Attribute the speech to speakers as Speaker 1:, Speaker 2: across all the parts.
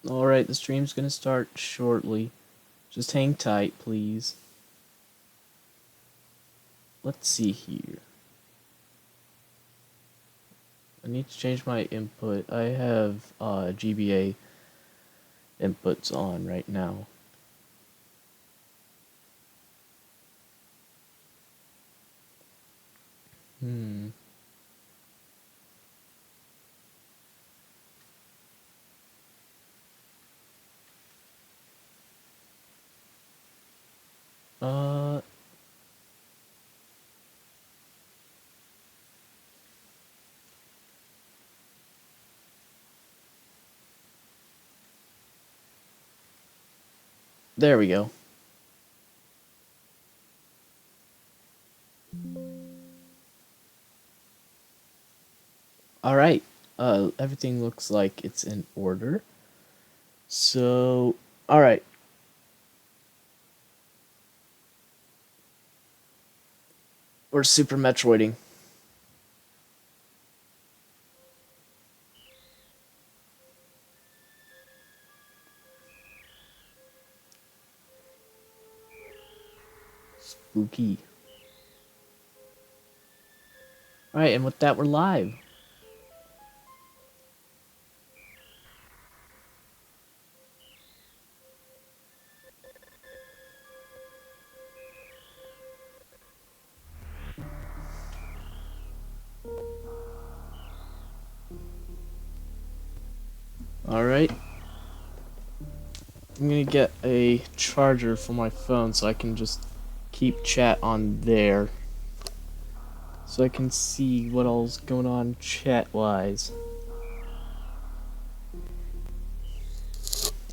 Speaker 1: Alright, the stream's gonna start shortly. Just hang tight, please. Let's see here. I need to change my input. I have GBA inputs on right now. Hmm. Uh. There we go. Alright. Everything looks like it's in order. So, alright. We're Super Metroiding. Spooky. Alright, and with that, we're live. Alright. I'm gonna get a charger for my phone so I can just keep chat on there. So I can see what all's going on chat-wise.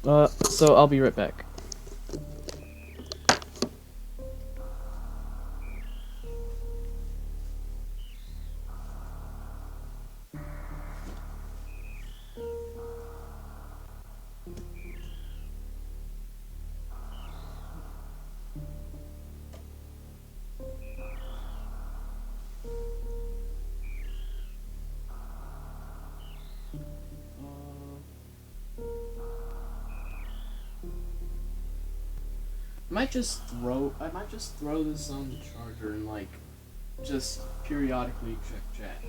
Speaker 1: So I'll be right back. I might just throw this on the charger and like just periodically check chat.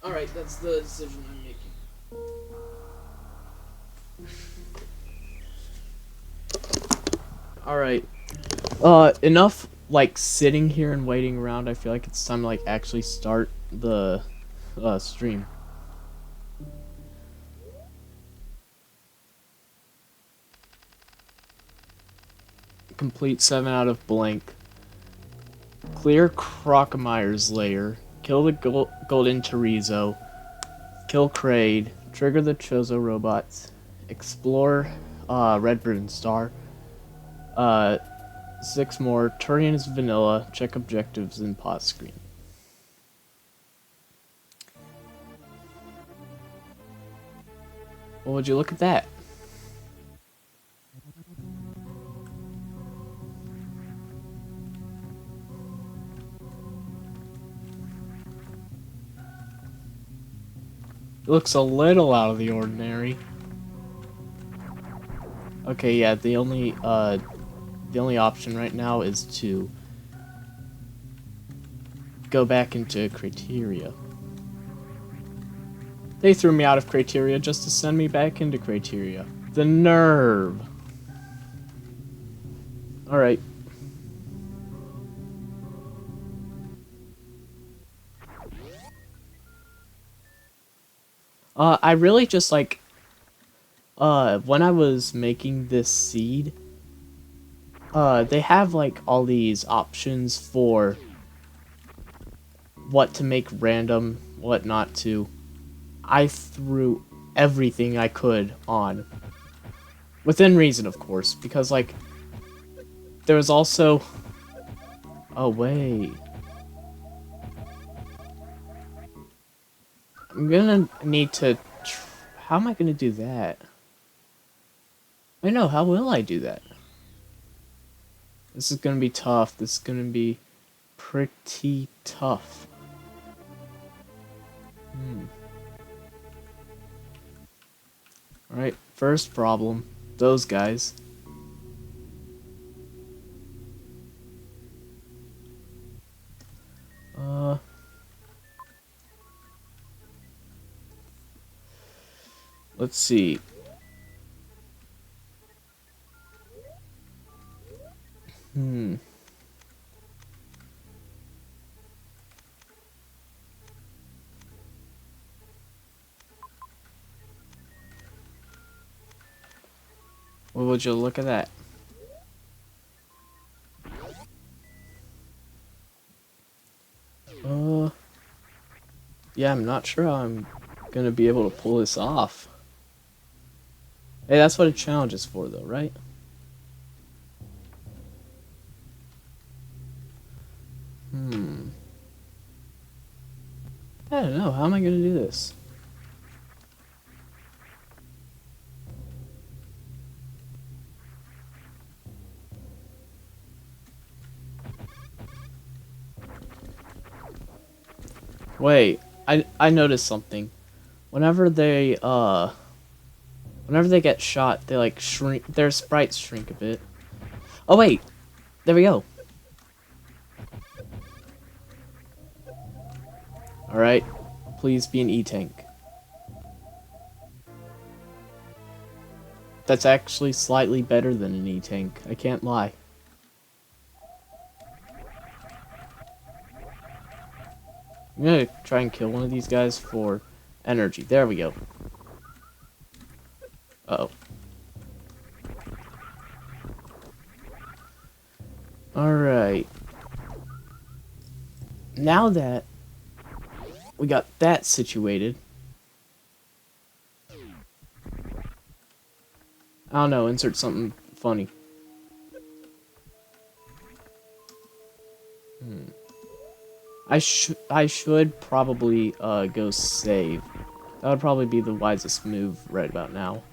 Speaker 1: Alright, that's the decision I'm making. Alright. Enough like sitting here and waiting around. I feel like it's time to like actually start the stream. Complete 7 out of blank. Clear Crocomyre's lair. Kill the Golden Chorizo. Kill Kraid. Trigger the Chozo robots. Explore Redburn Star. 6 more. Turian's vanilla. Check objectives and pause screen. Well, would you look at that? It looks a little out of the ordinary. Okay, yeah, the only option right now is to go back into criteria. They threw me out of criteria just to send me back into criteria. The nerve. Alright. I really just like when I was making this seed, they have like all these options for what to make random, what not to. I threw everything I could on. Within reason, of course, because like there was also oh wait. I'm gonna need to how am I gonna do that? I know, how will I do that? This is gonna be tough. This is gonna be pretty tough. Alright, first problem. Those guys. Let's see. What would you look at that? Yeah, I'm not sure how I'm gonna be able to pull this off. Hey, that's what a challenge is for, though, right? I don't know. How am I gonna do this? Wait, I noticed something. Whenever they whenever they get shot, they like shrink. Their sprites shrink a bit. Oh wait, there we go. All right, please be an E-tank. That's actually slightly better than an E-tank. I can't lie. I'm gonna try and kill one of these guys for energy. There we go. Uh-oh. Alright. Now that we got that situated, I don't know, insert something funny. I should probably go save. That would probably be the wisest move right about now.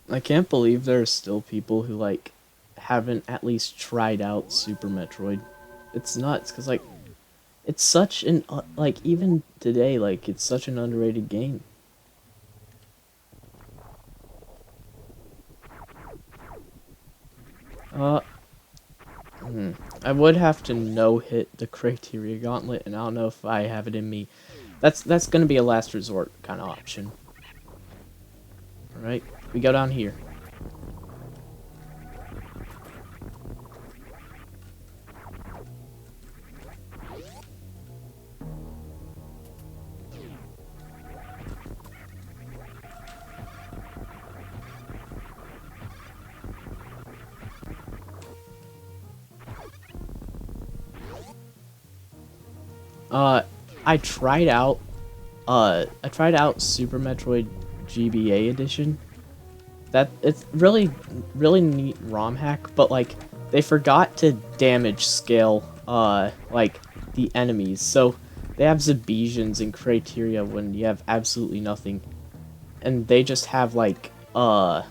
Speaker 1: I can't believe there are still people who like haven't at least tried out Super Metroid. It's nuts because like it's such an like even today like it's such an underrated game. I would have to no-hit the Criteria Gauntlet, and I don't know if I have it in me. That's gonna be a last resort kind of option. All right, we go down here. I tried out Super Metroid GBA edition. That it's really neat ROM hack, but like they forgot to damage scale like the enemies. So they have Zebesians and Criteria when you have absolutely nothing. And they just have like yeah,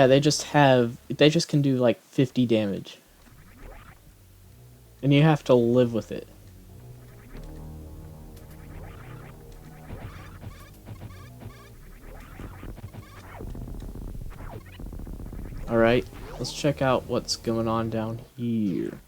Speaker 1: they just can do like 50 damage. And you have to live with it. Alright, let's check out what's going on down here.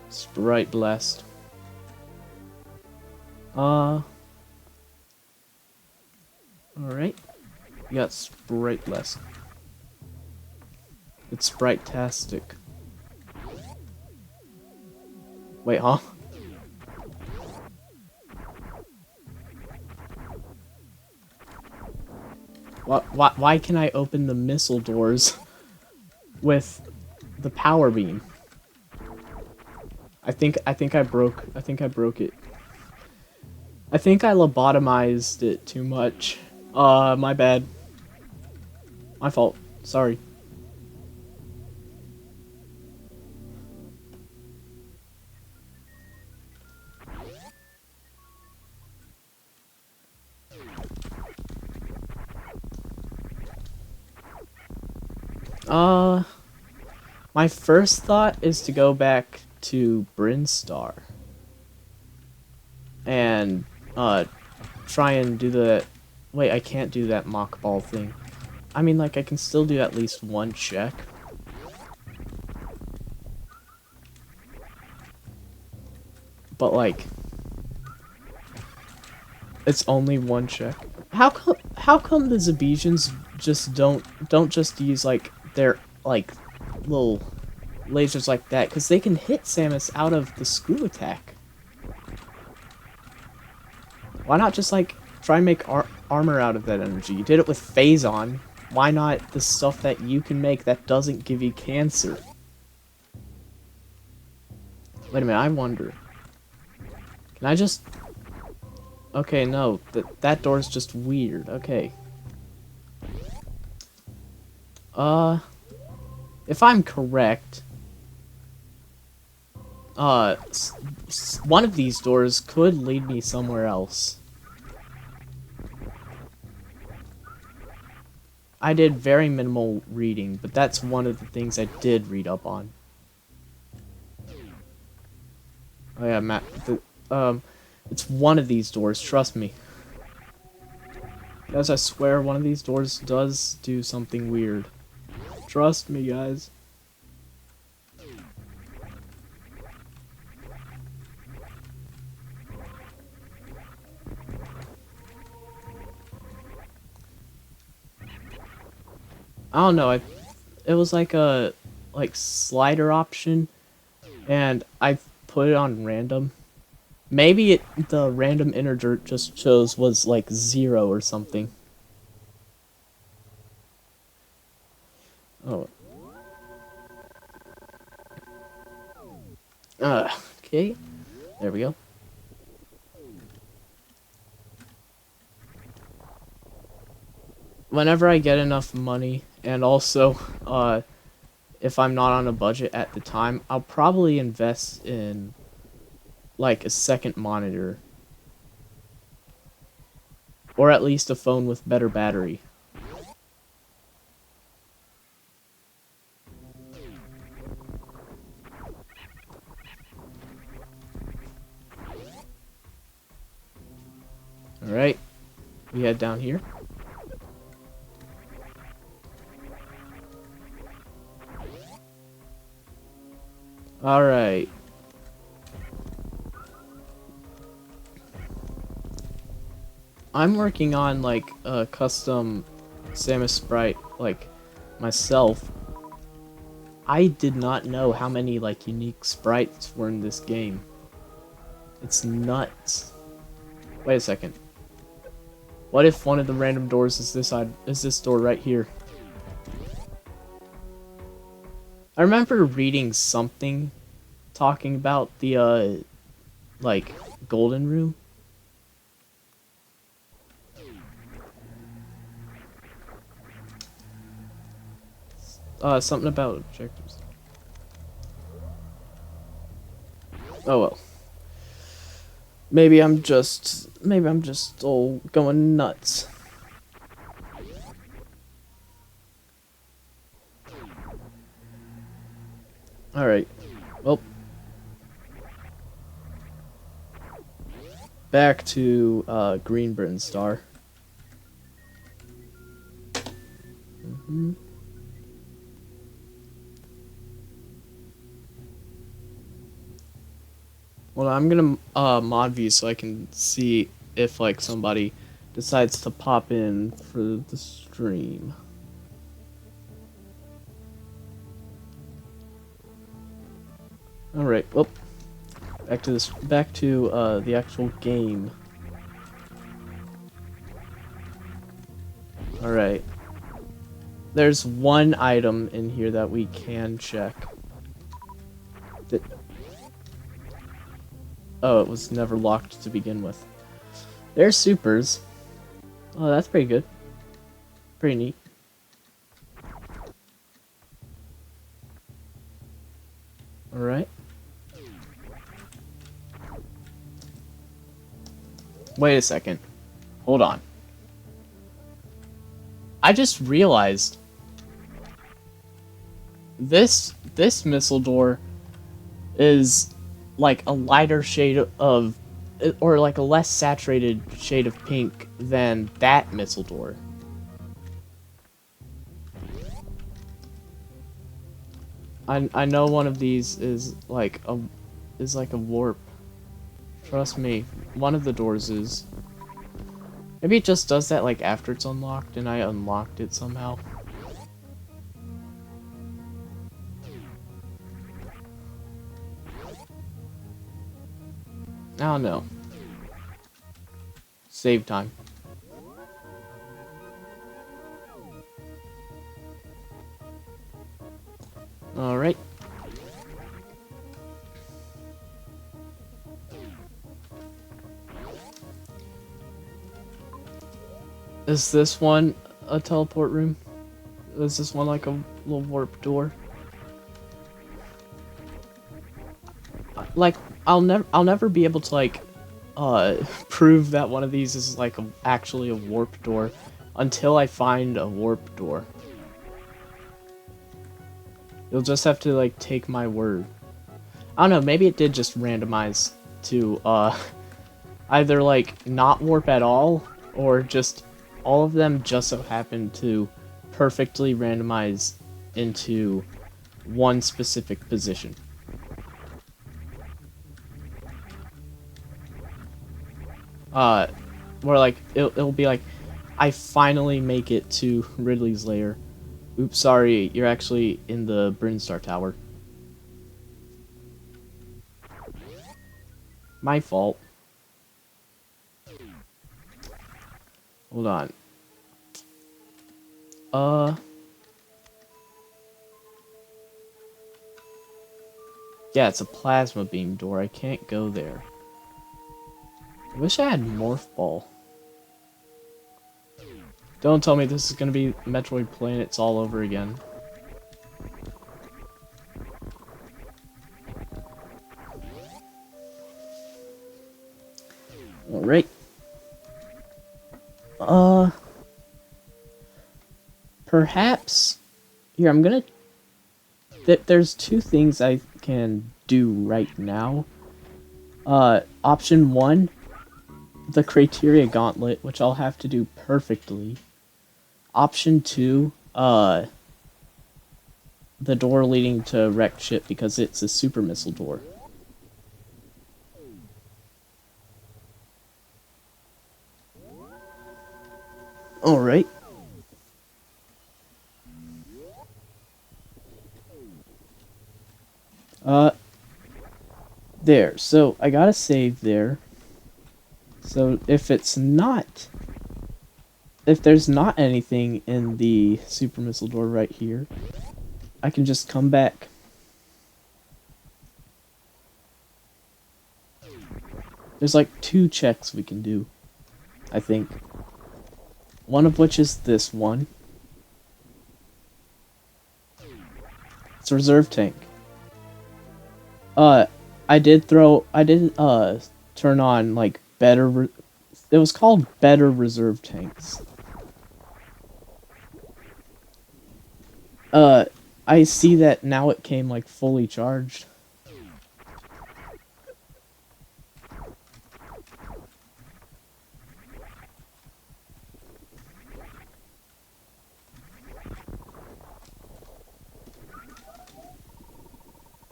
Speaker 1: Sprite blast. Alright. We got Sprite blast. It's Sprite-tastic. Wait, huh? Why can I open the missile doors with the power beam? I think I broke it. I think I lobotomized it too much. My bad. My fault. Sorry. Uh, my first thought is to go back to Brinstar and try and do the. Wait, I can't do that mock ball thing. I mean, like, I can still do at least one check. But, like, it's only one check. How come the Zebesians just don't just use, like, their, like, little lasers like that? Because they can hit Samus out of the screw attack. Why not just, like, try and make armor out of that energy? You did it with Phazon. Why not the stuff that you can make that doesn't give you cancer? Wait a minute, I wonder. Can I just... Okay, no. That door's just weird. Okay. If I'm correct... one of these doors could lead me somewhere else. I did very minimal reading, but that's one of the things I did read up on. Oh yeah, Matt. It's one of these doors. Trust me. Guys, I swear one of these doors does do something weird. Trust me, guys. I don't know. It was like a slider option, and I put it on random. Maybe the random integer just chose was like 0 or something. Oh. Okay. There we go. Whenever I get enough money, and also, if I'm not on a budget at the time, I'll probably invest in, like, a second monitor. Or at least a phone with better battery. Alright. We head down here. Alright. I'm working on, like, a custom Samus sprite, like, myself. I did not know how many, like, unique sprites were in this game. It's nuts. Wait a second. What if one of the random doors is this door right here? I remember reading something talking about the, like, golden room. Something about objectives. Oh well. Maybe I'm just all going nuts. Alright. Well. Back to, Green Brinstar. Mm-hmm. Well, I'm gonna, mod view so I can see if, like, somebody decides to pop in for the stream. Alright, well, back to the actual game. Alright. There's one item in here that we can check. Oh, it was never locked to begin with. They're supers. Oh, that's pretty good. Pretty neat. Alright. Wait a second. Hold on. I just realized this missile door is like a lighter shade of, or like a less saturated shade of pink than that missile door. I know one of these is like a warp. Trust me, one of the doors is. Maybe it just does that like after it's unlocked and I unlocked it somehow. I don't know. Save time. Alright. Is this one a teleport room? Is this one like a little warp door? Like, I'll never be able to like prove that one of these is like actually a warp door until I find a warp door. You'll just have to like take my word. I don't know, maybe it did just randomize to either like not warp at all or just all of them just so happen to perfectly randomize into one specific position. Where like it'll be like I finally make it to Ridley's lair. Oops, sorry, you're actually in the Brinstar Tower. My fault. Hold on. Yeah, it's a plasma beam door. I can't go there. I wish I had Morph Ball. Don't tell me this is gonna be Metroid Planets all over again. Alright. Perhaps... Here, I'm gonna... There's two things I can do right now. Option 1, the Criteria Gauntlet, which I'll have to do perfectly. Option 2, the door leading to wrecked ship, because it's a super missile door. Alright. There. So, I got a save there. So, if there's not anything in the super missile door right here, I can just come back. There's like 2 checks we can do, I think. One of which is this one. It's a reserve tank. I did turn on like better. It was called better reserve tanks. I see that now it came like fully charged.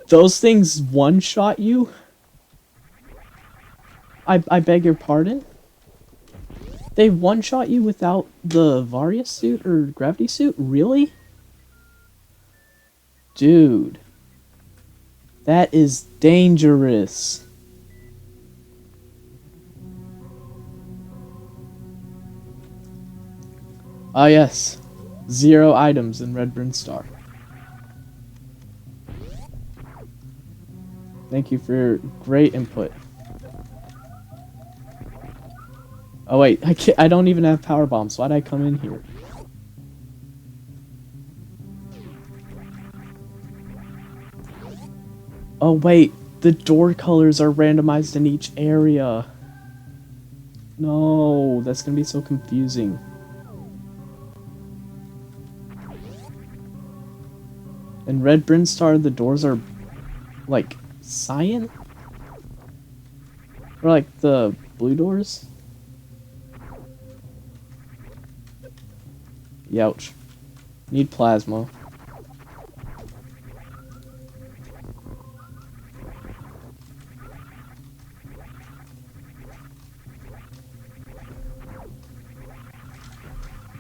Speaker 1: Those things one-shot you? I beg your pardon? They one-shot you without the Varius suit or gravity suit? Really? Dude. That is dangerous. Ah yes. 0 items in Red Brinstar. Thank you for your great input. Oh wait, I can't, I don't even have power bombs. Why'd I come in here? Oh wait, the door colors are randomized in each area. No, that's gonna be so confusing. In Red Brinstar, the doors are like cyan? Or like the blue doors? Youch. Need plasma.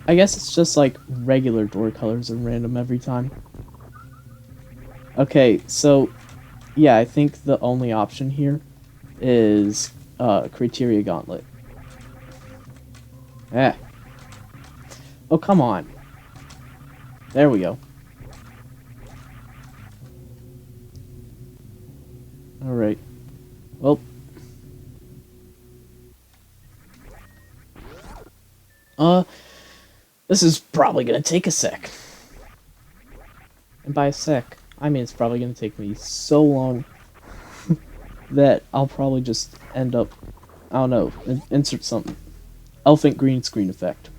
Speaker 1: I guess it's just like regular door colors are random every time. Okay, so yeah, I think the only option here is Criteria Gauntlet. Eh. Oh, come on. There we go. Alright. Well. This is probably gonna take a sec. And by a sec, I mean it's probably gonna take me so long that I'll probably just end up, I don't know, insert something. Elephant green screen effect.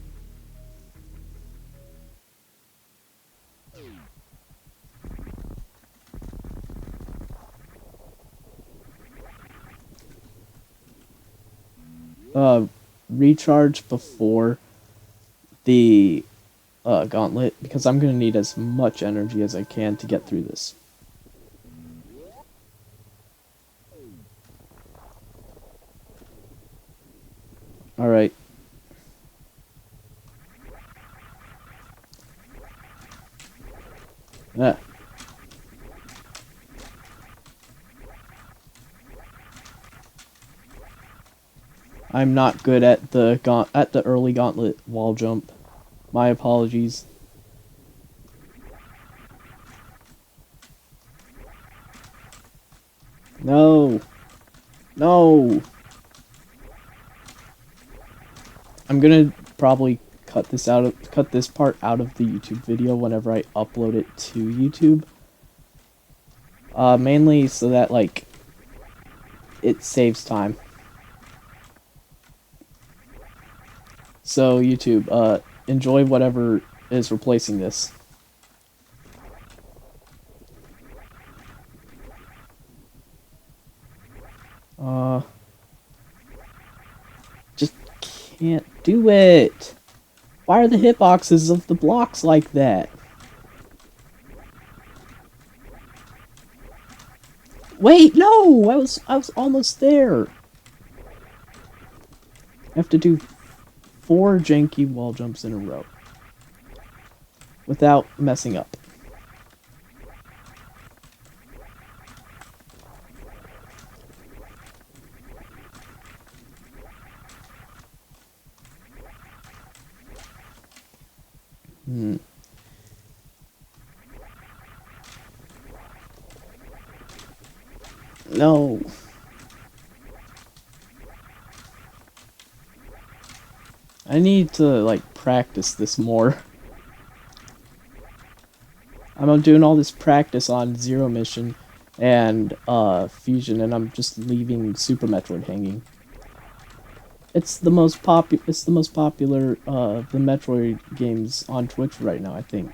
Speaker 1: Recharge before the gauntlet, because I'm going to need as much energy as I can to get through this. Alright. Ah. I'm not good at the early gauntlet wall jump. My apologies. No. No. I'm gonna probably cut this part out of the YouTube video whenever I upload it to YouTube. Mainly so that like it saves time. So YouTube, enjoy whatever is replacing this. Just can't do it. Why are the hitboxes of the blocks like that? Wait, no! I was almost there. I have to do 4 janky wall jumps in a row without messing up. No. I need to, like, practice this more. I'm doing all this practice on Zero Mission and, Fusion, and I'm just leaving Super Metroid hanging. It's the most popular, the Metroid games on Twitch right now, I think.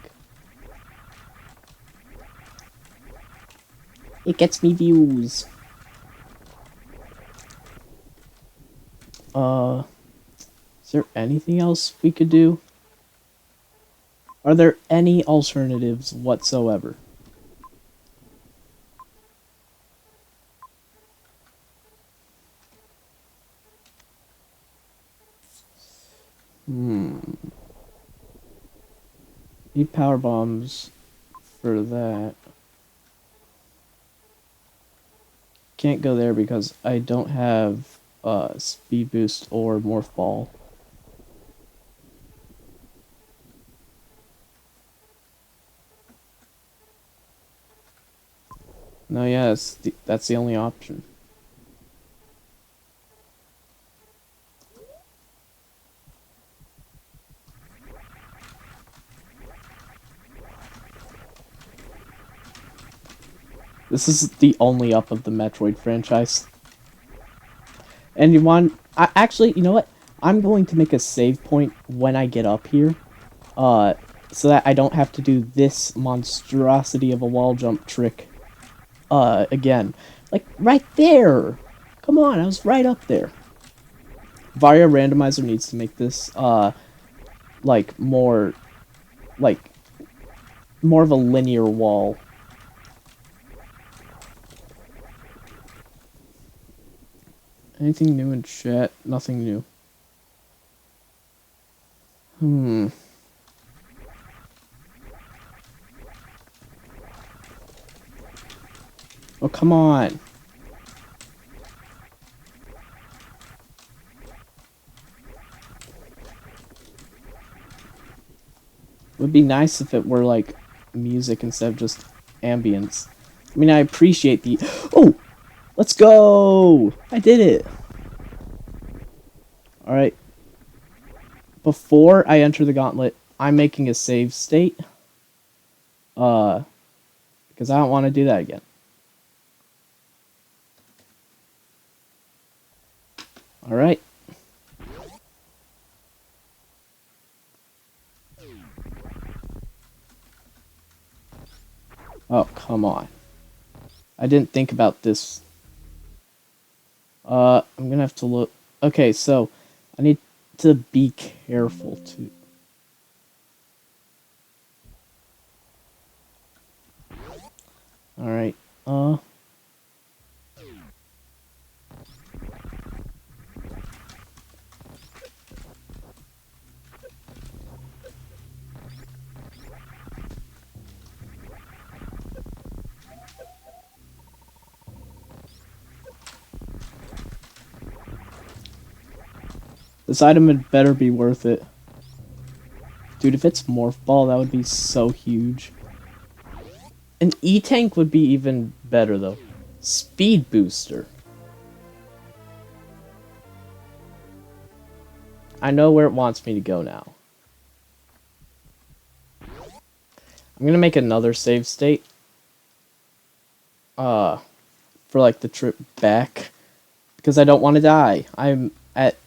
Speaker 1: It gets me views. Is there anything else we could do? Are there any alternatives whatsoever? Need power bombs for that. Can't go there because I don't have speed boost or morph ball. No, yes, that's the only option. This is the only up of the Metroid franchise. And you want... actually, you know what? I'm going to make a save point when I get up here. So that I don't have to do this monstrosity of a wall jump trick. Again. Like, right there! Come on, I was right up there. Varia Randomizer needs to make this, like, more of a linear wall. Anything new in chat? Nothing new. Oh, come on. It would be nice if it were, like, music instead of just ambience. I mean, I appreciate the... Oh! Let's go! I did it! Alright. Before I enter the gauntlet, I'm making a save state. Because I don't want to do that again. Alright. Oh, come on. I didn't think about this. I'm gonna have to look... Okay, so... I need to be careful, too. Alright, this item had better be worth it. Dude, if it's Morph Ball, that would be so huge. An E-Tank would be even better, though. Speed Booster. I know where it wants me to go now. I'm gonna make another save state. For, like, the trip back. Because I don't want to die. I'm at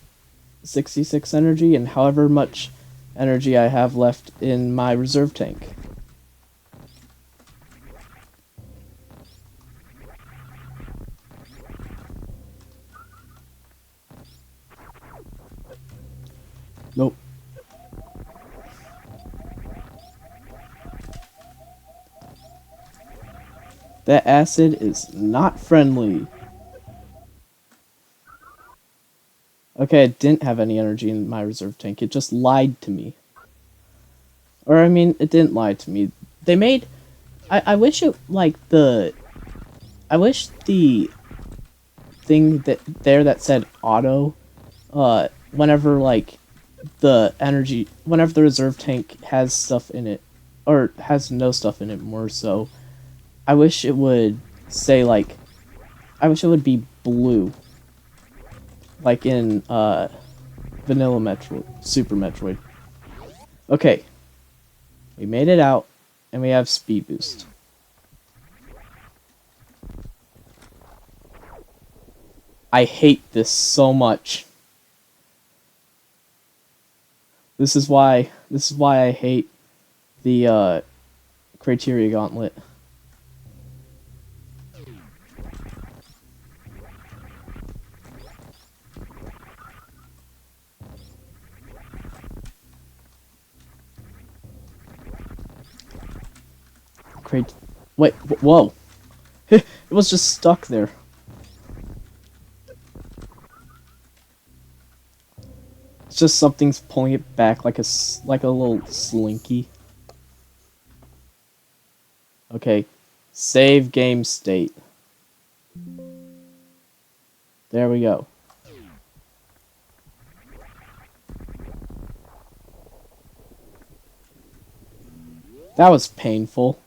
Speaker 1: 66 energy, and however much energy I have left in my reserve tank. Nope. That acid is not friendly. Okay, I didn't have any energy in my reserve tank. It just lied to me. Or, I mean, it didn't lie to me. They made... I wish it, like, the... I wish the thing that said auto, whenever, like, the energy... Whenever the reserve tank has stuff in it, or has no stuff in it more so, I wish it would say, like... I wish it would be blue. Like in, Vanilla Metroid, Super Metroid. Okay. We made it out, and we have Speed Boost. I hate this so much. This is why I hate the, Criteria Gauntlet. Wait, whoa. It was just stuck there. It's just something's pulling it back like a little slinky. Okay. Save game state. There we go. That was painful.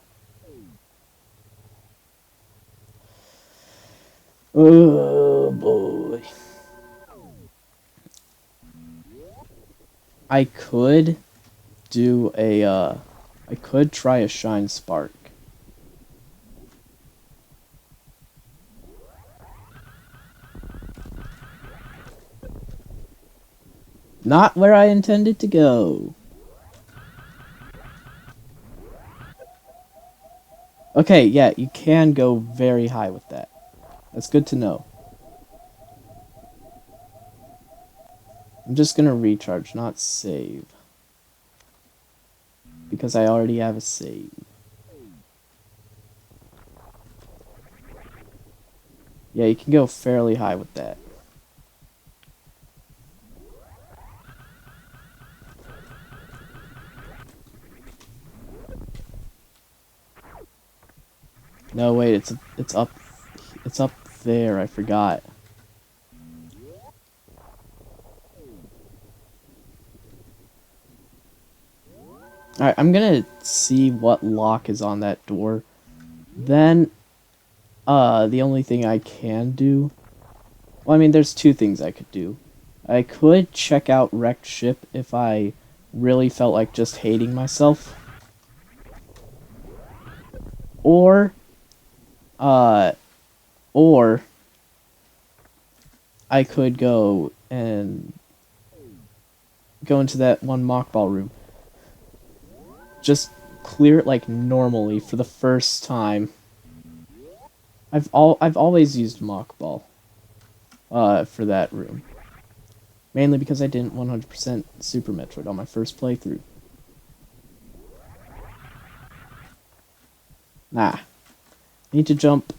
Speaker 1: Oh boy. I could do a, I could try a Shine Spark. Not where I intended to go. Okay, yeah, you can go very high with that. That's good to know. I'm just gonna recharge, not save. Because I already have a save. Yeah, you can go fairly high with that. No, wait, it's up there, I forgot. Alright, I'm gonna see what lock is on that door. Then, the only thing I can do... Well, I mean, there's two things I could do. I could check out wrecked ship if I really felt like just hating myself. Or, uh, or I could go and go into that one mockball room. Just clear it like normally for the first time. I've always used mockball for that room. Mainly because I didn't 100% Super Metroid on my first playthrough. Nah. Need to jump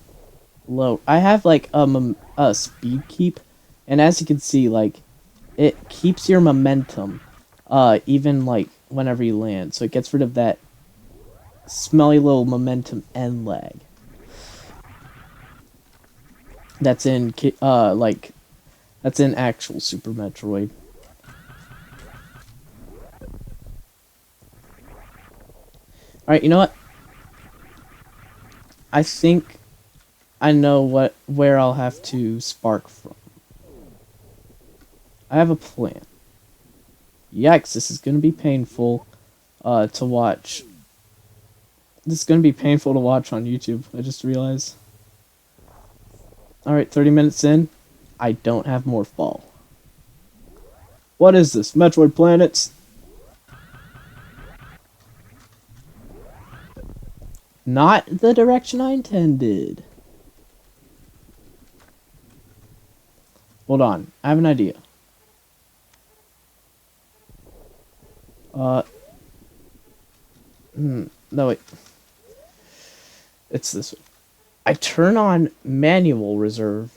Speaker 1: low. I have like a speed keep, and as you can see, like it keeps your momentum even like whenever you land. So it gets rid of that smelly little momentum and lag. That's in that's in actual Super Metroid. Alright, you know what? I think I know where I'll have to spark from. I have a plan. Yikes, this is gonna be painful to watch. This is gonna be painful to watch on YouTube, I just realized. Alright, 30 minutes in. I don't have Morph Ball. What is this? Metroid Planets? Not the direction I intended. Hold on, I have an idea. No wait. It's this way. I turn on manual reserve.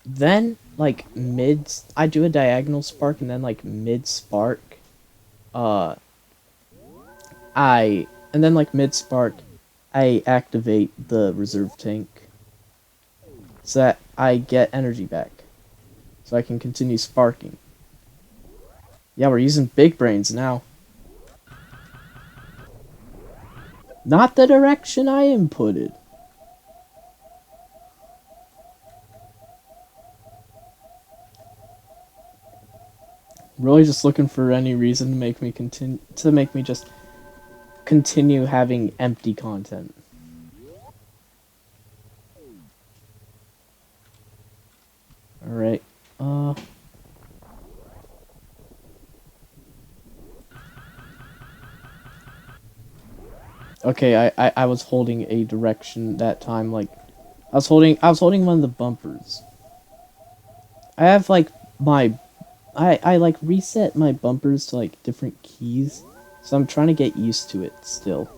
Speaker 1: Then, like, I do a diagonal spark, and then, like, mid-spark, and then, like, mid-spark, I activate the reserve tank. So that I get energy back. So I can continue sparking. Yeah, we're using big brains now. Not the direction I inputted. Really just looking for any reason to make me just continue having empty content. Alright. Okay, I was holding a direction that time, like I was holding one of the bumpers. I have like I like reset my bumpers to like different keys, so I'm trying to get used to it still.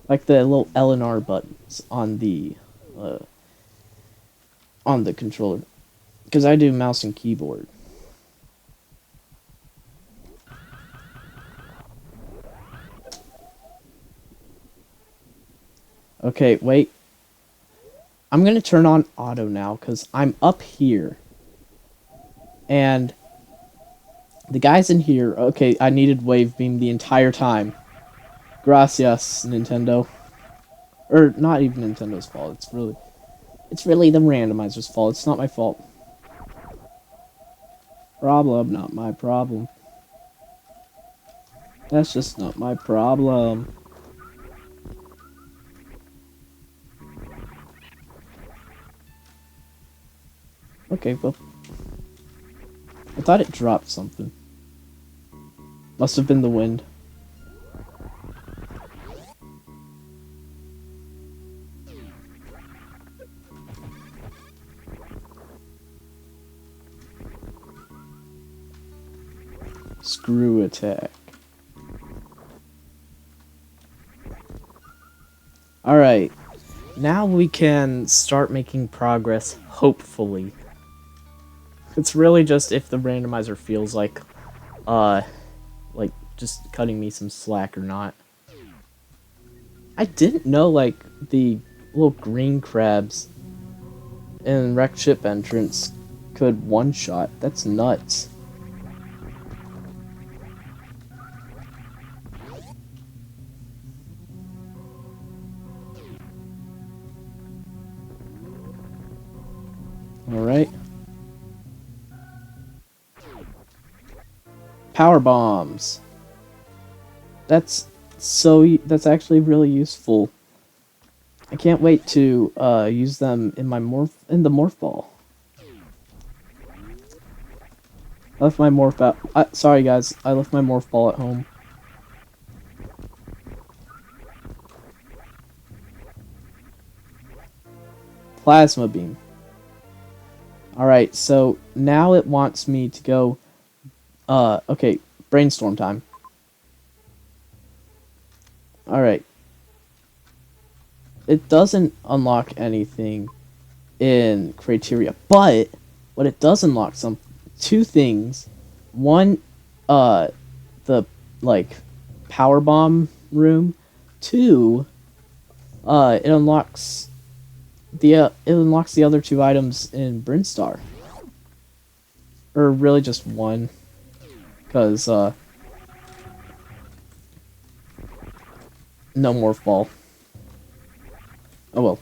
Speaker 1: Like the little L and R buttons on the controller, because I do mouse and keyboard. Okay, wait. I'm gonna turn on auto now because I'm up here, and the guys in here. Okay, I needed wave beam the entire time. Gracias, Nintendo. Or not even Nintendo's fault. It's really the randomizer's fault. It's not my fault. Problem, not my problem. That's just not my problem. Okay, well. I thought it dropped something. Must have been the wind. Screw attack. Alright. Now we can start making progress, hopefully. It's really just if the randomizer feels like just cutting me some slack or not. I didn't know, like, the little green crabs in wrecked ship entrance could one-shot. That's nuts. Alright. Power bombs. That's actually really useful. I can't wait to use them in the morph ball. I left my morph out. Sorry guys, I left my morph ball at home. Plasma beam. Alright, so now it wants me to go okay, brainstorm time. Alright. It doesn't unlock anything in criteria, but what it does unlock two things. One, the like power bomb room. Two, it unlocks the other two items in Brinstar. Or really just one, because no morph ball. Oh well.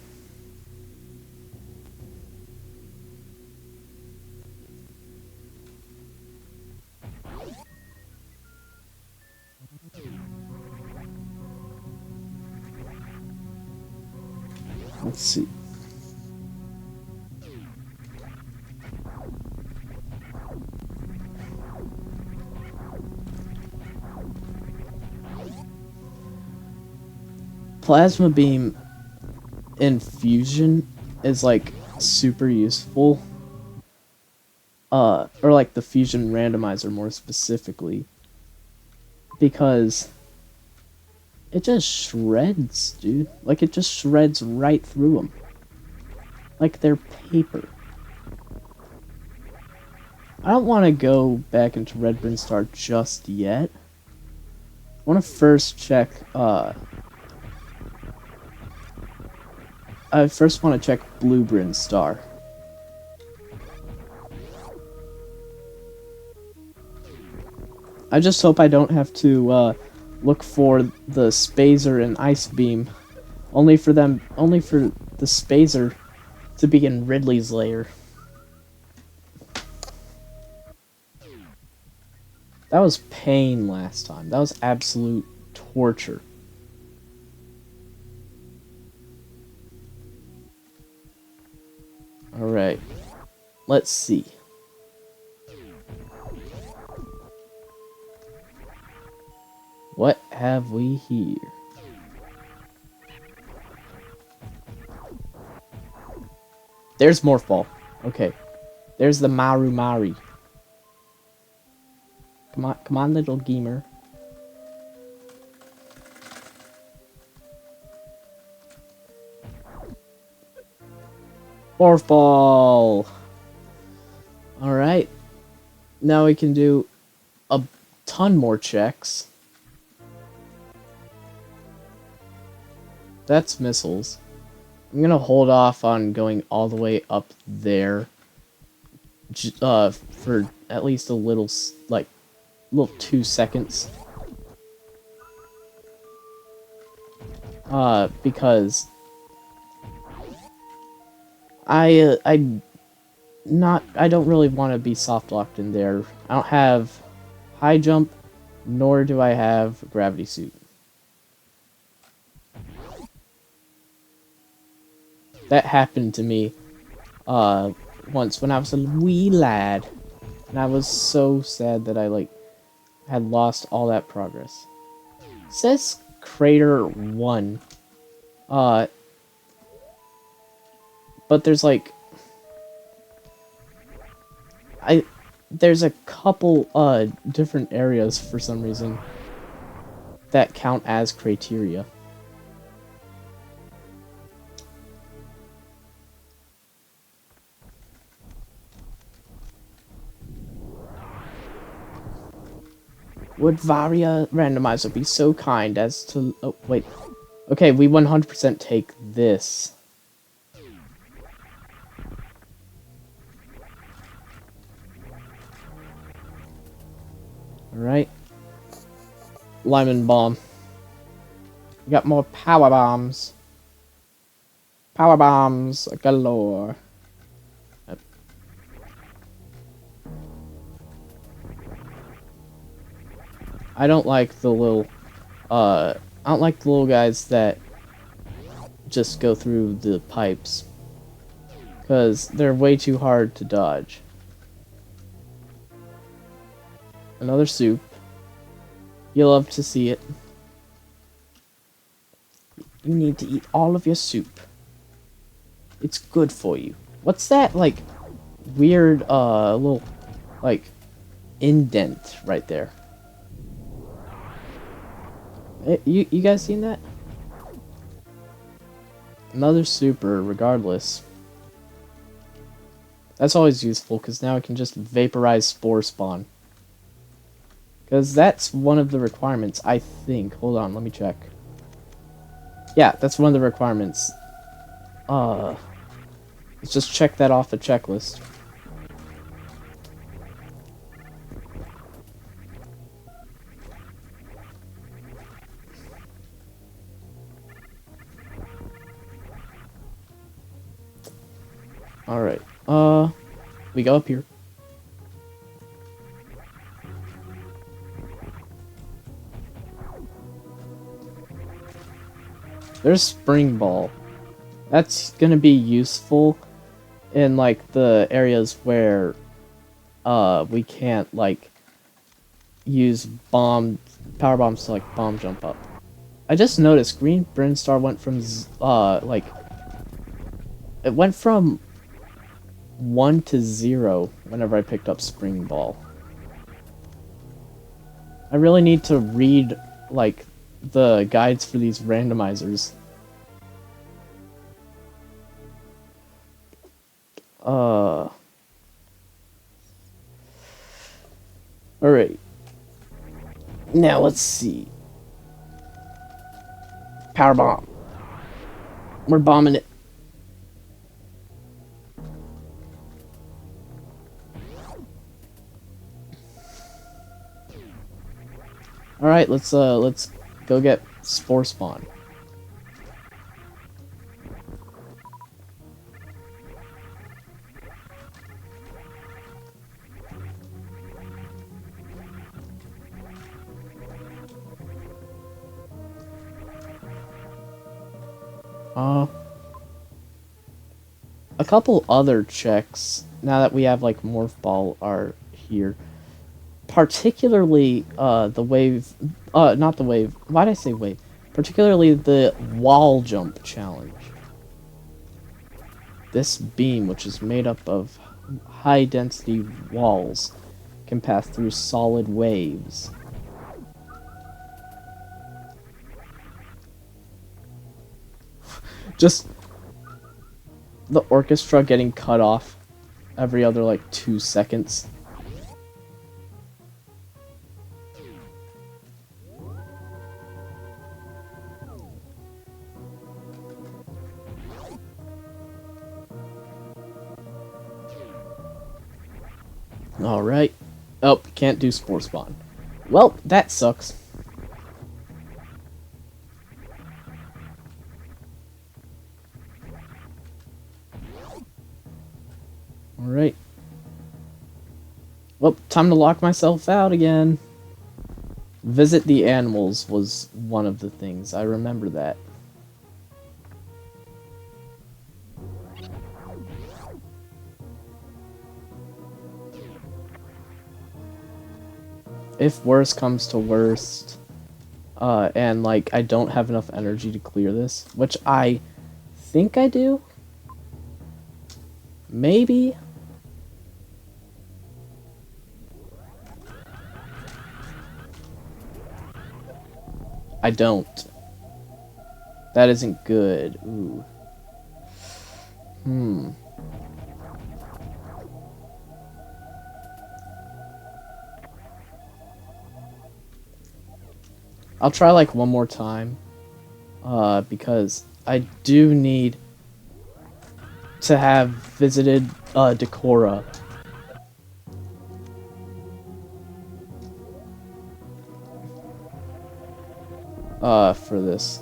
Speaker 1: Let's see. Plasma beam infusion is like super useful. Or like the fusion randomizer more specifically. Because it just shreds, dude. Like, it just shreds right through them. Like they're paper. I don't want to go back into Red Brinstar just yet. I want to first check, I first want to check Blue Brinstar. I just hope I don't have to, look for the Spazer and Ice Beam. Only for the Spazer to be in Ridley's lair. That was pain last time. That was absolute torture. Alright. Let's see. What have we here? There's Morph Ball. Okay. There's the Maru Mari. Come on, little gamer. Morph Ball! Alright. Now we can do a ton more checks. That's missiles. I'm gonna hold off on going all the way up there. For at least a little, like, 2 seconds. Because I don't really want to be soft locked in there. I don't have high jump, nor do I have gravity suit. That happened to me once when I was a wee lad. And I was so sad that I, like, had lost all that progress. It says Crater 1. But there's, like... There's a couple, different areas, for some reason, that count as Crateria. Would Varia Randomizer be so kind as to... Oh, wait. Okay, we 100% take this. Alright. Lemon Bomb. We got more Power Bombs. Power Bombs galore. I don't like the little, I don't like the little guys that just go through the pipes. Because they're way too hard to dodge. Another soup. You'll love to see it. You need to eat all of your soup. It's good for you. What's that, like, weird, little, like, indent right there? You guys seen that? Another super, regardless. That's always useful, because now I can just vaporize Spore Spawn. Because that's one of the requirements, I think. Hold on, let me check. Yeah, that's one of the requirements. Let's just check that off the checklist. Alright, we go up here. There's Spring Ball. That's gonna be useful in, like, the areas where, we can't, like, use power bombs to, like, bomb jump up. I just noticed Green Brinstar went from, like, it went from 1 to 0 whenever I picked up Spring Ball. I really need to read, like, the guides for these randomizers. Alright. Now let's see. Power bomb. We're bombing it. Alright, let's go get Spore Spawn. A couple other checks, now that we have, like, Morph Ball, are here. Particularly, the wave, not the wave, why'd I say wave? Particularly the wall jump challenge. This beam, which is made up of high-density walls, can pass through solid waves. Just the orchestra getting cut off every other, like, 2 seconds. Alright. Oh, can't do Spore Spawn. Well, that sucks. Alright. Well, time to lock myself out again. Visit the animals was one of the things. I remember that. if worst comes to worst, and like I don't have enough energy to clear this, which I think I do. Maybe. I don't. That isn't good. Ooh. I'll try like one more time. Because I do need to have visited Decora. For this.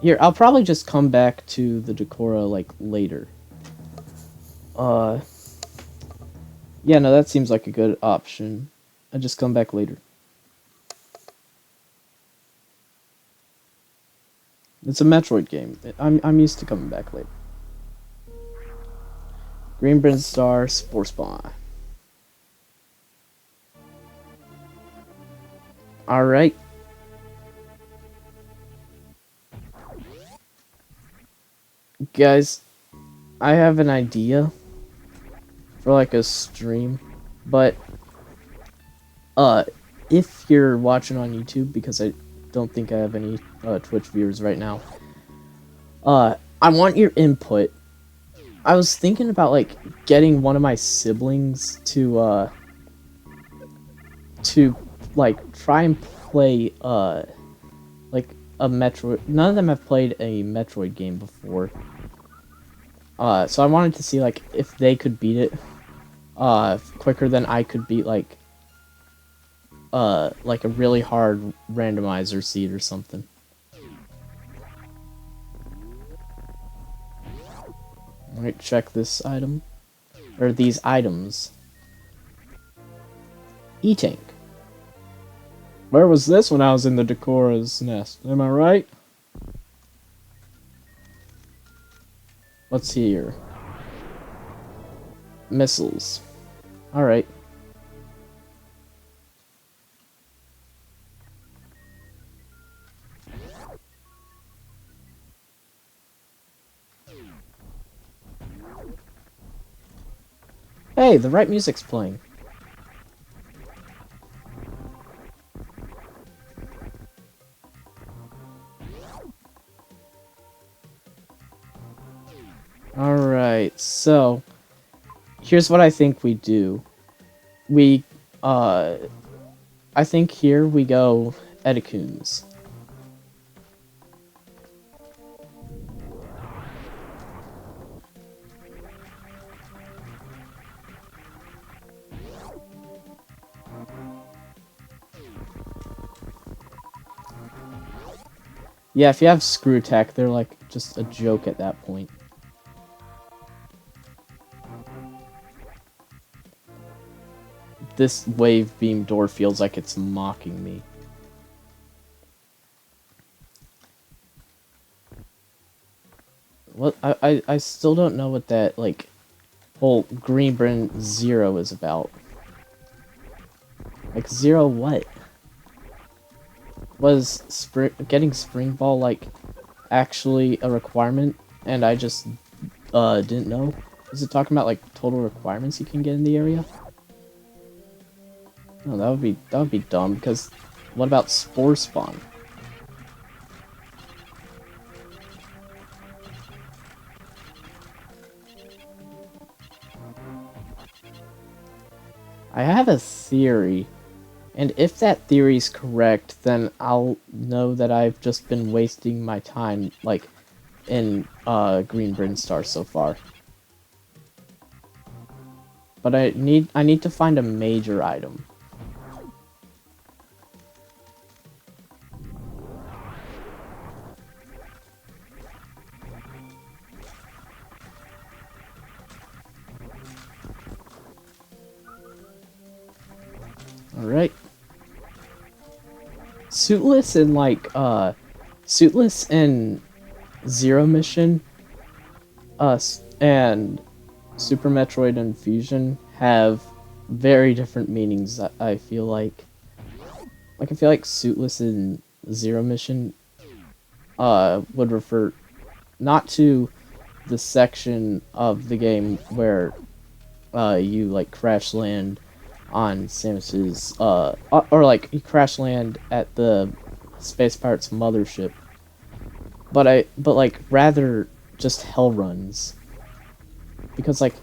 Speaker 1: Here, I'll probably just come back to the Decora like later. Yeah, no, that seems like a good option. I just come back later. It's a Metroid game. I'm used to coming back later. Green Brinstar Spore Spawn. Alright. Guys, I have an idea for like a stream, but if you're watching on YouTube, because I don't think I have any Twitch viewers right now, I want your input. I was thinking about like getting one of my siblings to like try and play like a Metroid. None of them have played a Metroid game before. So I wanted to see like if they could beat it quicker than I could beat like a really hard randomizer seed or something. Alright, check this item. Or these items. E-Tank. Where was this when I was in the Decora's nest? Am I right? What's here? Missiles. Alright. Hey, the right music's playing. Alright, so here's what I think we do. We, I think here we go Edicoons. Yeah, if you have Screw Attack, they're like just a joke at that point. This wave beam door feels like it's mocking me. What I still don't know what that like whole Greenbrand Zero is about. Like zero what? Was getting Spring Ball like actually a requirement and I just didn't know? Is it talking about like total requirements you can get in the area? No, that would be dumb because what about Spore Spawn? I have a theory, and if that theory's correct, then I'll know that I've just been wasting my time, like, in Green Brinstar so far. But I need to find a major item. Alright. Suitless and like Suitless and Zero Mission and Super Metroid and Fusion have very different meanings. I feel like I feel like suitless in Zero Mission would refer not to the section of the game where you like crash land on Samus's or like you crash land at the Space Pirates mothership, but like rather just hell runs because like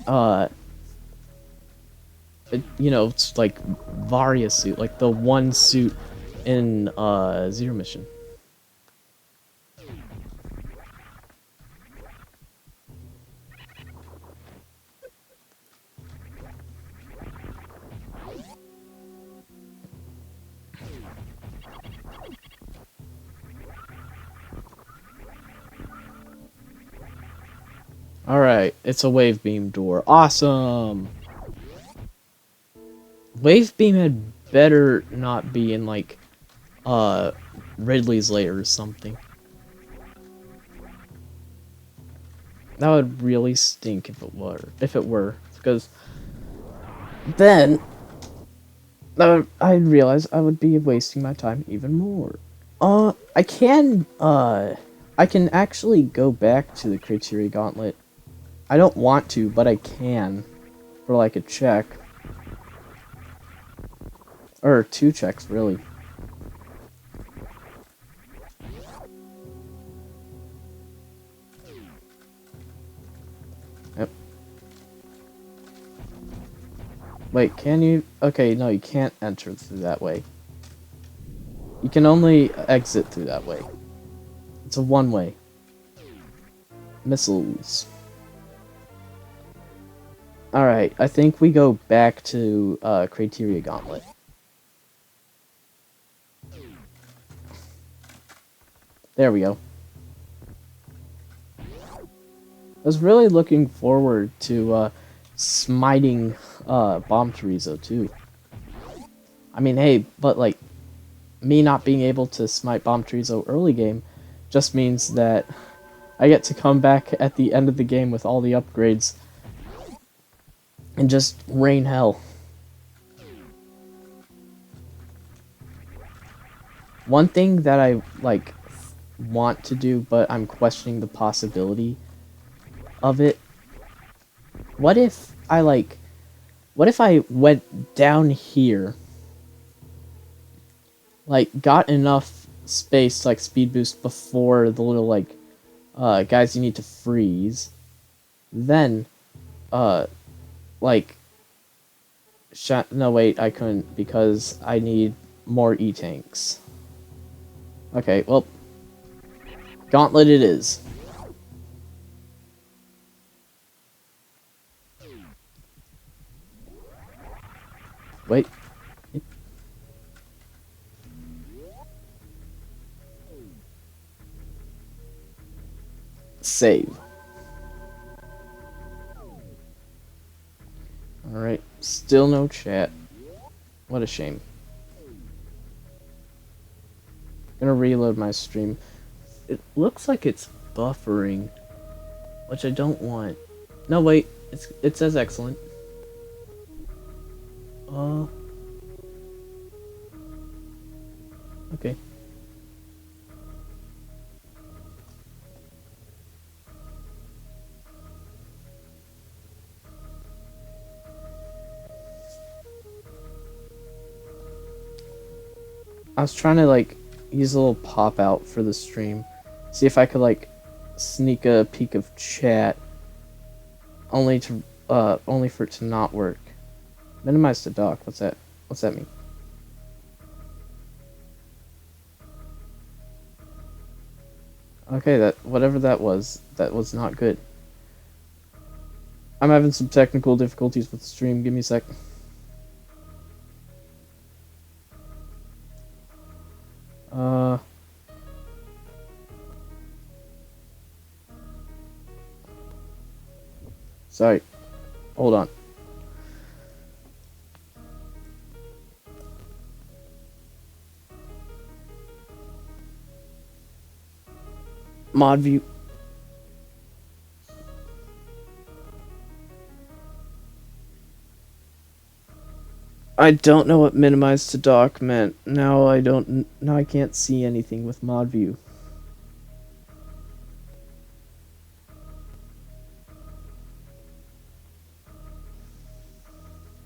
Speaker 1: uh you know, it's like Varia suit, like the one suit in Zero Mission. All right, it's a wave beam door. Awesome. Wave beam had better not be in like uh Ridley's lair or something. That would really stink if it were. If it were, because then I'd realize I would be wasting my time even more. I can actually go back to the Criteria Gauntlet. I don't want to, but I can for like a check or two checks really. Yep. Wait, can you? Okay, no, you can't enter through that way. You can only exit through that way. It's a one-way. Missiles. Alright, I think we go back to Criteria Gauntlet. There we go. I was really looking forward to smiting Bomb Chorizo too. I mean, hey, but like, me not being able to smite Bomb Chorizo early game just means that I get to come back at the end of the game with all the upgrades and just rain hell. One thing that I like want to do, but I'm questioning the possibility of it. What if I like what if I went down here, like got enough space like speed boost before the little like guys you need to freeze, then uh like no wait, I couldn't because I need more E-tanks. Okay, well, Gauntlet it is. Wait. Save. Alright, still no chat. What a shame. Gonna reload my stream. It looks like it's buffering, which I don't want. No, wait, it says excellent. Okay. I was trying to like use a little pop out for the stream, see if I could like sneak a peek of chat, only for it to not work. Minimize the dock. What's that? What's that mean? Okay, that whatever that was not good. I'm having some technical difficulties with the stream. Give me a sec. Sorry. Hold on. Mod view. I don't know what minimize to dock meant. Now I don't. Now I can't see anything with mod view.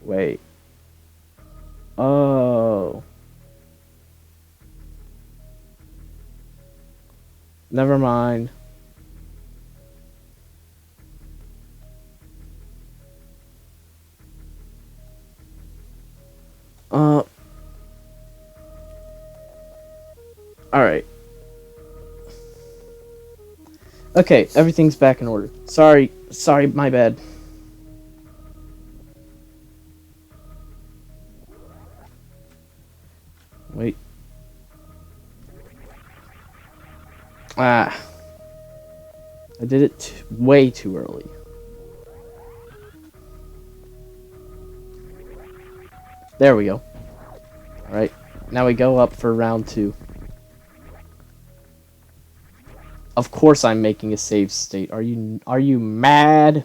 Speaker 1: Wait. Oh. Never mind. Alright. Okay, everything's back in order. Sorry, my bad. Wait. Ah. I did it way too early. There we go. Alright, now we go up for round 2. Of course I'm making a save state. Are you mad?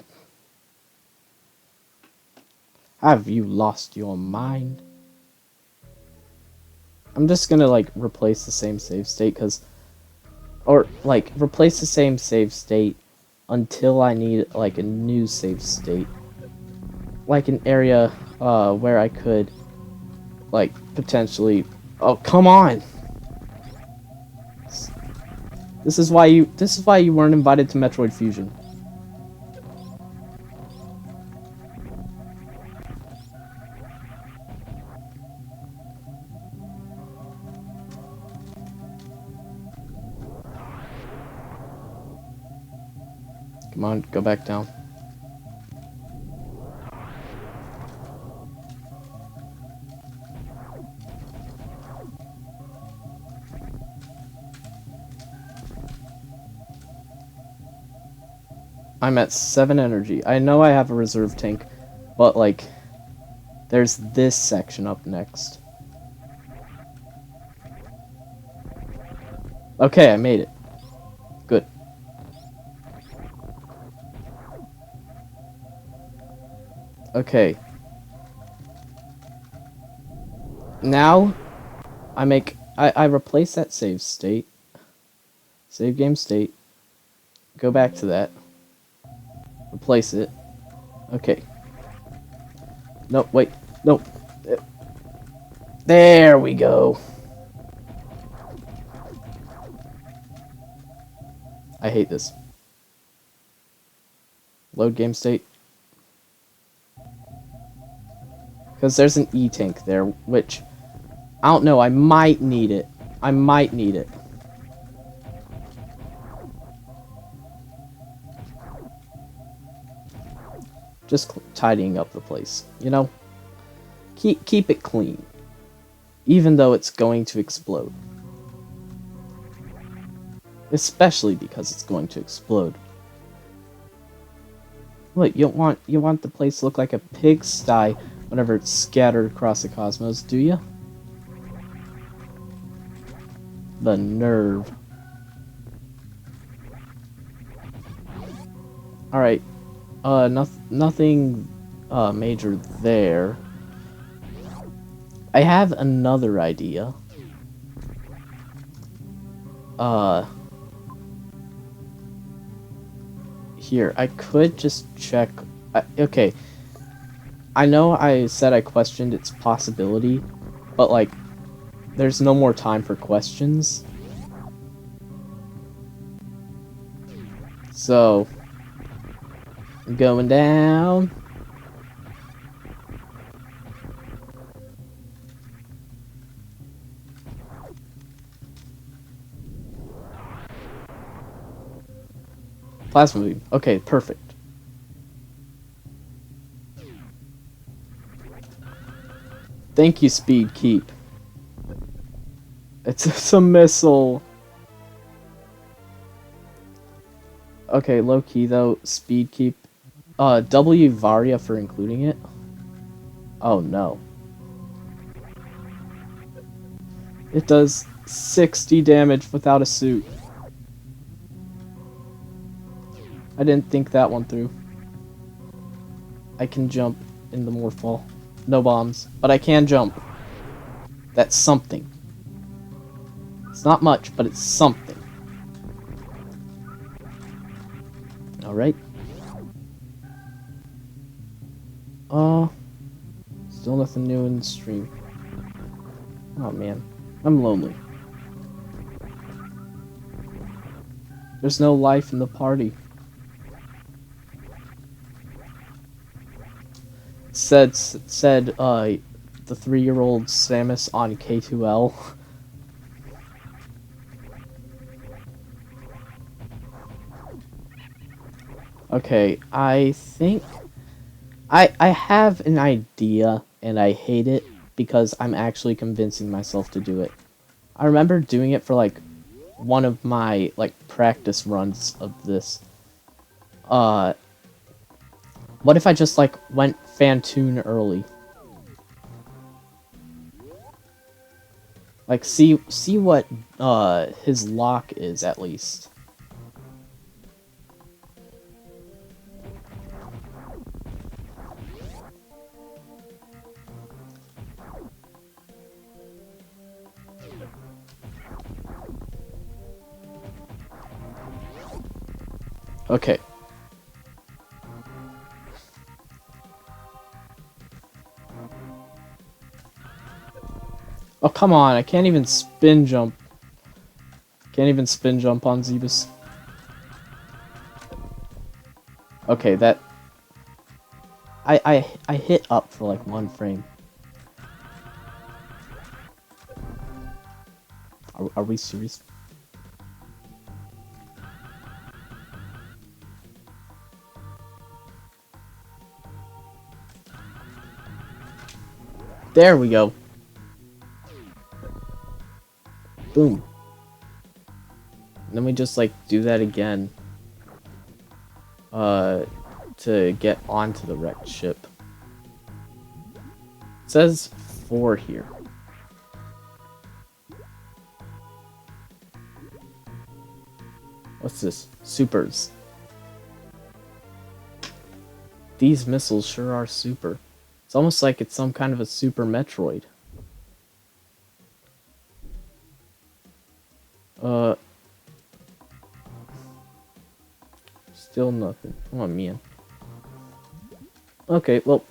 Speaker 1: Have you lost your mind? I'm just gonna like replace the same save state replace the same save state until I need like a new save state. Like an area where I could like potentially. Oh, come on. This is why you weren't invited to Metroid Fusion. Come on, go back down. I'm at 7 energy. I know I have a reserve tank, but like, there's this section up next. Okay, I made it. Good. Okay. Now, I replace that save state. Save game state. Go back to that. Replace it. Okay. No, wait. No. There we go. I hate this. Load game state. Because there's an E-tank there, which, I don't know, I might need it. I might need it. Just tidying up the place, you know? Keep it clean. Even though it's going to explode. Especially because it's going to explode. What, you want the place to look like a pigsty whenever it's scattered across the cosmos, do you? The nerve. Alright. Nothing major there. I have another idea. Here, I could just check. Okay. I know I said I questioned its possibility, but like, there's no more time for questions. So, I'm going down. Plasma beam. Okay, perfect. Thank you, Speed Keep. It's a missile. Okay, low key though, Speed Keep. W Varia for including it. Oh no. It does 60 damage without a suit. I didn't think that one through. I can jump in the Morphball. No bombs. But I can jump. That's something. It's not much, but it's something. Alright. Still nothing new in the stream. Oh man. I'm lonely. There's no life in the party. Said the 3-year-old Samus on K2L. Okay, I think I have an idea and I hate it because I'm actually convincing myself to do it. I remember doing it for like one of my like practice runs of this. What if I just like went Fantoon early? Like see what his lock is at least. Okay. Oh, come on. I can't even spin jump. Can't even spin jump on Zebus. Okay, that... I hit up for like 1 frame. Are we serious? There we go. Boom. And then we just like do that again. To get onto the wrecked ship. It says 4 here. What's this? Supers. These missiles sure are super. It's almost like it's some kind of a Super Metroid. Still nothing. Come on, man. Okay, well,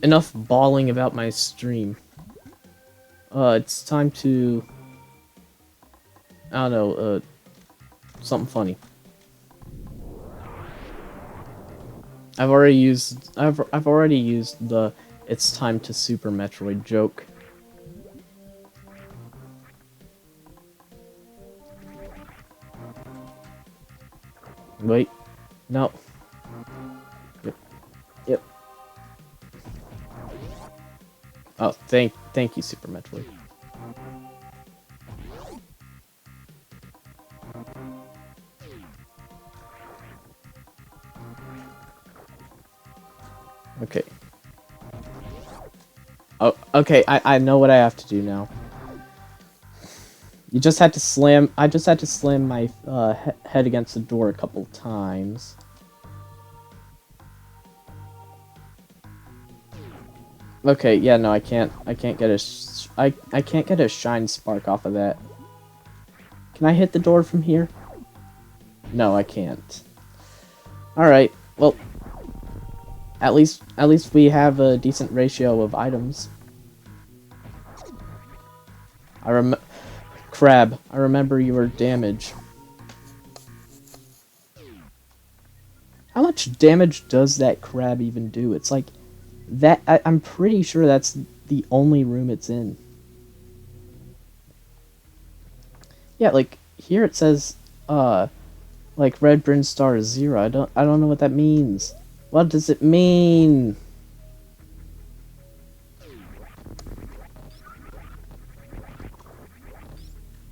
Speaker 1: enough bawling about my stream. It's time to... I don't know, something funny. I've already used the "it's time to Super Metroid" joke. Wait, no. Yep. Oh, thank you, Super Metroid. Okay. Oh, okay, I know what I have to do now. You just had to slam... I just had to slam my head against the door a couple times. Okay, yeah, no, I can't get a... I can't get a shine spark off of that. Can I hit the door from here? No, I can't. Alright, well... At least we have a decent ratio of items. Crab, I remember your damage. How much damage does that crab even do? It's like that. I'm pretty sure that's the only room it's in. Yeah, like here it says, like Red Bryn Star is 0. I don't know what that means. What does it mean?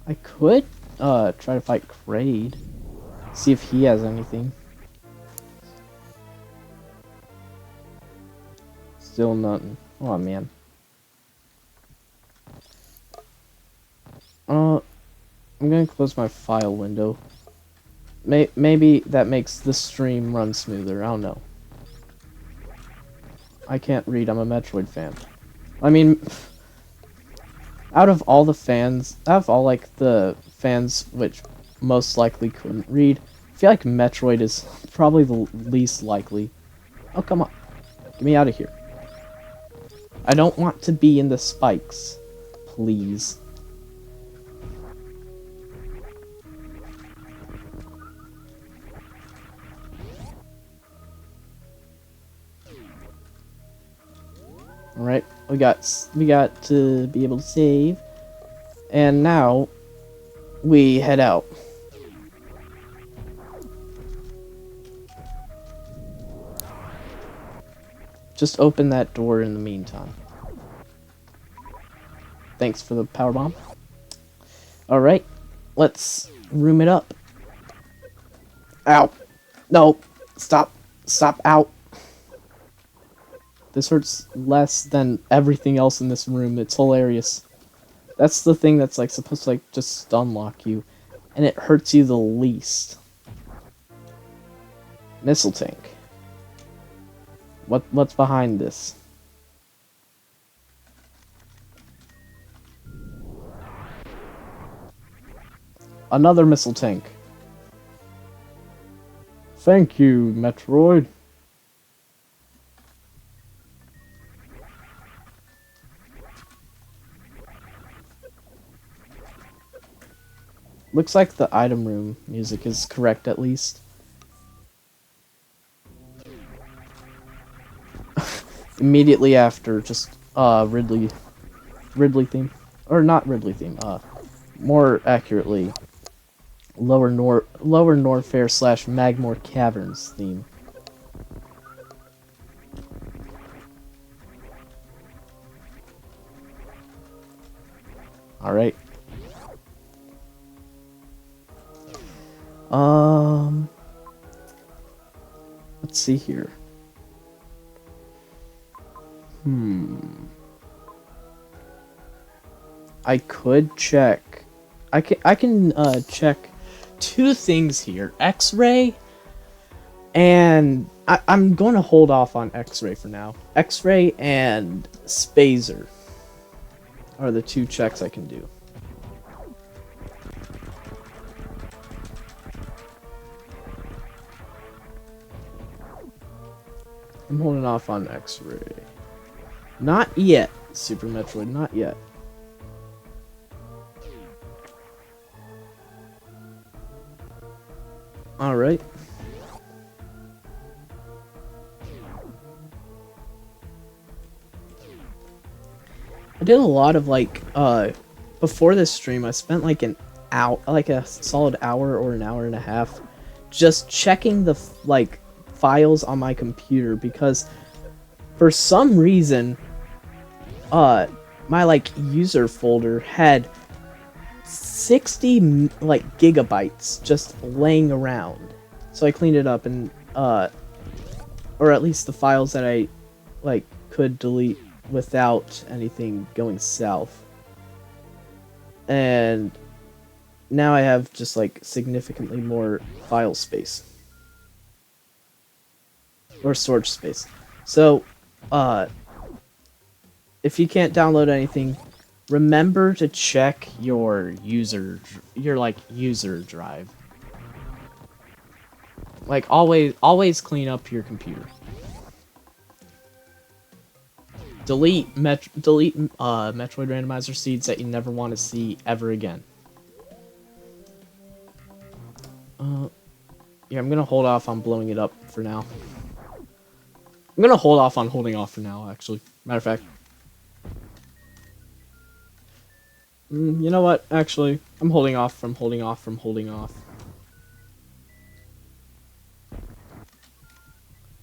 Speaker 1: I could try to fight Kraid. See if he has anything. Still nothing. Oh man. I'm gonna close my file window. Maybe that makes the stream run smoother. I don't know. I can't read. I'm a Metroid fan. I mean, out of all the fans, out of all, like, the fans which most likely couldn't read, I feel like Metroid is probably the least likely. Oh, come on. Get me out of here. I don't want to be in the spikes. Please. Alright, we got to be able to save. And now we head out. Just open that door in the meantime. Thanks for the power bomb. Alright, let's room it up. Ow. No. Stop. Stop. Out. This hurts less than everything else in this room. It's hilarious. That's the thing that's like supposed to like just stun lock you. And it hurts you the least. Missile tank. What's behind this? Another missile tank. Thank you, Metroid. Looks like the item room music is correct at least. Immediately after, just Ridley theme, or not Ridley theme. More accurately, Lower Norfair / Magmore Caverns theme. All right. Let's see here. I could check. I can check two things here. X-ray and I'm going to hold off on X-ray for now. X-ray and Spazer are the two checks I can do. I'm holding off on X-ray. Not yet, Super Metroid, not yet. Alright. I did a lot of like before this stream I spent like an hour, like a solid hour or an hour and a half just checking the like files on my computer because for some reason my like user folder had 60 like gigabytes just laying around. So I cleaned it up and or at least the files that I like could delete without anything going south. And now I have just like significantly more file space or storage space. So if you can't download anything, remember to check your user drive. Like always clean up your computer. Delete Metroid randomizer seeds that you never want to see ever again. Yeah, I'm gonna hold off on blowing it up for now. I'm gonna hold off on holding off for now, actually. Matter of fact. You know what? Actually, I'm holding off from holding off from holding off.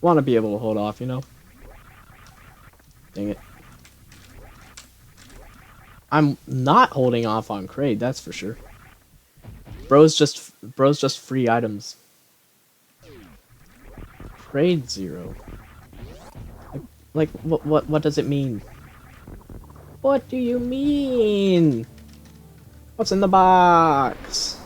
Speaker 1: Want to be able to hold off, you know? Dang it. I'm not holding off on Kraid, that's for sure. Bro's just free items. Kraid 0. Like what does it mean? What do you mean? What's in the box?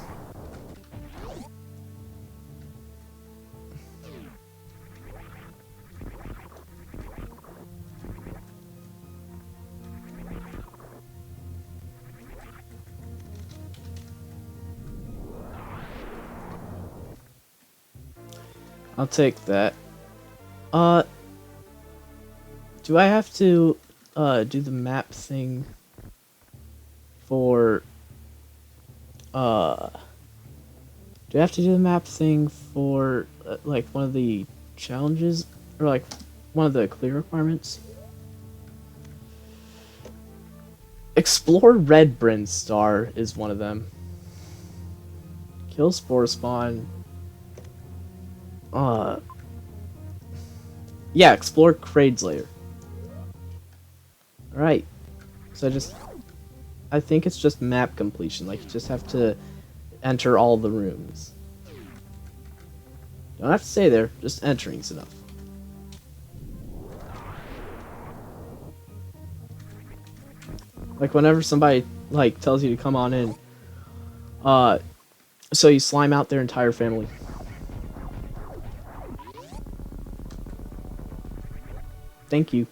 Speaker 1: I'll take that. Uh, do I have to do the map thing for uh do I have to do the map thing for like one of the challenges or like one of the clear requirements? Explore Red Bryn Star is one of them. Kill Spore Spawn. Yeah, explore Kraid's Lair. Alright. So I think it's just map completion. Like, you just have to enter all the rooms. Don't have to stay there, just entering's enough. Like, whenever somebody, like, tells you to come on in, so you slime out their entire family. Thank you.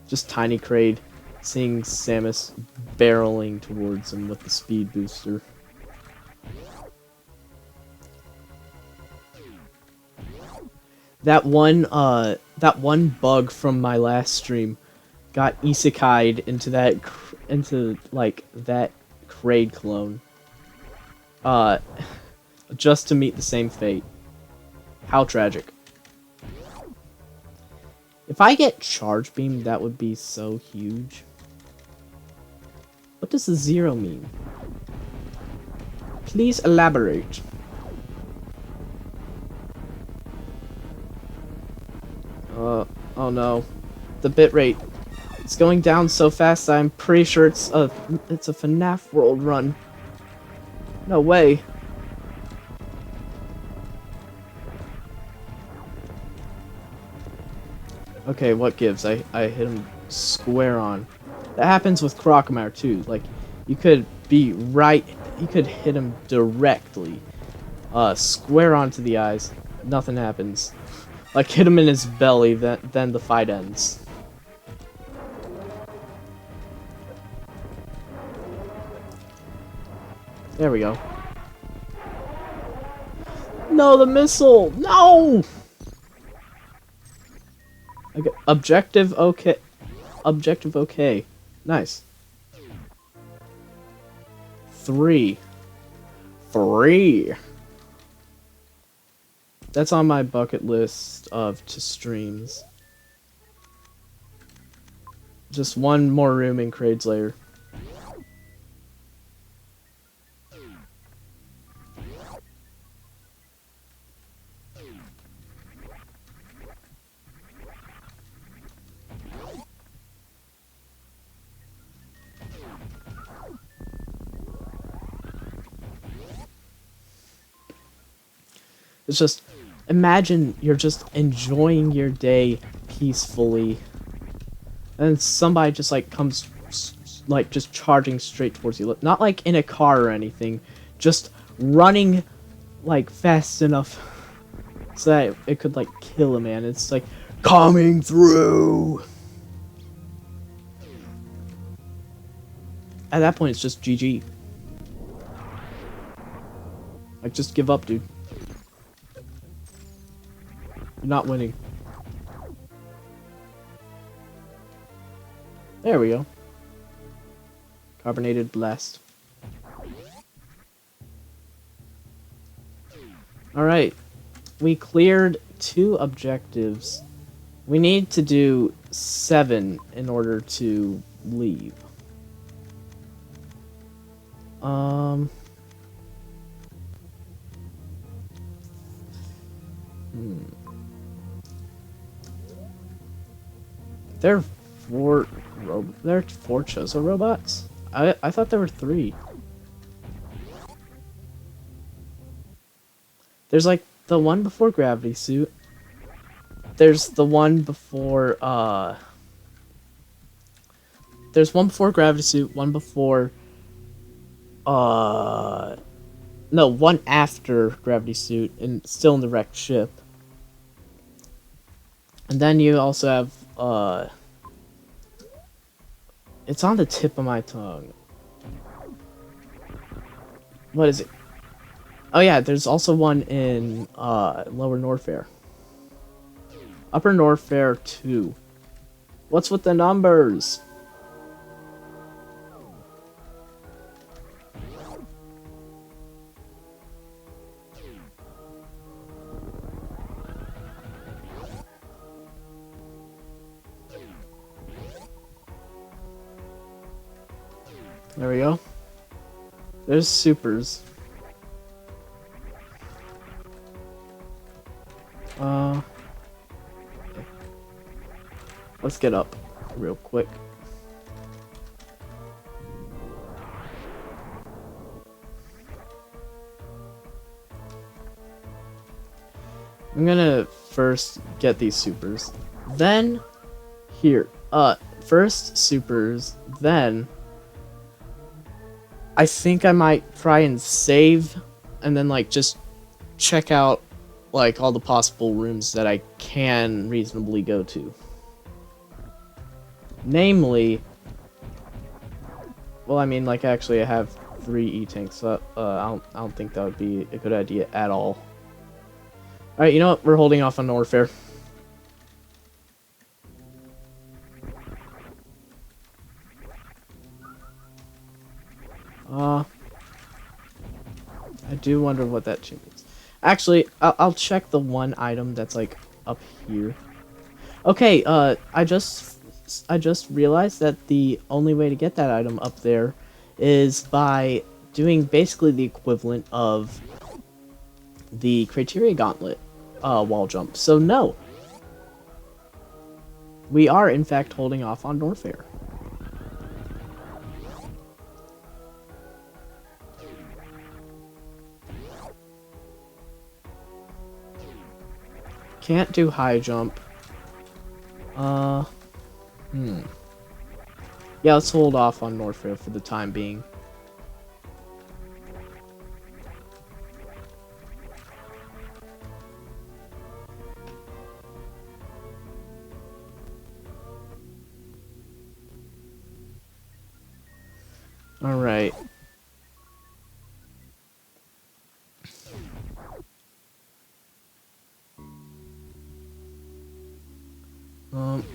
Speaker 1: Just Tiny Kraid seeing Samus barreling towards him with the speed booster. That one bug from my last stream got isekai'd into that Kraid clone. Just to meet the same fate. How tragic. If I get Charge Beam, that would be so huge. What does the 0 mean? Please elaborate. Oh no. The bitrate. It's going down so fast I'm pretty sure it's a FNAF World run. No way. Okay, what gives? I hit him square on. That happens with Crocomire too. Like, you could be right, you could hit him directly, square onto the eyes. Nothing happens. Like, hit him in his belly, then the fight ends. There we go. No, the missile! No! Okay, objective okay. Objective okay. Nice. 3. That's on my bucket list of streams. Just one more room in Kraid's Lair. It's just, imagine you're just enjoying your day peacefully, and somebody just like comes, like just charging straight towards you. Not like in a car or anything, just running like fast enough so that it could like kill a man. It's like, coming through! At that point, it's just GG. Like, just give up, dude. You're not winning. There we go. Carbonated Blast. Alright. We cleared 2 objectives. We need to do 7 in order to leave. There are 4 Chozo robots? I thought there were 3. There's like the one before Gravity Suit. There's the one before there's one before Gravity Suit, one before no, one after Gravity Suit and still in the wrecked ship. And then you also have it's on the tip of my tongue. What is it? Oh yeah, there's also one in Lower Norfair. Upper Norfair 2. What's with the numbers? There we go. There's supers. Let's get up real quick. I'm gonna first get these supers. Then, here. First supers, then I think I might try and save, and then, like, just check out, like, all the possible rooms that I can reasonably go to. Namely, well, I mean, like, actually I have 3 E-tanks, so I don't think that would be a good idea at all. Alright, you know what? We're holding off on Norfair. I do wonder what that chimp is. Actually, I'll check the one item that's, like, up here. Okay, I just realized that the only way to get that item up there is by doing basically the equivalent of the Criteria Gauntlet wall jump. So no, we are in fact holding off on Norfair. Can't do high jump. Yeah, let's hold off on Norfair for the time being. Alright.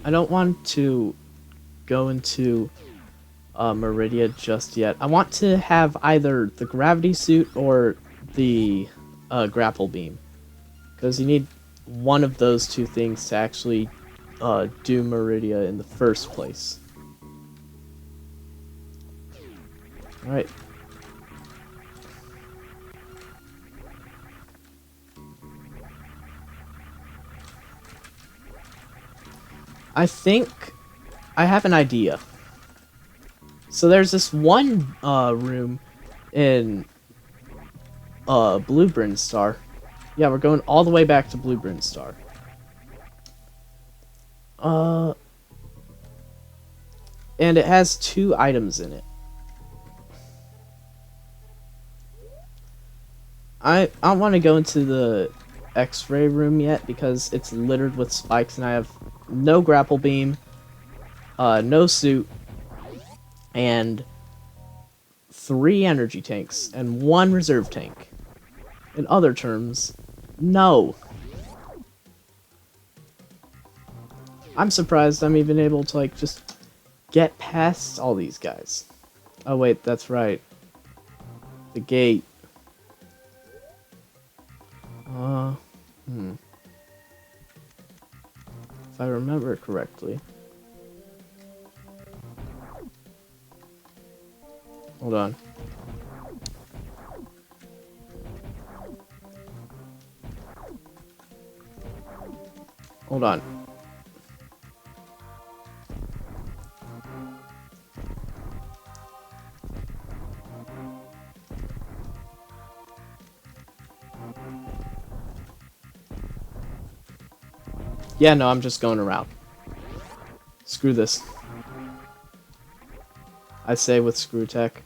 Speaker 1: I don't want to go into Meridia just yet. I want to have either the gravity suit or the grapple beam, because you need one of those two things to actually do Meridia in the first place. Alright. I think I have an idea. So there's this one room in Blue Brinstar. Yeah, we're going all the way back to Blue Brinstar. And it has 2 items in it. I don't want to go into the X-ray room yet because it's littered with spikes and I have no grapple beam, no suit, and 3 energy tanks and 1 reserve tank. In other terms, no. I'm surprised I'm even able to, like, just get past all these guys. Oh wait, that's right. The gate. If I remember correctly. Hold on. Hold on. Yeah, no, I'm just going around. Screw this. I say with Screw Tech.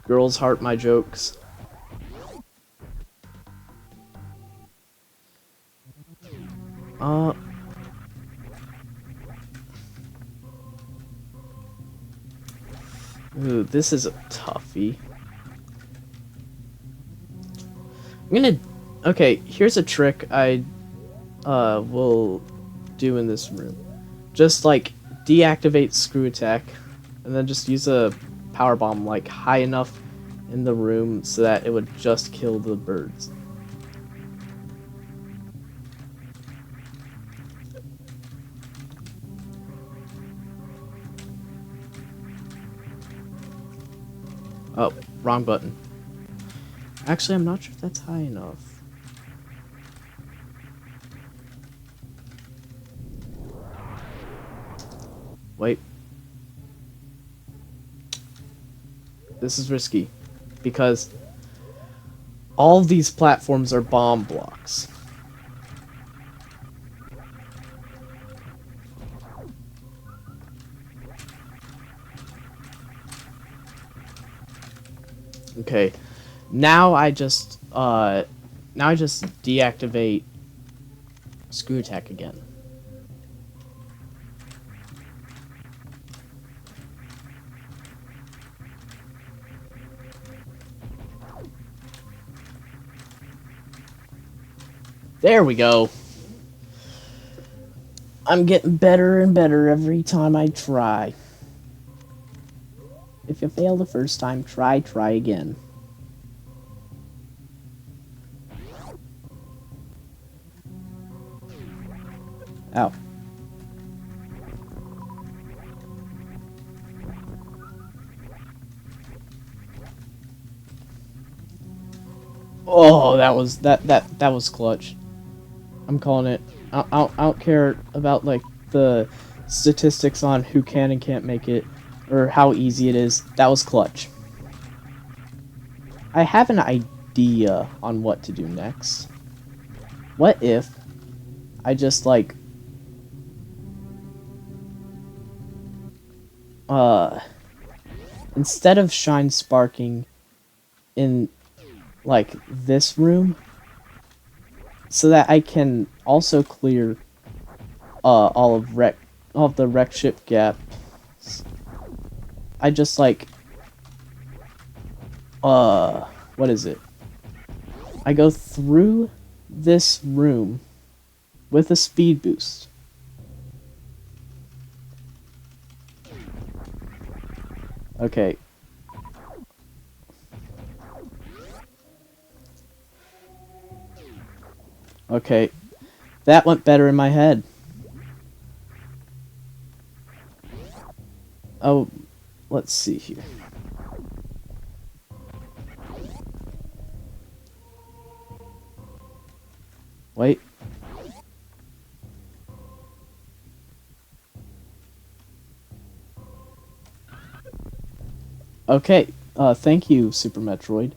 Speaker 1: Girls heart my jokes. Ooh, this is a toughie. I'm gonna... Okay, here's a trick I will do in this room. Just, like, deactivate screw attack, and then just use a power bomb, like, high enough in the room so that it would just kill the birds. Oh, wrong button. Actually, I'm not sure if that's high enough. Wait. This is risky, because all of these platforms are bomb blocks. Okay, now I just deactivate screw attack again. There we go. I'm getting better and better every time I try. If you fail the first time, try again. Ow. Oh, that was clutch. I'm calling it. I don't care about like the statistics on who can and can't make it or how easy it is. That was clutch. I have an idea on what to do next. What if I just like instead of shine sparking in like this room, so that I can also clear all of the wreck ship gaps. I just like what is it? I go through this room with a speed boost. Okay. Okay. That went better in my head. Oh, let's see here. Wait. Okay. Thank you, Super Metroid.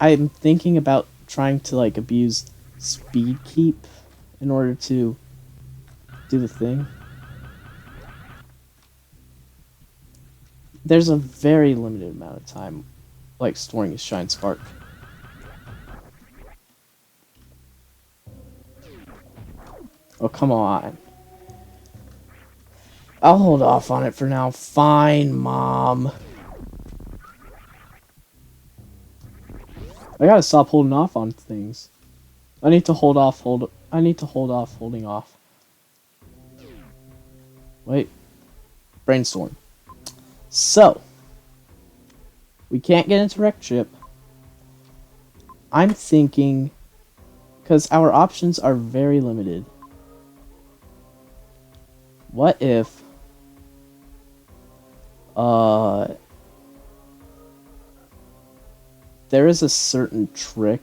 Speaker 1: I'm thinking about trying to like abuse speed keep in order to do the thing. There's a very limited amount of time like storing a shine spark. Oh, come on. I'll hold off on it for now. Fine, Mom. I gotta stop holding off on things. I need to hold off holding off. Wait. Brainstorm. So, we can't get into wreck ship. I'm thinking, because our options are very limited. What if there is a certain trick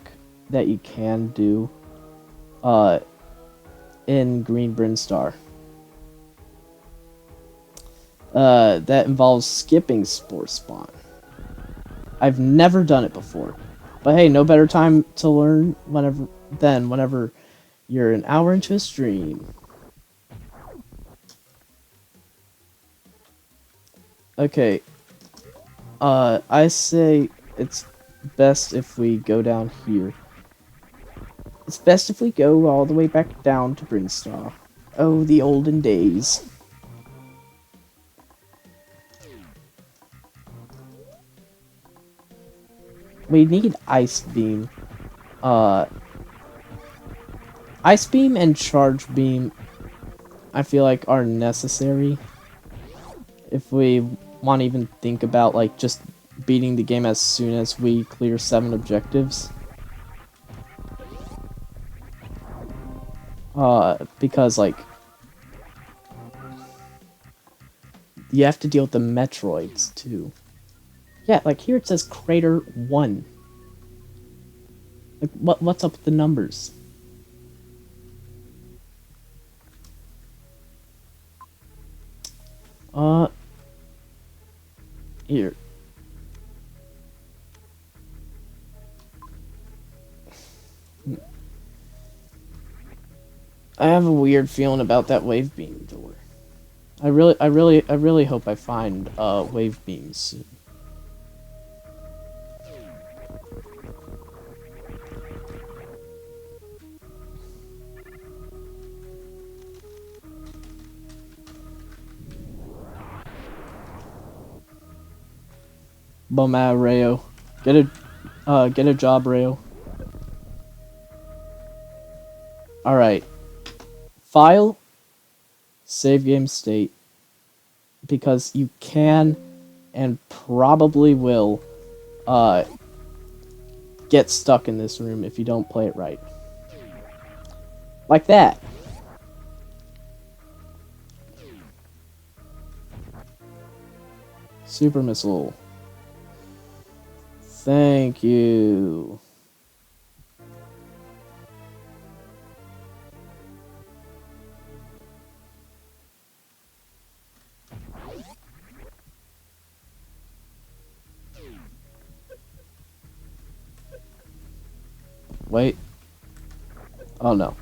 Speaker 1: that you can do in Green Brinstar that involves skipping Spore Spawn. I've never done it before, but hey, no better time to learn whenever you're an hour into a stream. Okay, I say it's best if we go down here. It's best if we go all the way back down to Brinstar. Oh, the olden days. We need Ice Beam. Uh, Ice Beam and Charge Beam, I feel like, are necessary if we want to even think about, like, just beating the game as soon as we clear 7 objectives. Because, like, you have to deal with the Metroids, too. Yeah, like, here it says Crater 1. Like, what's up with the numbers? Here. I have a weird feeling about that wave beam door. I really hope I find wave beams soon. Bum out, Rayo. Get a job, Rayo. Alright. File, save game state, because you can and probably will get stuck in this room if you don't play it right. Like that. Super missile. Thank you. Wait. Oh no.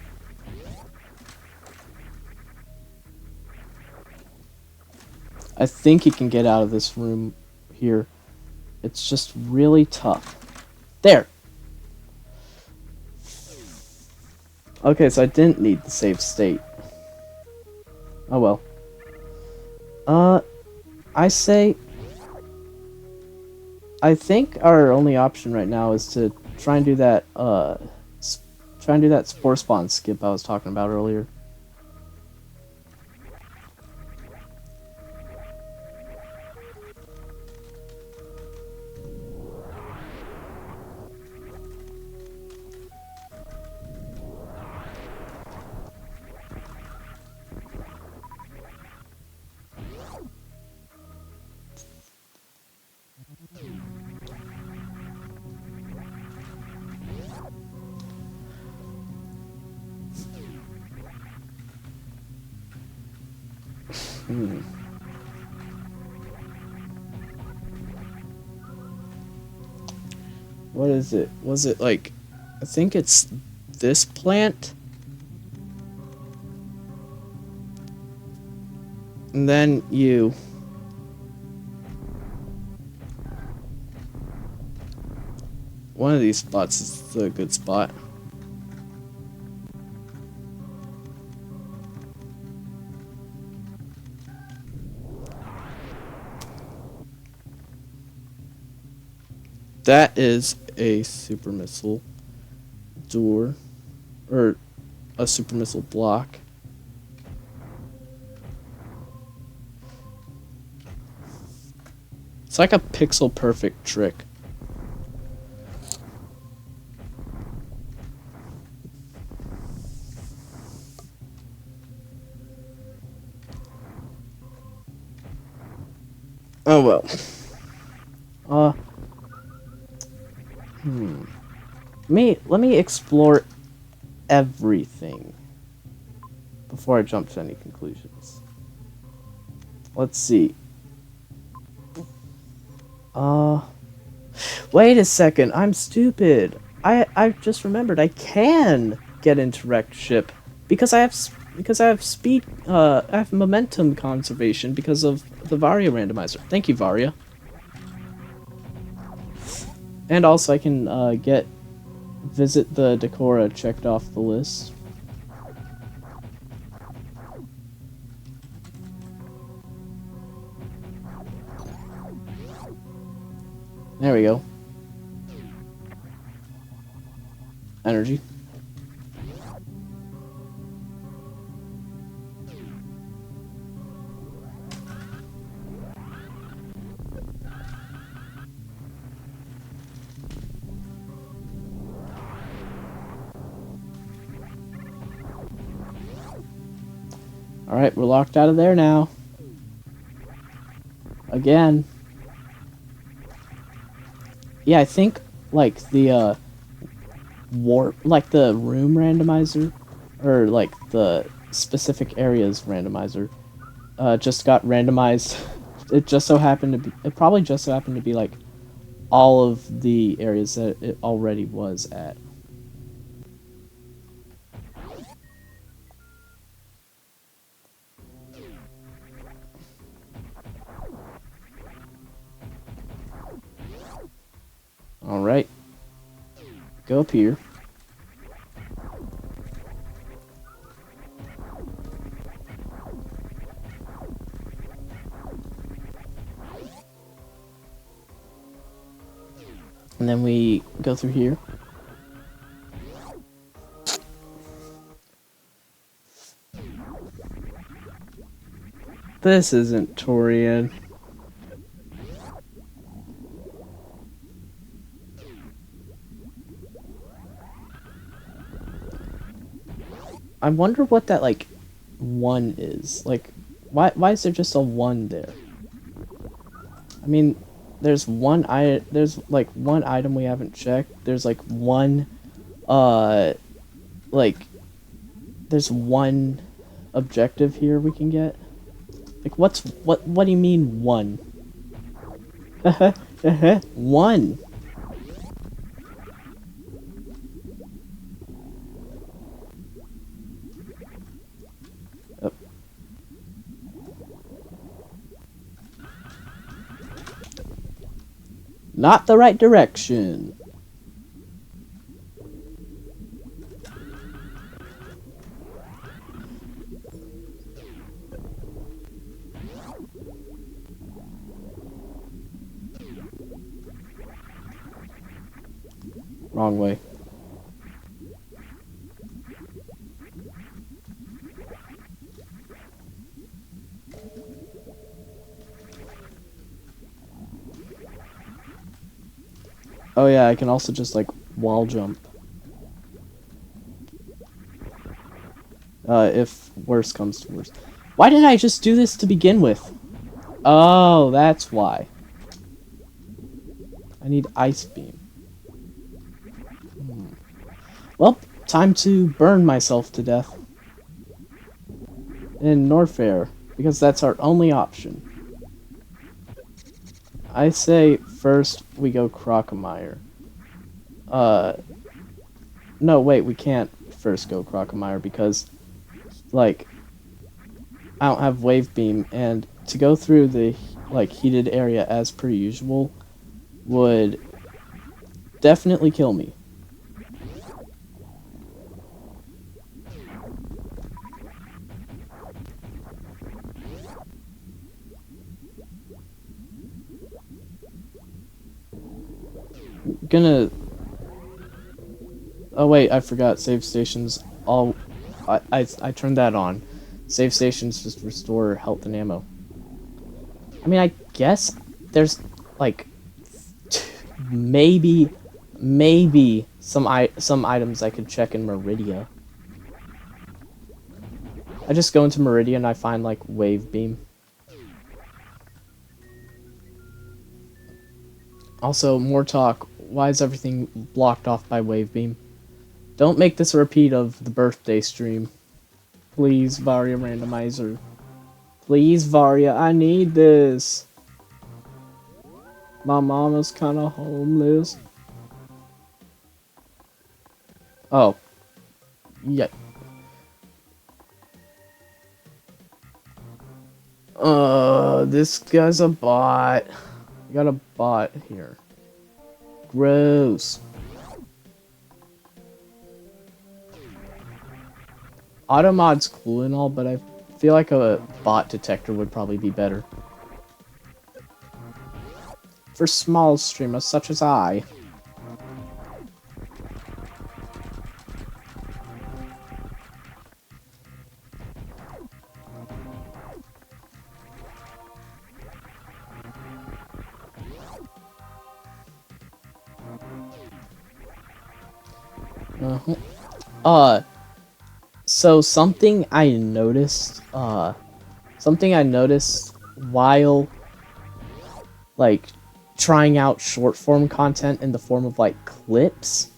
Speaker 1: I think he can get out of this room here. It's just really tough. There! Okay, so I didn't need the save state. Oh well. I say... I think our only option right now is to try and do that, Spore Spawn skip I was talking about earlier. What is it? Was it like... I think it's this plant? And then you... One of these spots is the good spot. That is a super missile door, or a super missile block. It's like a pixel perfect trick. Oh well. Let me explore everything before I jump to any conclusions. Let's see. Wait a second, I'm stupid. I just remembered I can get into wrecked ship because I have speed I have momentum conservation because of the Varia randomizer. Thank you, Varia. And also I can visit the Decora checked off the list. There we go. Energy. Alright, we're locked out of there now. Again. Yeah, I think, like, the, like, the room randomizer, or, like, the specific areas randomizer, just got randomized. It just so happened to be, it probably just so happened to be, like, all of the areas that it already was at. Alright. Go up here. And then we go through here. This isn't Torian. I wonder what that, like, 1 is. Like, why is there just a 1 there? I mean, there's like one item we haven't checked. There's like one, like, there's one objective here we can get. Like, what do you mean 1? 1. Oh. Not the right direction. Wrong way. Oh yeah, I can also just, like, wall jump. If worse comes to worse. Why did I just do this to begin with? Oh, that's why. I need ice beam. Well, time to burn myself to death. In Norfair, because that's our only option. I say first we go Crocomire. No, wait, we can't first go Crocomire because, like, I don't have Wave Beam, and to go through the, like, heated area as per usual would definitely kill me. Gonna... Oh wait, I forgot save stations. I turned that on. Save stations just restore health and ammo. I mean, I guess there's, like, maybe some items I could check in Meridia. I just go into Meridia and I find, like, Wave Beam. Also, more talk. Why is everything blocked off by Wave Beam? Don't make this a repeat of the birthday stream. Please, Varia Randomizer. Please, Varia, I need this. My mama's kinda homeless. Oh. Yeah. This guy's a bot. I got a bot here. Gross. Automod's cool and all, but I feel like a bot detector would probably be better. for small streamers such as I. Uh-huh. So something I noticed while, like, trying out short form content in the form of, like, clips,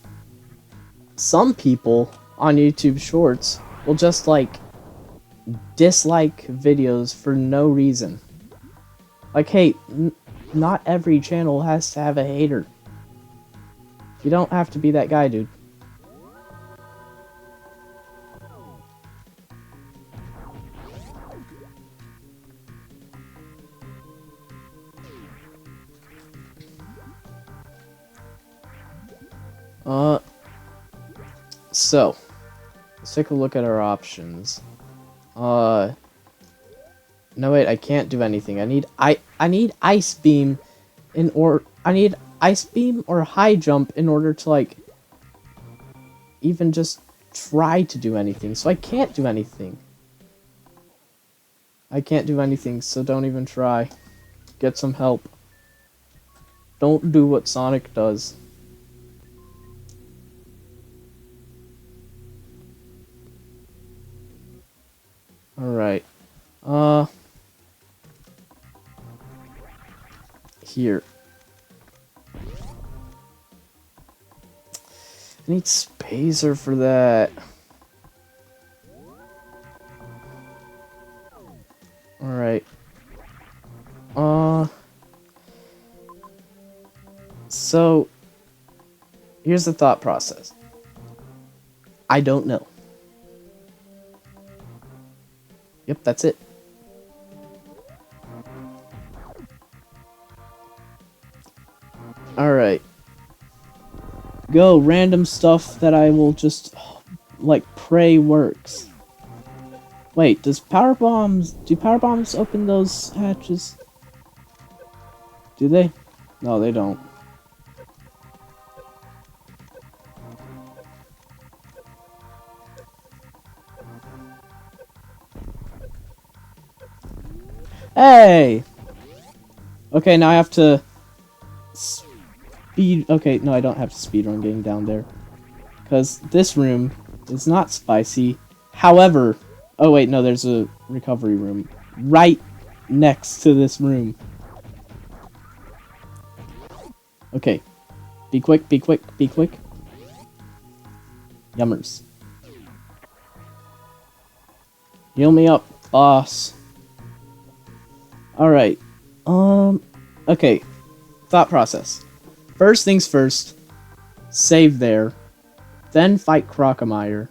Speaker 1: some people on YouTube Shorts will just, like, dislike videos for no reason. Like, hey, not every channel has to have a hater. You don't have to be that guy, dude. So, let's take a look at our options. No wait, I can't do anything. I need ice beam I need ice beam or high jump in order to, like, even just try to do anything. So I can't do anything. I can't do anything, so don't even try. Get some help. Don't do what Sonic does. Alright. Here. I need spacer for that. Alright. So, here's the thought process. I don't know. Yep, that's it. Alright. Go, random stuff that I will just, like, pray works. Wait, do power bombs open those hatches? Do they? No, they don't. Hey! Okay, now I have to speed. Okay, no, I don't have to speedrun getting down there. Because this room is not spicy. However, oh wait, no, there's a recovery room right next to this room. Okay. Be quick, be quick, be quick. Yummers. Heal me up, boss. Alright. Okay. Thought process. First things first. Save there. Then fight Crocomire.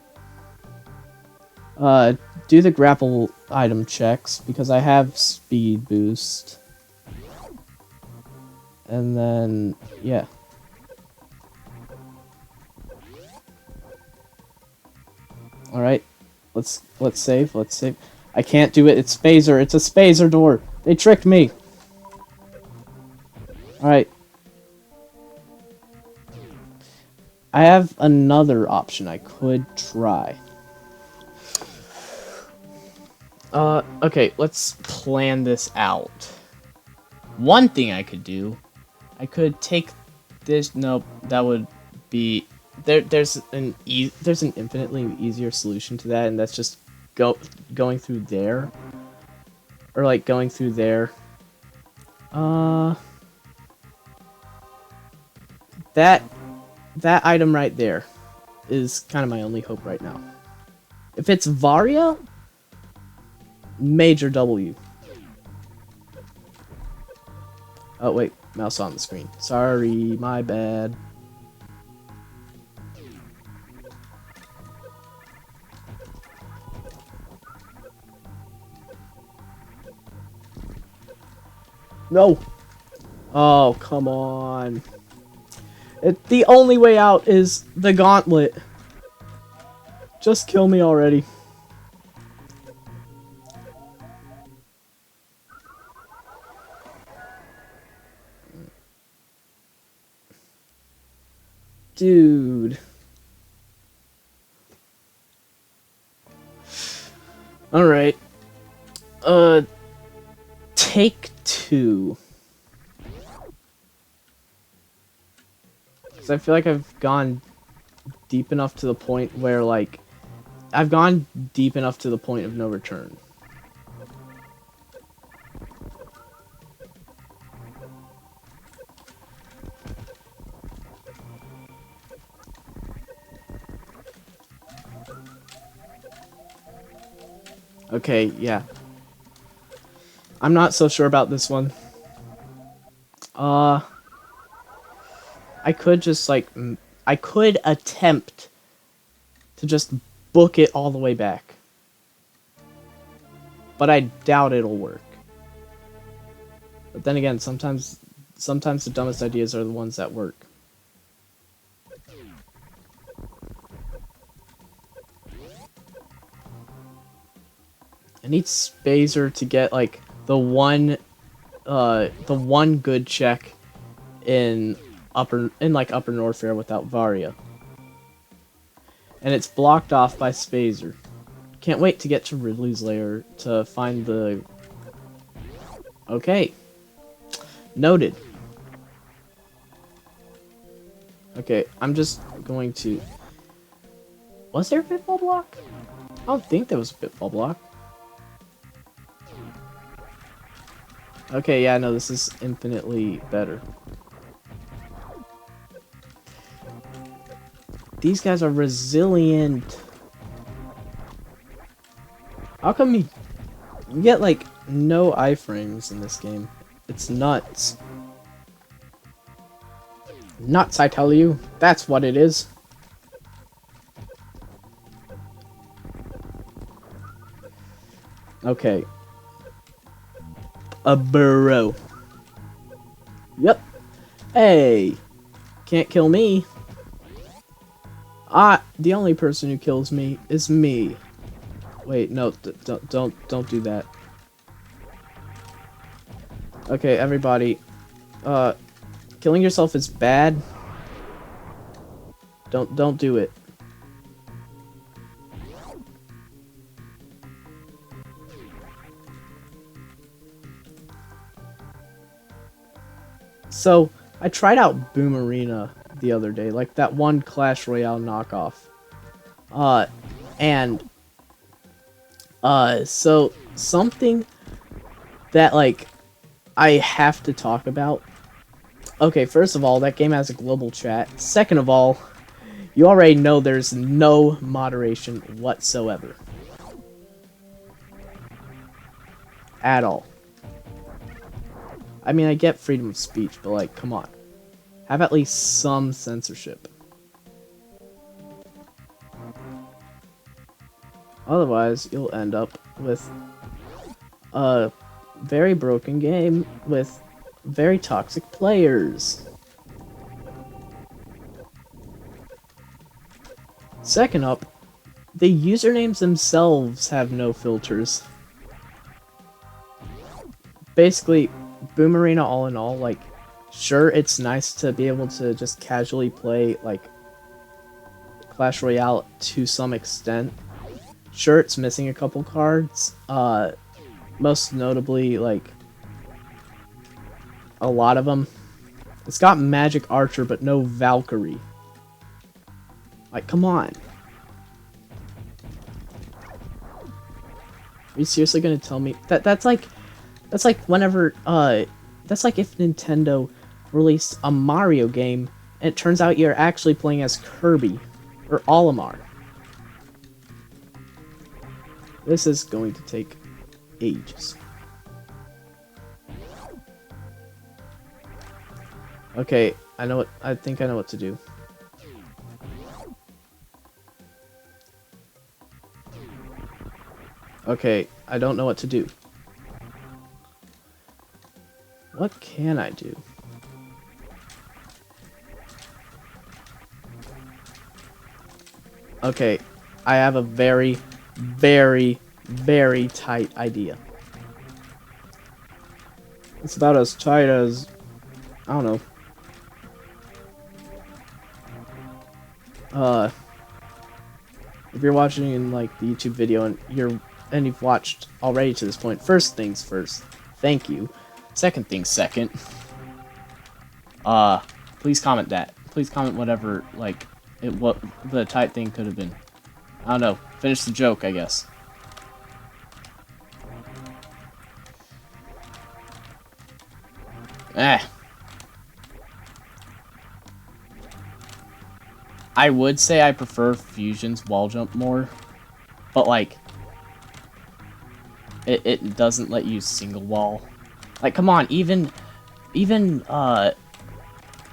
Speaker 1: Do the grapple item checks, because I have speed boost. And then, yeah. Alright. Let's save, let's save. I can't do it, it's Phaser, it's a Phaser door! They tricked me! Alright. I have another option I could try. Okay, let's plan this out. One thing I could do, I could take this, nope, that would be, there's an infinitely easier solution to that, and that's just going through there. Or, like, going through there. That item right there is kind of my only hope right now. If it's Varia, major W. Oh, wait. Mouse on the screen. Sorry, my bad. No! Oh, come on. The only way out is the gauntlet. Just kill me already. Dude. Alright. Take two. Because I feel like I've gone deep enough to the point where, like, I've gone deep enough to the point of no return. Okay, yeah. I'm not so sure about this one. I could just, like, I could attempt to just book it all the way back. But I doubt it'll work. But then again, sometimes the dumbest ideas are the ones that work. I need Spazer to get, like, the one good check in Upper Norfair without Varia. And it's blocked off by Spazer. Can't wait to get to Ridley's Lair to find the... Okay. Noted. Okay, I'm just going to... Was there a pitfall block? I don't think there was a pitfall block. Okay, yeah, no, this is infinitely better. These guys are resilient. How come you get, like, no iframes in this game? It's nuts. Nuts, I tell you. That's what it is. Okay. A burrow. Yep. Hey. Can't kill me. The only person who kills me is me. Wait, no, don't do that. Okay, everybody. Killing yourself is bad. Don't do it. So, I tried out Boom Arena the other day, like that one Clash Royale knockoff. So something that, like, I have to talk about. Okay, first of all, that game has a global chat. Second of all, you already know there's no moderation whatsoever. At all. I mean, I get freedom of speech, but, like, come on. Have at least some censorship. Otherwise, you'll end up with a very broken game with very toxic players. Second up, the usernames themselves have no filters. Basically, Boom Arena all in all, like, sure, it's nice to be able to just casually play, like, Clash Royale to some extent. Sure, it's missing a couple cards. Most notably, like, a lot of them. It's got Magic Archer, but no Valkyrie. Like, come on. Are you seriously gonna tell me that's like whenever that's like if Nintendo released a Mario game and it turns out you're actually playing as Kirby or Olimar. This is going to take ages. Okay, I think I know what to do. Okay, I don't know what to do. What can I do? Okay, I have a very, very, very tight idea. It's about as tight as, I don't know. uh, if you're watching in like the YouTube video and you've watched already to this point, first things first, thank you. Second things second, please comment that. Please comment whatever like what the type thing could have been. I don't know. Finish the joke, I guess. Eh. I would say I prefer Fusion's wall jump more, but like, it doesn't let you single wall. Like, come on, even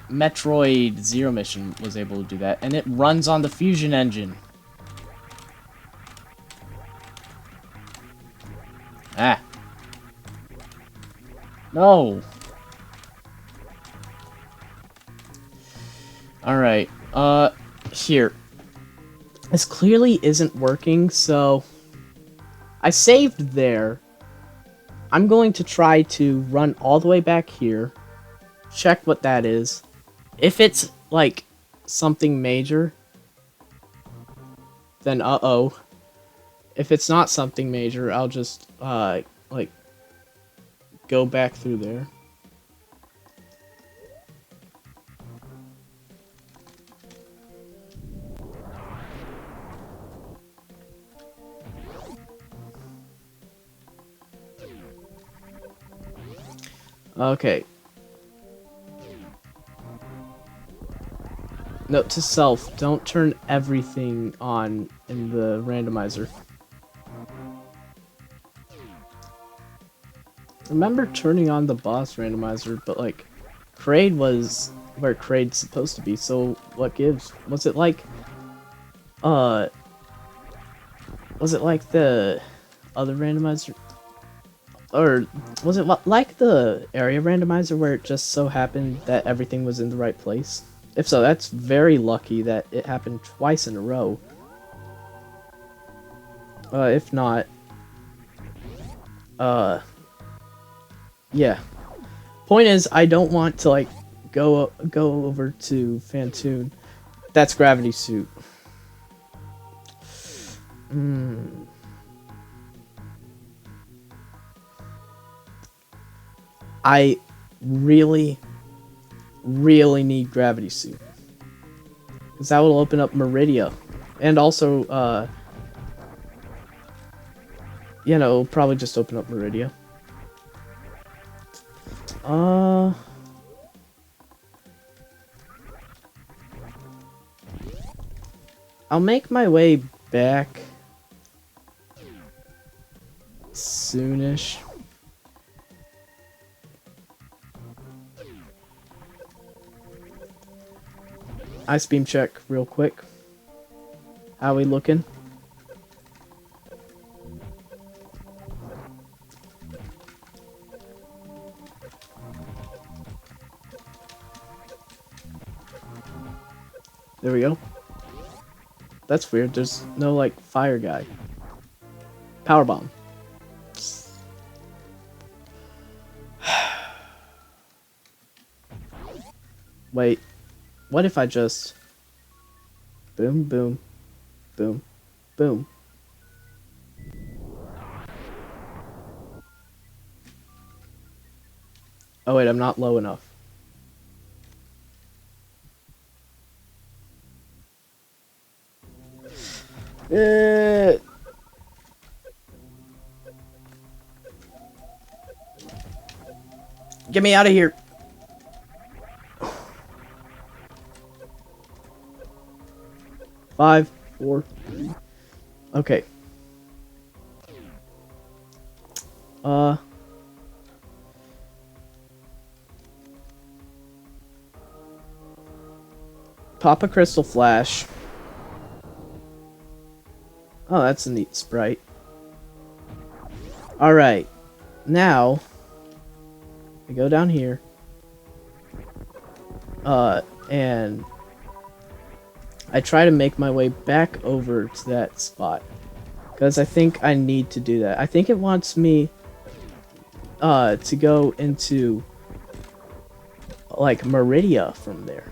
Speaker 1: Metroid Zero Mission was able to do that, and it runs on the Fusion engine. Ah. No. Alright, here. This clearly isn't working, so I saved there. I'm going to try to run all the way back here, check what that is. If it's, like, something major, then uh-oh. If it's not something major, I'll just, like, go back through there. Okay. Note to self, don't turn everything on in the randomizer. Remember turning on the boss randomizer, but like, Kraid was where Kraid's supposed to be, so what gives? Was it like the other randomizer? Or was it like the area randomizer where it just so happened that everything was in the right place? If so, that's very lucky that it happened twice in a row. If not, yeah. Point is, I don't want to like go over to Fantoon. That's Gravity Suit. I really need Gravity Suit. Because that will open up Meridia. And also, you know, probably just open up Meridia. I'll make my way back soonish. Ice beam check real quick. How we looking? There we go. That's weird. There's no like fire guy. Power bomb. Wait. What if I just boom, boom, boom, boom? Oh wait, I'm not low enough. Get me out of here. Five, four, three. Okay. Pop a crystal flash. Oh, that's a neat sprite. Alright. Now, I go down here. And I try to make my way back over to that spot. Because I think I need to do that. I think it wants me to go into like Meridia from there.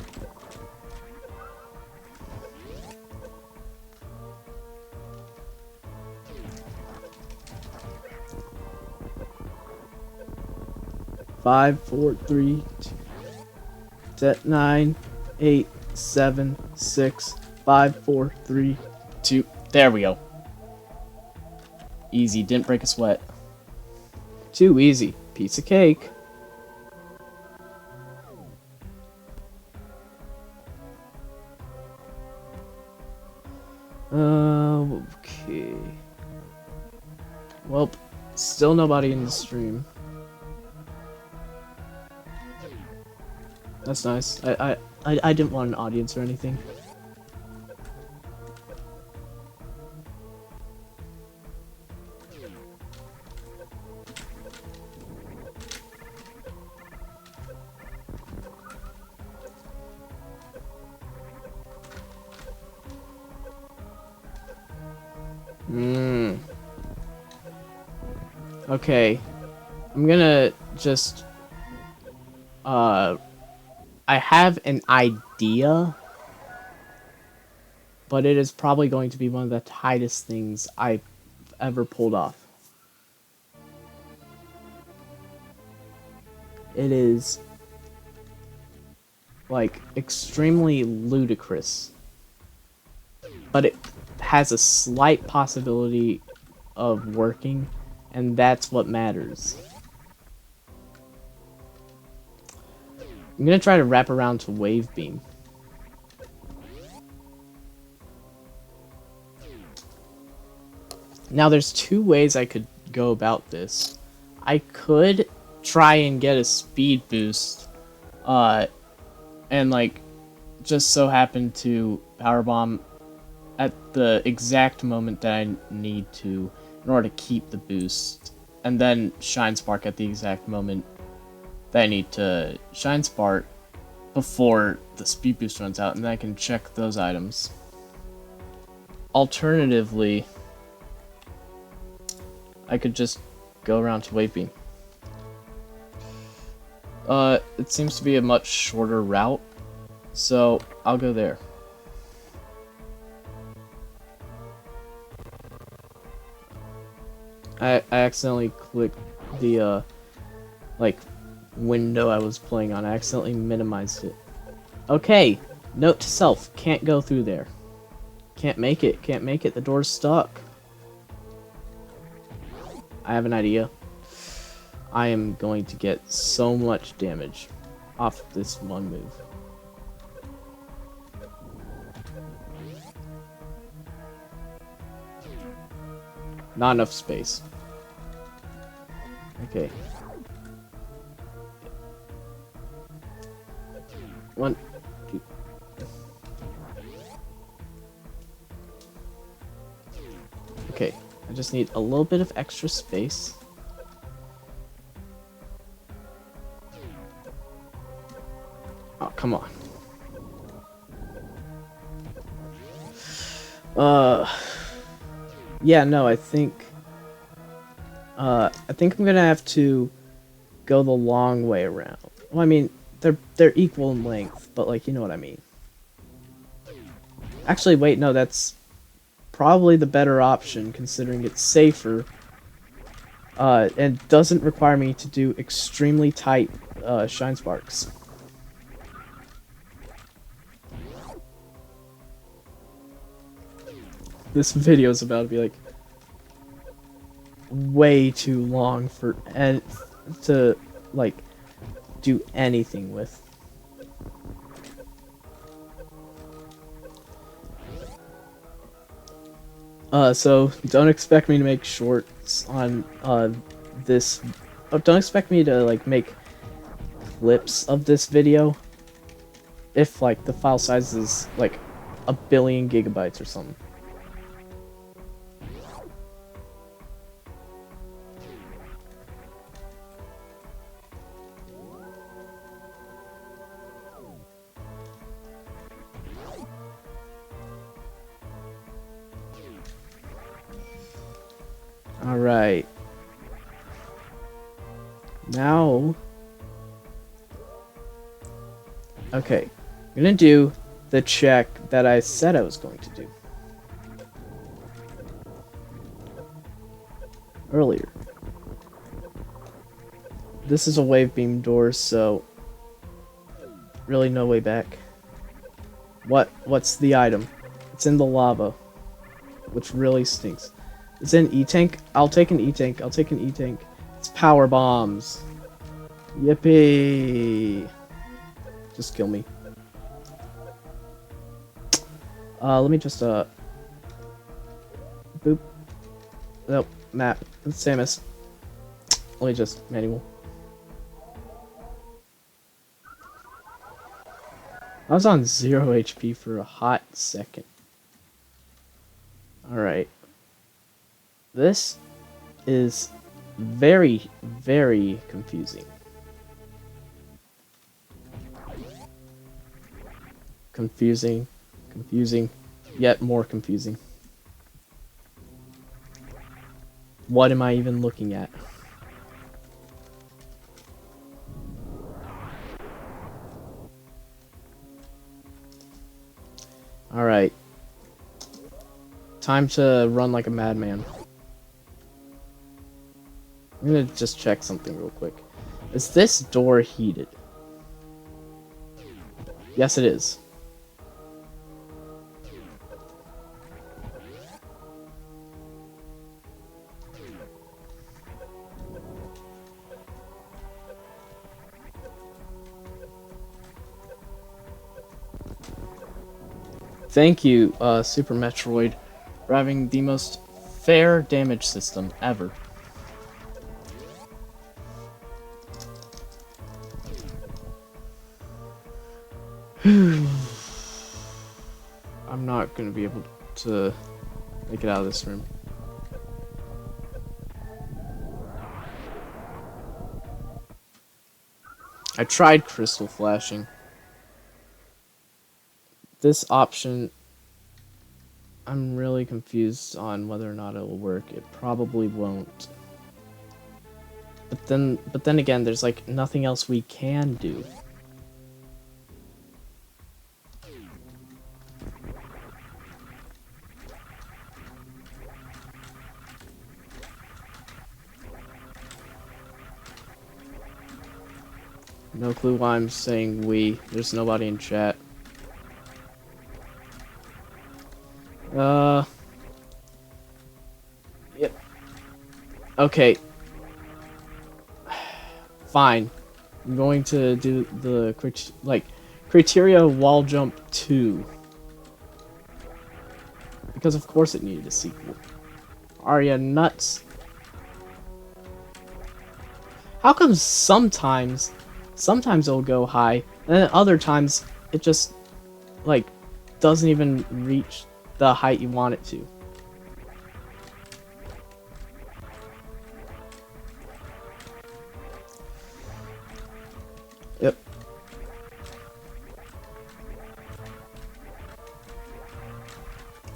Speaker 1: 5, 4, 3, 2, 9, 8, 7, 6, 5, 4, 3, 2. There we go. Easy, didn't break a sweat. Too easy. Piece of cake. Okay. Well, still nobody in the stream. That's nice. I didn't want an audience or anything. Okay. I'm gonna just I have an idea, but it is probably going to be one of the tightest things I've ever pulled off. It is like extremely ludicrous, but it has a slight possibility of working, and that's what matters. I'm gonna try to wrap around to wave beam. Now there's two ways I could go about this. I could try and get a speed boost, and like just so happen to powerbomb at the exact moment that I need to in order to keep the boost, and then Shine Spark at the exact moment that I need to Shine Spark before the speed boost runs out, and then I can check those items. Alternatively, I could just go around to Wave Beam. It seems to be a much shorter route, so I'll go there. I accidentally clicked the, like, window I was playing on. I accidentally minimized it. Okay, note to self, can't go through there. Can't make it, the door's stuck. I have an idea. I am going to get so much damage off this one move. Not enough space. Okay. One, two. Okay, I just need a little bit of extra space. Oh, come on. Yeah, no, I think I'm gonna have to go the long way around. Well, I mean, they're equal in length, but like, you know what I mean. Actually, wait, no, that's probably the better option, considering it's safer, and doesn't require me to do extremely tight Shine Sparks. This video is about to be like way too long for to like do anything with. So don't expect me to make shorts on this. Oh, don't expect me to like make clips of this video if like the file size is like 1 billion gigabytes or something. Alright. Now... Okay. I'm gonna do the check that I said I was going to do. Earlier. This is a wave beam door, so really no way back. What's the item? It's in the lava, which really stinks. It's in E-tank. I'll take an E-tank. I'll take an E-tank. It's power bombs. Yippee! Just kill me. Let me just boop. Nope, map. Samus. Let me just manual. I was on 0 HP for a hot second. Alright. This is very, very confusing. Confusing, yet more confusing. What am I even looking at? Alright. Time to run like a madman. I'm gonna just check something real quick. Is this door heated? Yes, it is. Thank you, Super Metroid, for having the most fair damage system ever. I'm not gonna be able to make it out of this room. I tried crystal flashing. This option, I'm really confused on whether or not it will work. It probably won't. But then again, there's like nothing else we can do. No clue why I'm saying we. There's nobody in chat. Yep. Okay. Fine. I'm going to do the criteria wall jump 2. Because of course it needed a sequel. Are ya nuts? How come sometimes it'll go high, and then other times it just like doesn't even reach the height you want it to? Yep.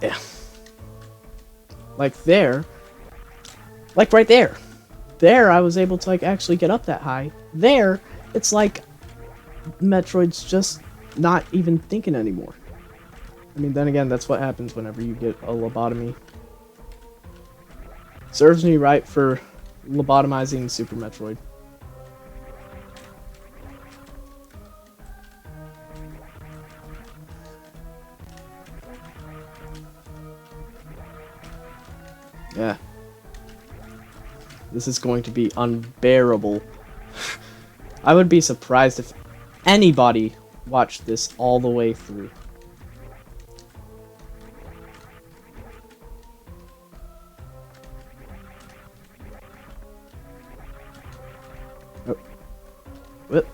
Speaker 1: Yeah. Like there. Like right there. There I was able to like actually get up that high. There, it's like Metroid's just not even thinking anymore. I mean, then again, that's what happens whenever you get a lobotomy. Serves me right for lobotomizing Super Metroid. Yeah. This is going to be unbearable. I would be surprised if anybody watched this all the way through. Oh. What?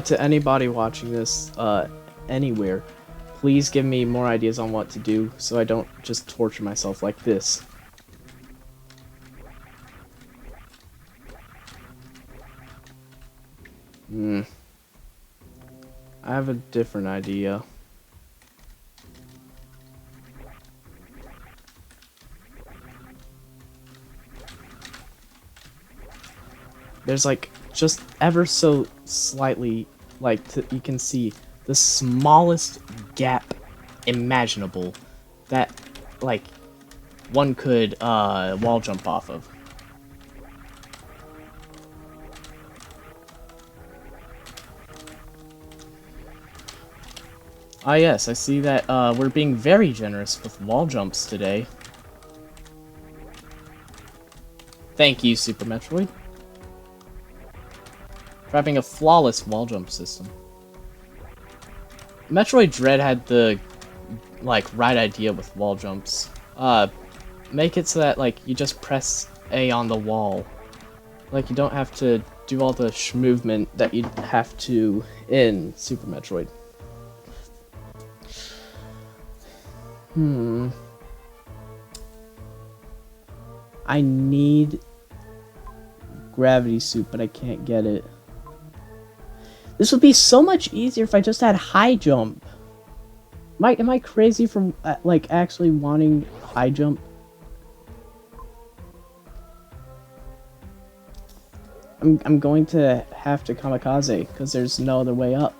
Speaker 1: To anybody watching this, anywhere, please give me more ideas on what to do so I don't just torture myself like this. I have a different idea. There's like just ever so slightly, like you can see the smallest gap imaginable that like one could wall jump off of. Ah yes, I see that we're being very generous with wall jumps today. Thank you, Super Metroid, for having a flawless wall jump system. Metroid Dread had the right idea with wall jumps. Make it so that you just press A on the wall. Like you don't have to do all the movement that you'd have to in Super Metroid. I need gravity suit, but I can't get it. This would be so much easier if I just had high jump. Am I crazy for actually wanting high jump? I'm going to have to kamikaze because there's no other way up.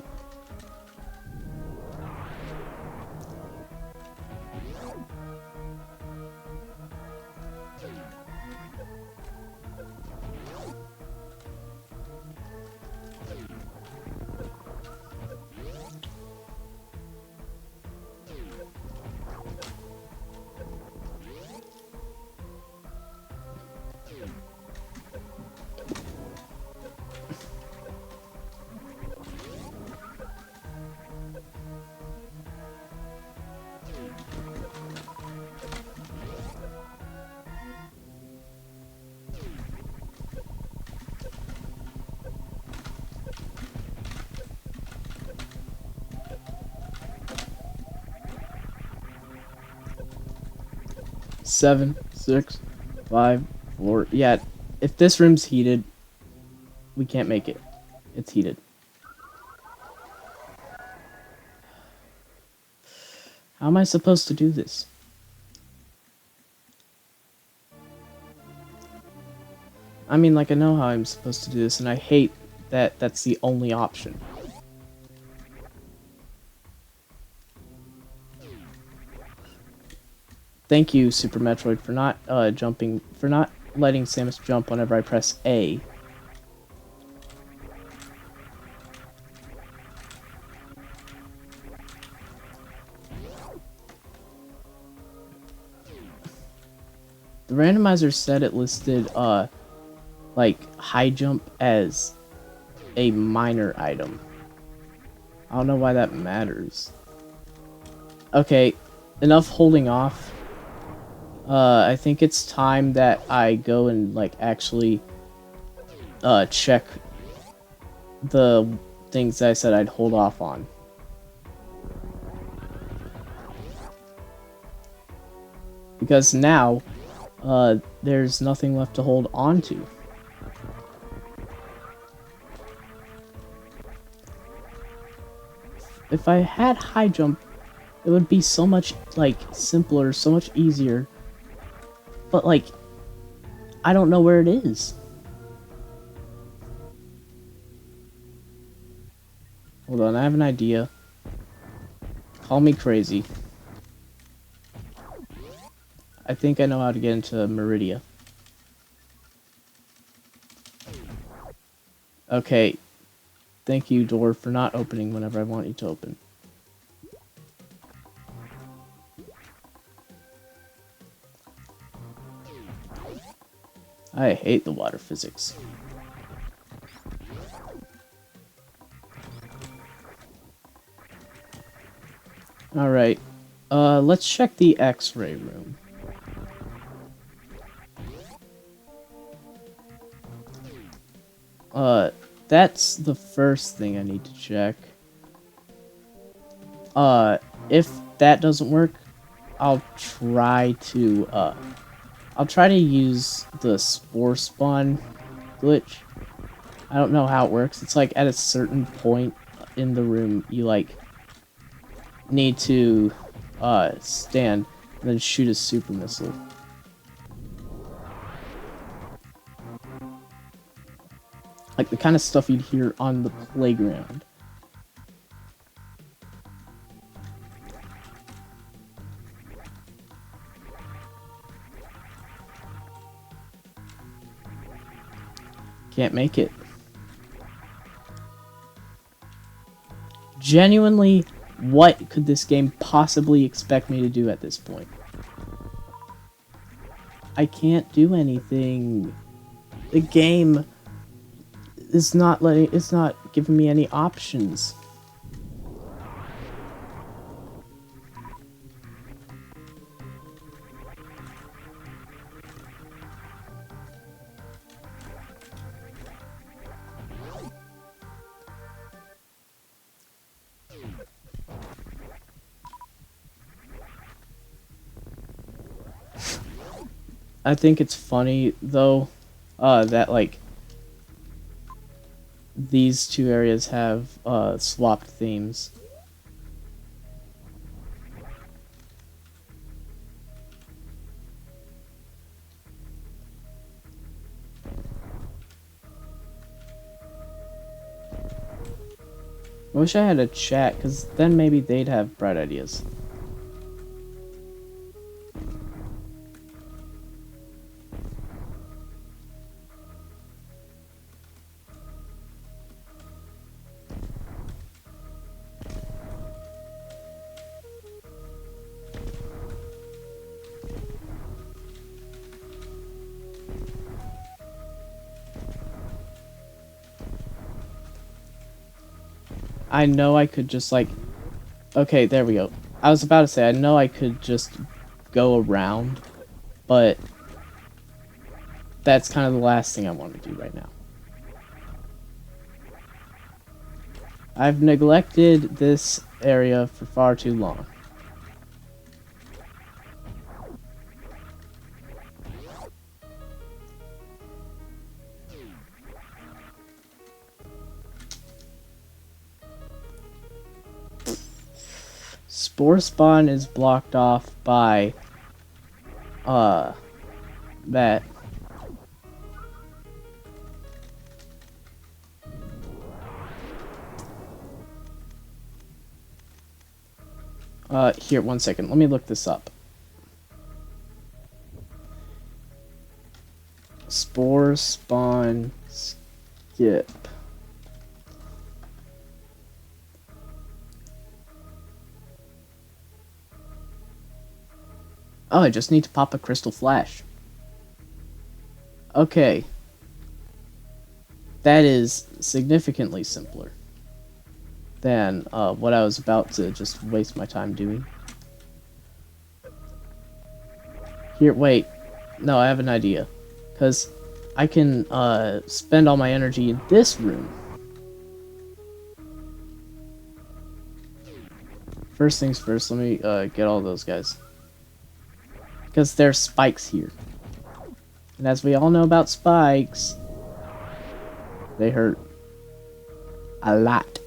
Speaker 1: Seven, 6, 5, 4. Yeah, if this room's heated, we can't make it. It's heated. How am I supposed to do this? I mean, I know how I'm supposed to do this, and I hate that that's the only option. Thank you, Super Metroid, for not for not letting Samus jump whenever I press A. The randomizer said it listed, high jump as a minor item. I don't know why that matters. Okay, enough holding off. I think it's time that I go and, actually, check the things that I said I'd hold off on. Because now, there's nothing left to hold on to. If I had high jump, it would be so much, simpler, so much easier. But, I don't know where it is. Hold on, I have an idea. Call me crazy. I think I know how to get into Meridia. Okay. Thank you, door, for not opening whenever I want you to open. I hate the water physics. Alright. Let's check the X-ray room. That's the first thing I need to check. If that doesn't work, I'll try to use the spore spawn glitch. I don't know how it works. It's at a certain point in the room, you need to stand and then shoot a super missile. Like the kind of stuff you'd hear on the playground. Can't make it. Genuinely What could this game possibly expect me to do at this point? I can't do anything. The game is not it's not giving me any options. I think it's funny though, that like these two areas have swapped themes. I wish I had a chat, because then maybe they'd have bright ideas. I know I could just like... Okay, there we go. I was about to say, I know I could just go around, but that's kind of the last thing I want to do right now. I've neglected this area for far too long. Spore spawn is blocked off by that. Here, one second. Let me look this up. Spore spawn skip. Oh, I just need to pop a crystal flash. Okay. That is significantly simpler than what I was about to just waste my time doing. Here, wait. No, I have an idea. Because I can spend all my energy in this room. First things first, let me get all those guys. Because there's spikes here. And as we all know about spikes, they hurt a lot.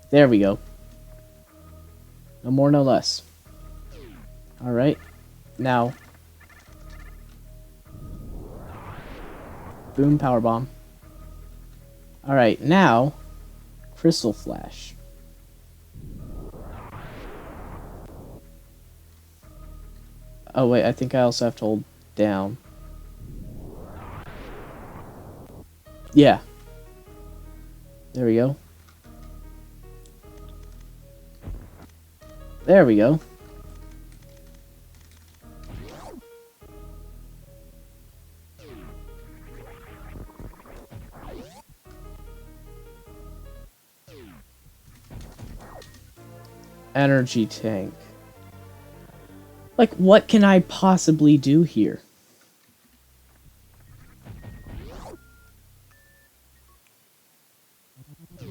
Speaker 1: There we go. No more, no less. Alright. Now. Boom, power bomb. Alright, now. Crystal flash. Oh wait, I think I also have to hold down. Yeah. There we go. There we go. Energy tank. Like, what can I possibly do here?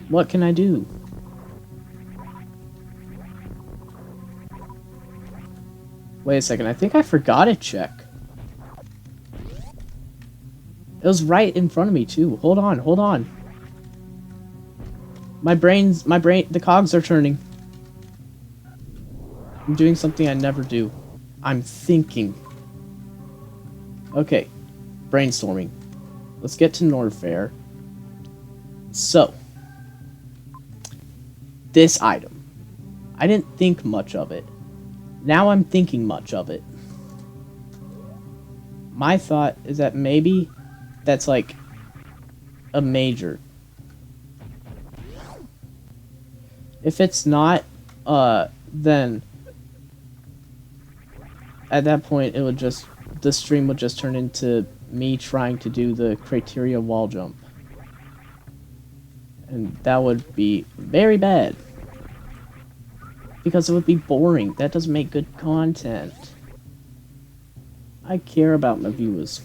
Speaker 1: What can I do? Wait a second, I think I forgot a check. It was right in front of me, too. Hold on, hold on. The cogs are turning. I'm doing something I never do. I'm thinking. Okay, brainstorming. Let's get to Nordfair. So, this item. I didn't think much of it. Now I'm thinking much of it. My thought is that maybe that's like a major. If it's not, then at that point it would just, the stream would just turn into me trying to do the criteria wall jump. And that would be very bad. Because it would be boring. That doesn't make good content. I care about my viewers.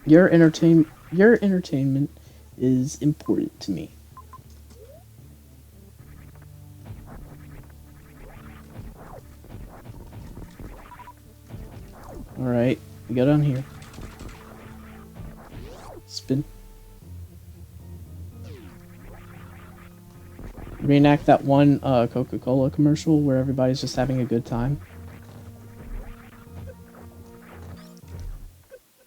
Speaker 1: Your entertainment is important to me. Alright, we go down here. Spin. Reenact that one Coca-Cola commercial where everybody's just having a good time.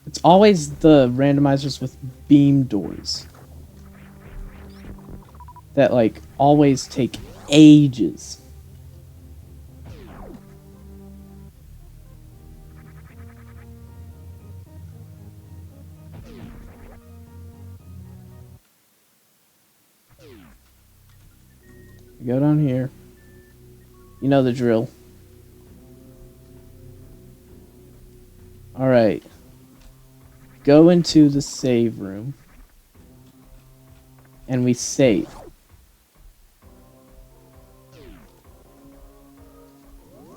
Speaker 1: It's always the randomizers with beam doors that, like, always take ages. Go down here. You know the drill. Alright. Go into the save room. And we save.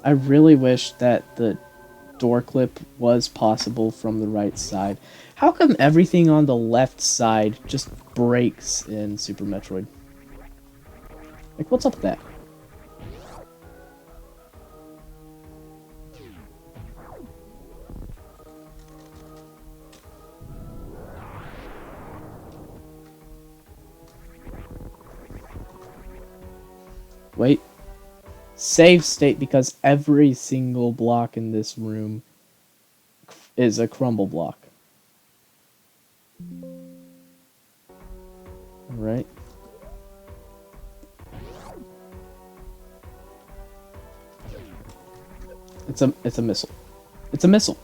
Speaker 1: I really wish that the door clip was possible from the right side. How come everything on the left side just breaks in Super Metroid? Like, what's up with that? Wait. Save state, because every single block in this room is a crumble block. Alright. It's a missile. It's a missile.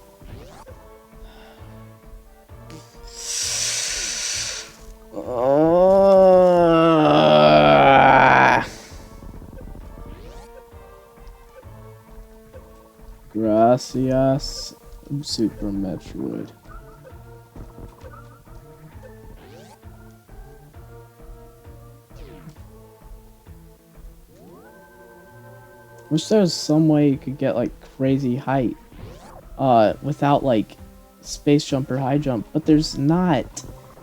Speaker 1: Gracias, Super Metroid. Wish there was some way you could get, like, crazy height without, like, space jump or high jump, but there's not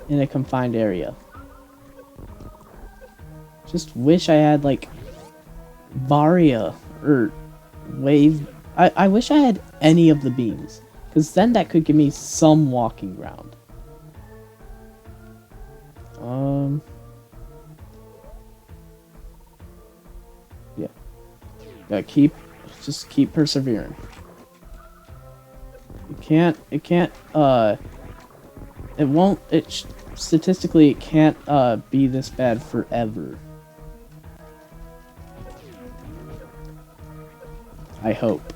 Speaker 1: in a confined area. Just wish I had, like, Varia or Wave. I wish I had any of the beams, because then that could give me some walking ground. Yeah. Gotta just keep persevering. Statistically, it can't be this bad forever. I hope.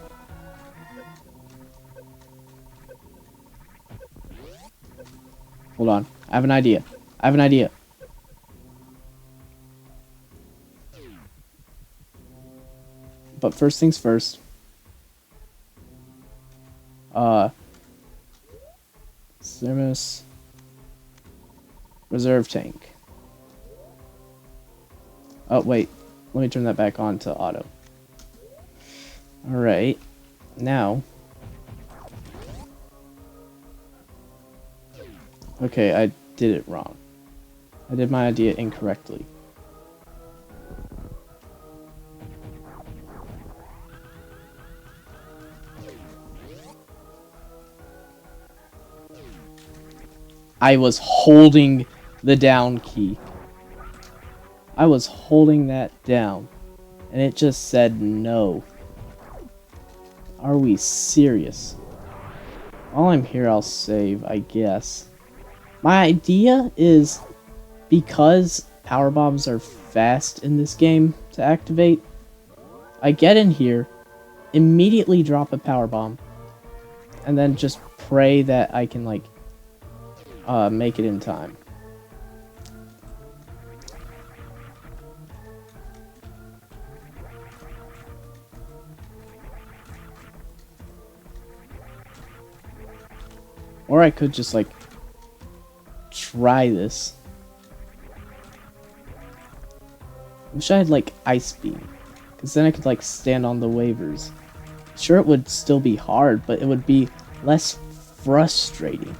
Speaker 1: Hold on. I have an idea. But first things first. Service. Reserve tank. Oh, wait. Let me turn that back on to auto. Alright. Now. Okay, I did it wrong. I did my idea incorrectly. I was holding the down key. I was holding that down, and it just said no. Are we serious? While I'm here, I'll save, I guess. My idea is, because power bombs are fast in this game to activate, I get in here, immediately drop a power bomb, and then just pray that I can like make it in time. Or I could just like try this. Wish I had like Ice Beam, because then I could like stand on the waivers. Sure, it would still be hard, but it would be less frustrating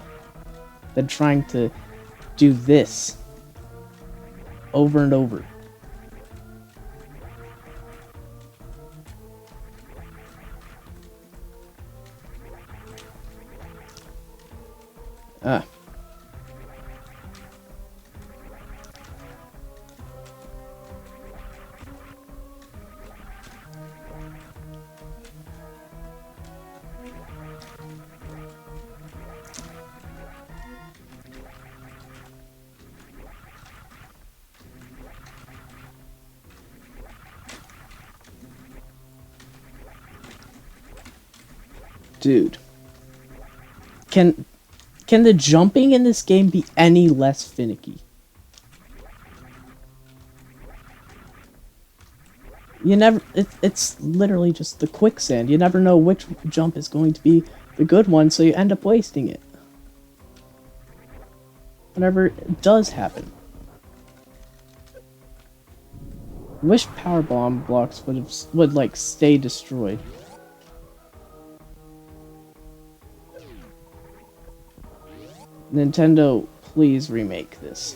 Speaker 1: than trying to do this over and over. Ah. Dude. Can the jumping in this game be any less finicky? You never it's literally just the quicksand. You never know which jump is going to be the good one, so you end up wasting it. Whenever it does happen. Wish power bomb blocks would like stay destroyed. Nintendo, please remake this.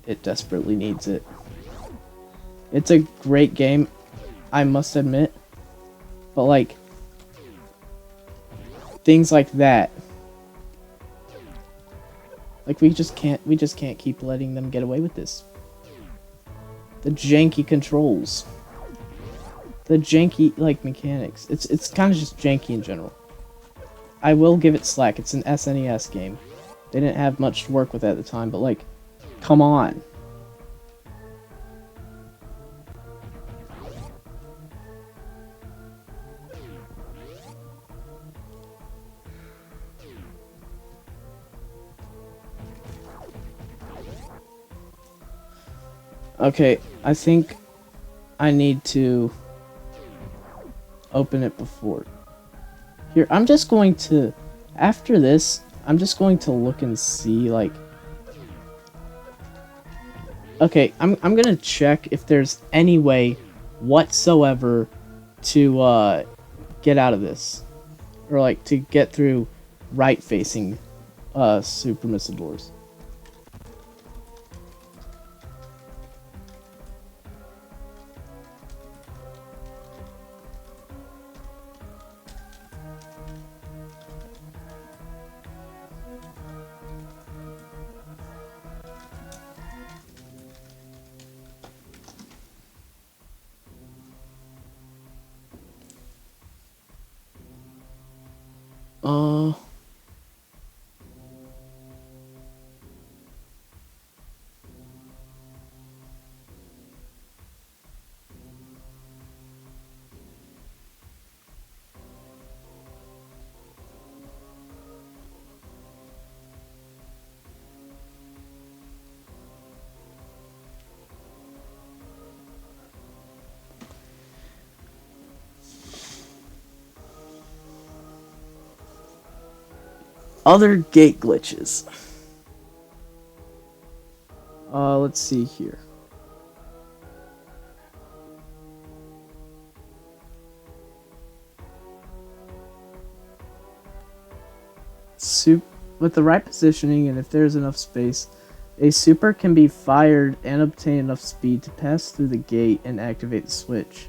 Speaker 1: It desperately needs it. It's a great game, I must admit. But like things like that. Like we just can't keep letting them get away with this. The janky controls. The janky like mechanics. It's kind of just janky in general. I will give it slack. It's an SNES game. They didn't have much to work with at the time, but like, come on. Okay, I think I need to open it before. Here, I'm just going to, after this, I'm just going to look and see, like... Okay, I'm gonna check if there's any way whatsoever to, get out of this. Or, like, to get through right-facing, Super Missile doors. Other gate glitches. Let's see here. With the right positioning and if there's enough space, a super can be fired and obtain enough speed to pass through the gate and activate the switch.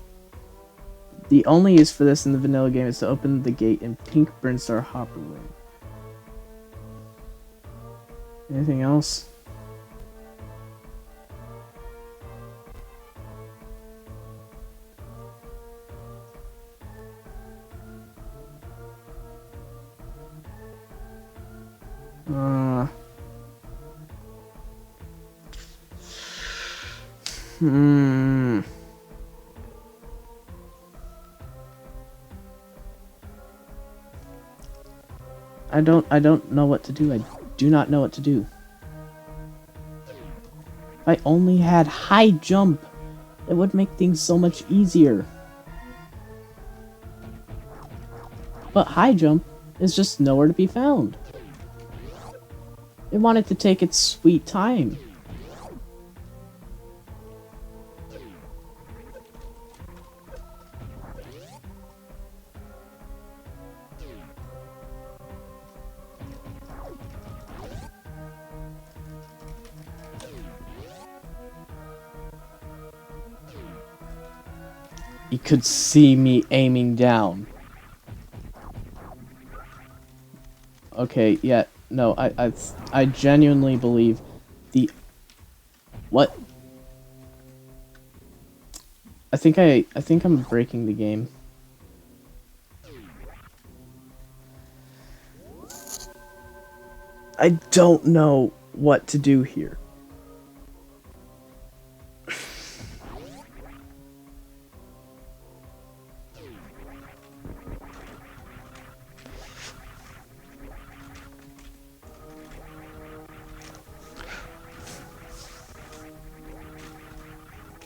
Speaker 1: The only use for this in the vanilla game is to open the gate in Pink Brinstar Hopper Room. Anything else? I don't know what to do. I do not know what to do. If I only had high jump, it would make things so much easier. But high jump is just nowhere to be found. It wanted to take its sweet time. You could see me aiming down. Okay, yeah, no, I genuinely believe the... What? I think I'm breaking the game. I don't know what to do here.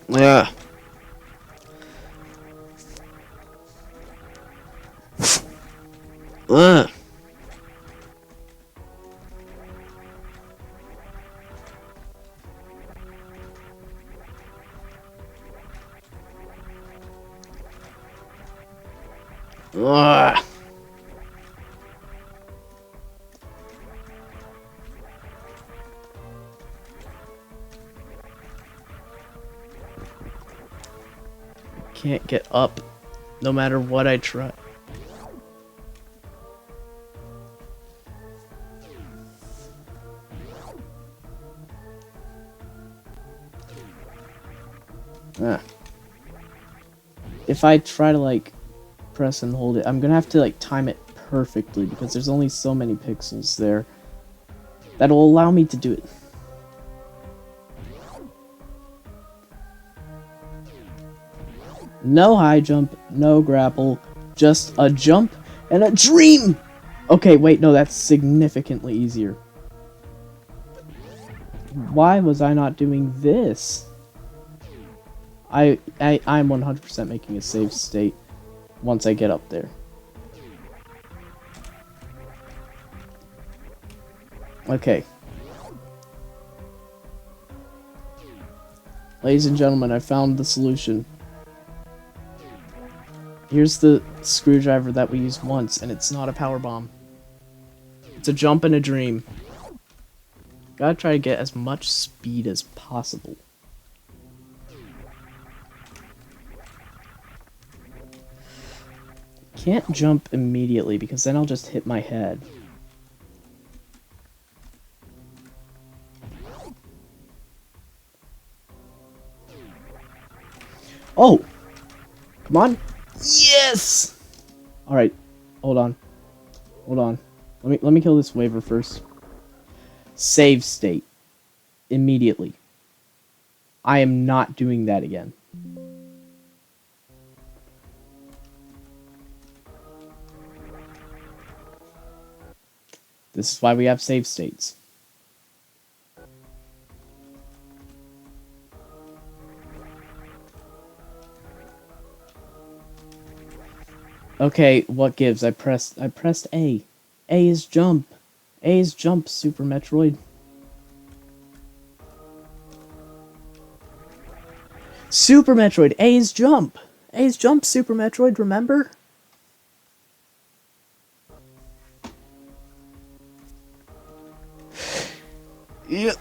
Speaker 1: Yeah. Ugh. Ugh. Can't get up, no matter what I try. If I try to, like, press and hold it, I'm gonna have to, like, time it perfectly, because there's only so many pixels there that'll allow me to do it. No high jump, no grapple, just a jump and a dream! Okay, wait, no, that's significantly easier. Why was I not doing this? I'm 100% making a save state once I get up there. Okay. Ladies and gentlemen, I found the solution. Here's the screwdriver that we used once, and it's not a power bomb. It's a jump and a dream. Gotta try to get as much speed as possible. Can't jump immediately because then I'll just hit my head. Oh! Come on! Yes! Alright, hold on. Hold on. Let me kill this waiver first. Save state. Immediately. I am not doing that again. This is why we have save states. Okay, what gives? I pressed A. A is jump. A is jump, Super Metroid. Super Metroid, A is jump. A is jump, Super Metroid, remember? Yeah.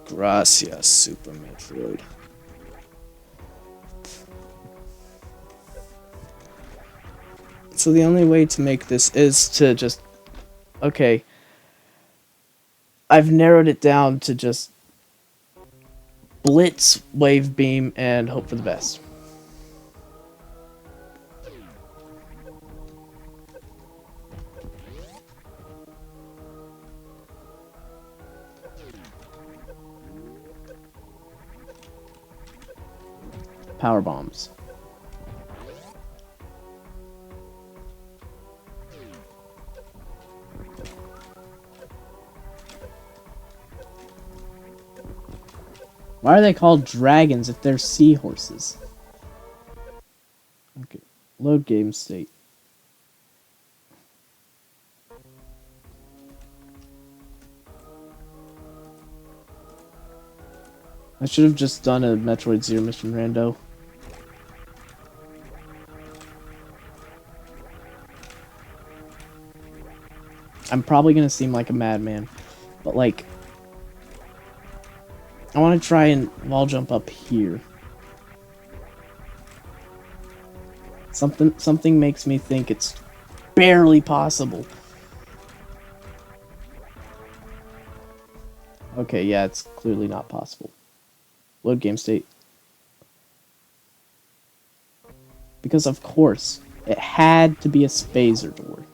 Speaker 1: Gracias, Super Metroid. So the only way to make this is to just... Okay. I've narrowed it down to just... Blitz, Wave Beam, and hope for the best. power bombs. Why are they called dragons if they're seahorses? Okay, load game state. I should have just done a Metroid Zero Mission rando. I'm probably gonna seem like a madman, but like, I want to try and wall jump up here. Something makes me think it's barely possible. Okay, yeah, it's clearly not possible. Load game state. Because of course, it had to be a spazer door.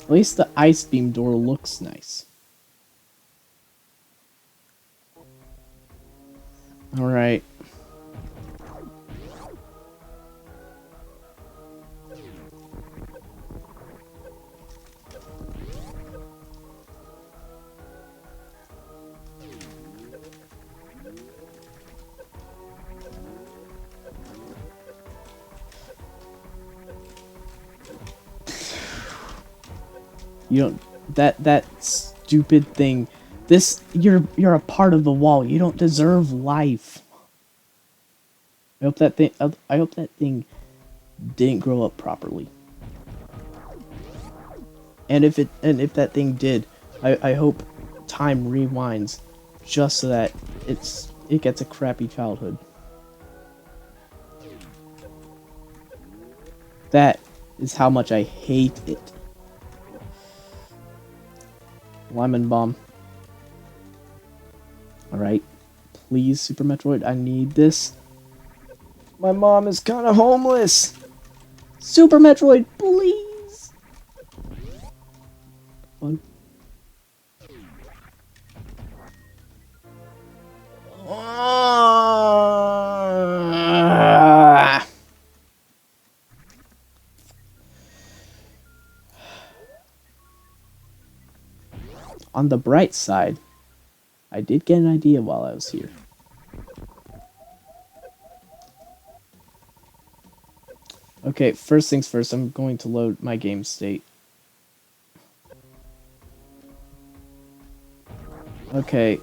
Speaker 1: At least the ice beam door looks nice. Alright. You don't that stupid thing. You're a part of the wall. You don't deserve life. I hope that thing didn't grow up properly. And if that thing did, I hope time rewinds just so that it gets a crappy childhood. That is how much I hate it. Lemon bomb. Alright. Please, Super Metroid, I need this. My mom is kind of homeless. Super Metroid, please. One. On the bright side, I did get an idea while I was here. Okay, first things first, I'm going to load my game state. Okay.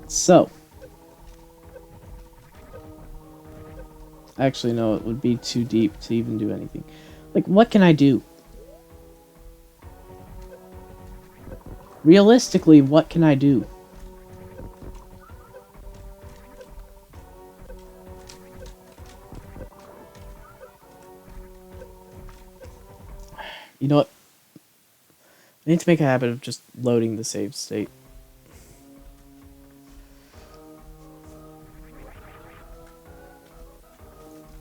Speaker 1: So. Actually, no, it would be too deep to even do anything. Like, what can I do? Realistically, what can I do? You know what? I need to make a habit of just loading the save state.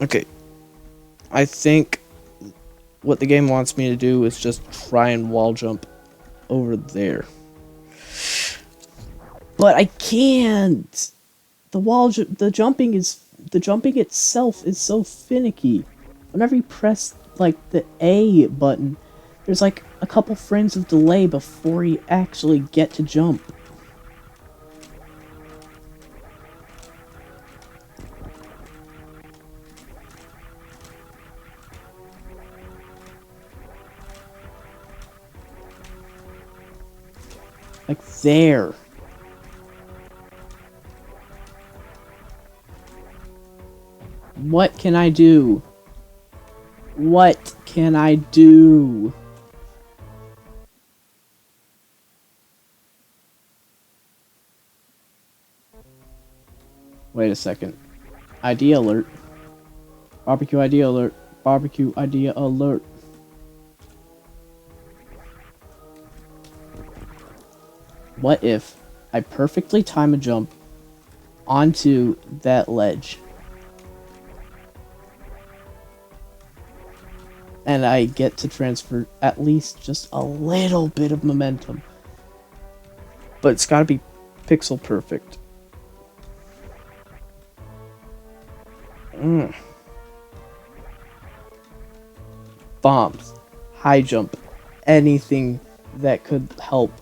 Speaker 1: Okay. I think what the game wants me to do is just try and wall jump over there. But I can't. The jumping itself is so finicky. Whenever you press like the A button, there's like a couple frames of delay before you actually get to jump. Like there. What can I do? What can I do? Wait a second. Idea alert. Barbecue idea alert. Barbecue idea alert. What if I perfectly time a jump onto that ledge? and I get to transfer at least just a little bit of momentum. But it's gotta be pixel perfect. Bombs, high jump, anything that could help.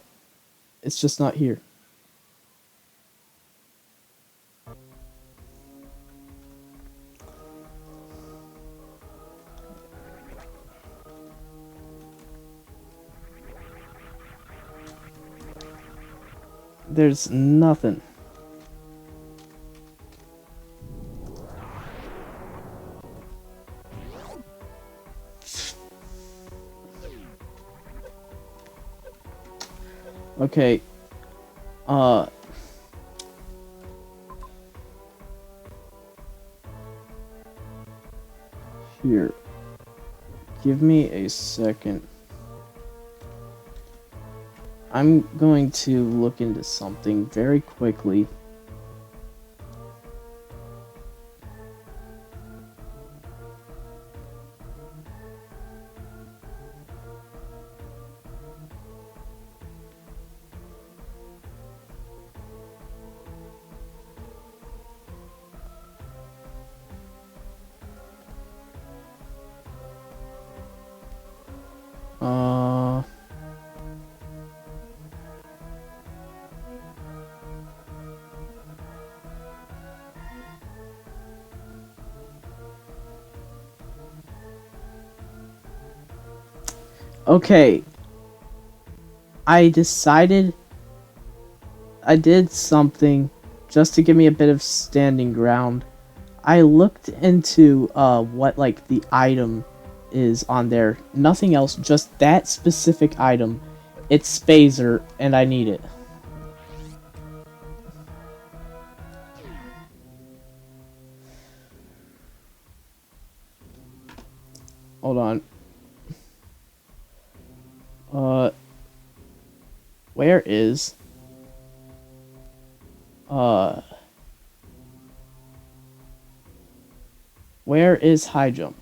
Speaker 1: It's just not here. There's nothing. Okay. Here. Give me a second. I'm going to look into something very quickly. Okay. I decided I did something just to give me a bit of standing ground. I looked into what like the item is on there. Nothing else, just that specific item. It's Spazer and I need it. Hold on. Where is where is high jump?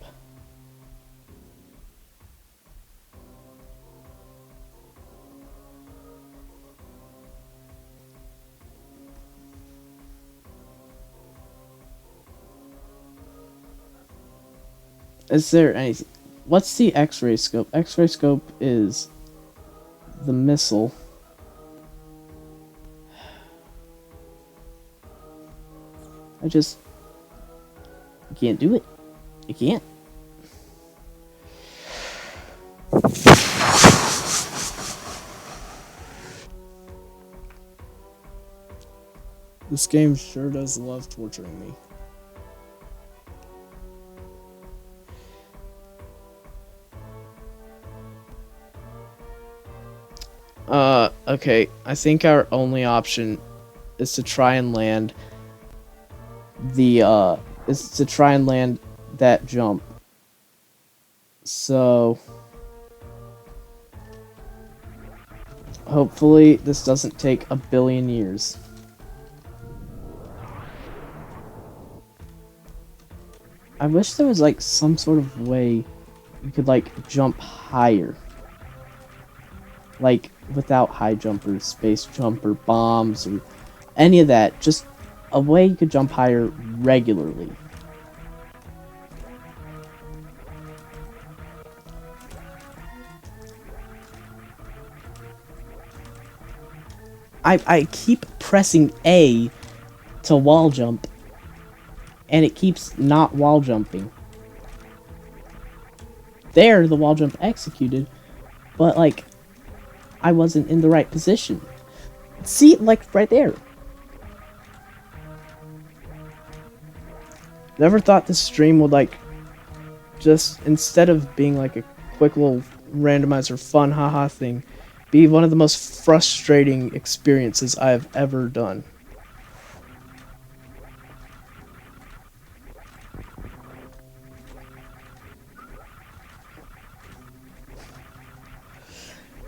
Speaker 1: Is there anything? What's the X-ray scope? X-ray scope is the missile. I can't do it. I can't. This game sure does love torturing me. Okay. I think our only option is to try and land that jump. So hopefully this doesn't take a billion years. I wish there was like some sort of way you could like jump higher. Like without high jumpers, space jumper, bombs, or any of that. Just a way you could jump higher regularly. I keep pressing A to wall jump, and it keeps not wall jumping. There, the wall jump executed, but like, I wasn't in the right position. See, like right there. Never thought this stream would like, just instead of being like a quick little randomizer fun haha thing, be one of the most frustrating experiences I have ever done.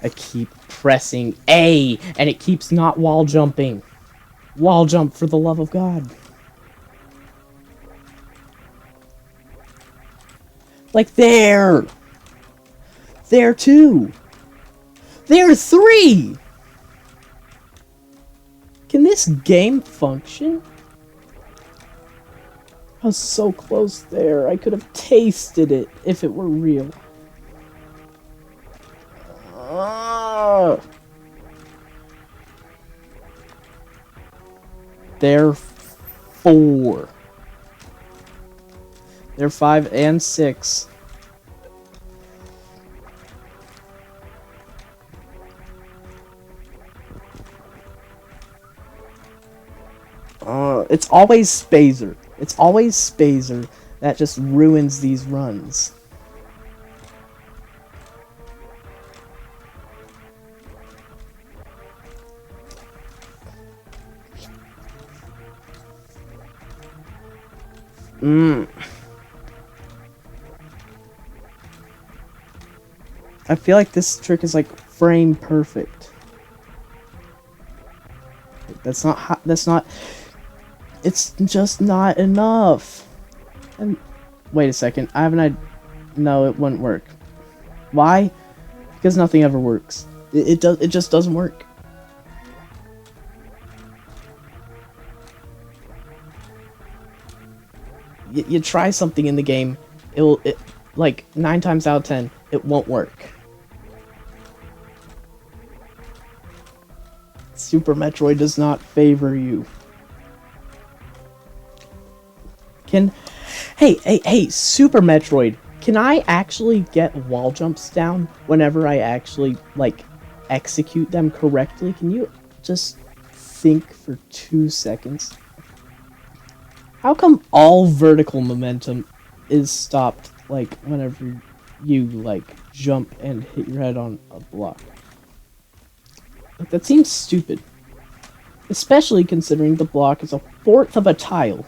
Speaker 1: I keep pressing A, and it keeps not wall jumping. Wall jump, for the love of God. Like there! there too. There are 3! Can this game function? I was so close there. I could have tasted it if it were real. They're 4. They're 5 and 6. It's always Spazer. It's always Spazer that just ruins these runs. I feel like this trick is like frame perfect. That's not, it's just not enough. And wait a second, I have an idea. No, it wouldn't work. Why? Because nothing ever works. It just doesn't work. You try something in the game, like 9 times out of 10, it won't work. Super Metroid does not favor you. Hey, Super Metroid, can I actually get wall jumps down whenever I actually, like, execute them correctly? Can you just think for 2 seconds? How come all vertical momentum is stopped, like, whenever you, like, jump and hit your head on a block? Like, that seems stupid. Especially considering the block is 1/4 of a tile.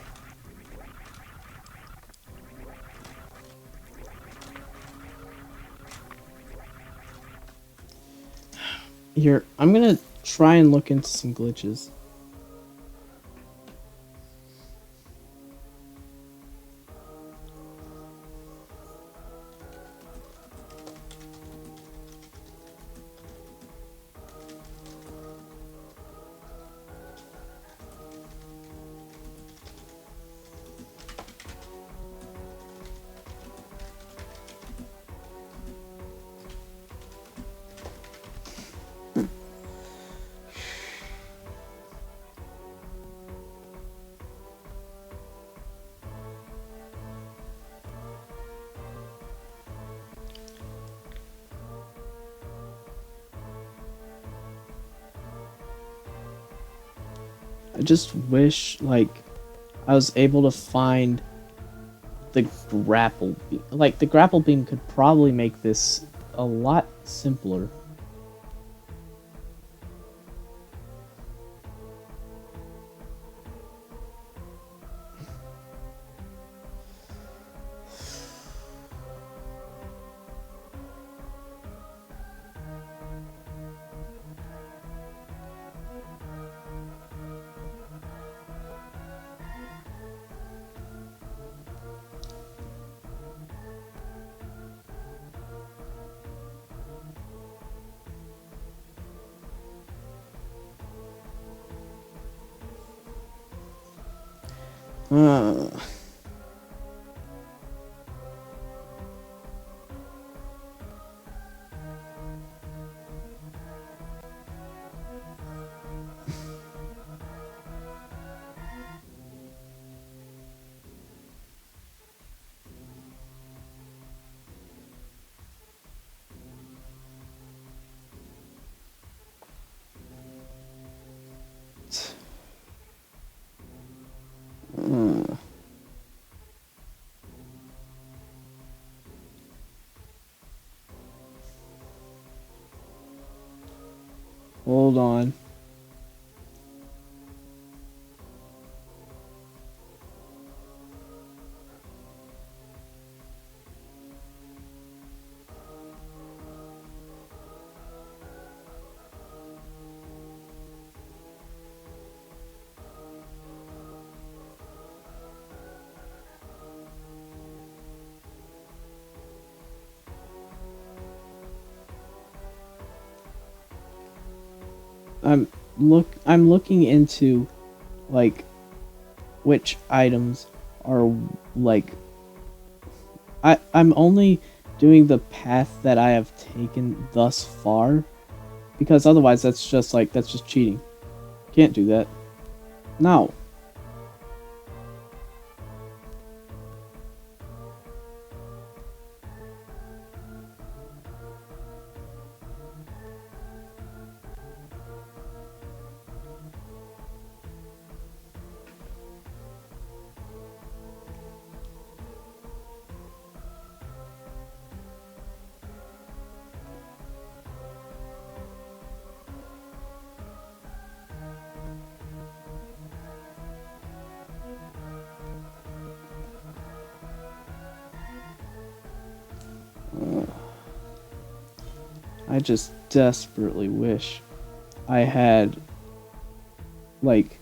Speaker 1: Here, I'm gonna try and look into some glitches. I just wish, like, I was able to find the grapple beam. Like, the grapple beam could probably make this a lot simpler. Hold on. I'm looking into like which items are like I'm only doing the path that I have taken thus far because otherwise that's just cheating. Can't do that. No. I just desperately wish I had like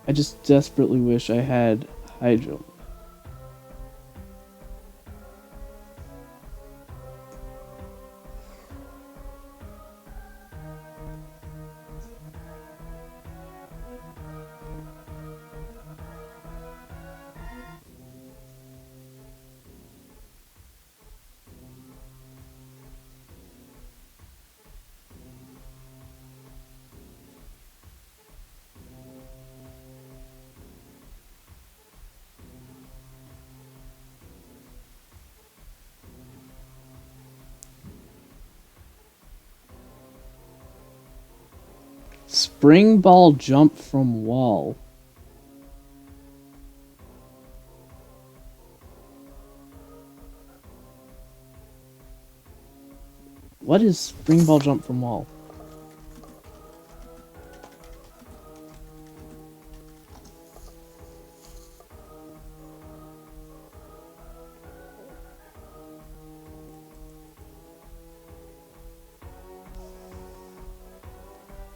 Speaker 1: I just desperately wish I had high jump. Spring ball jump from wall. What is spring ball jump from wall?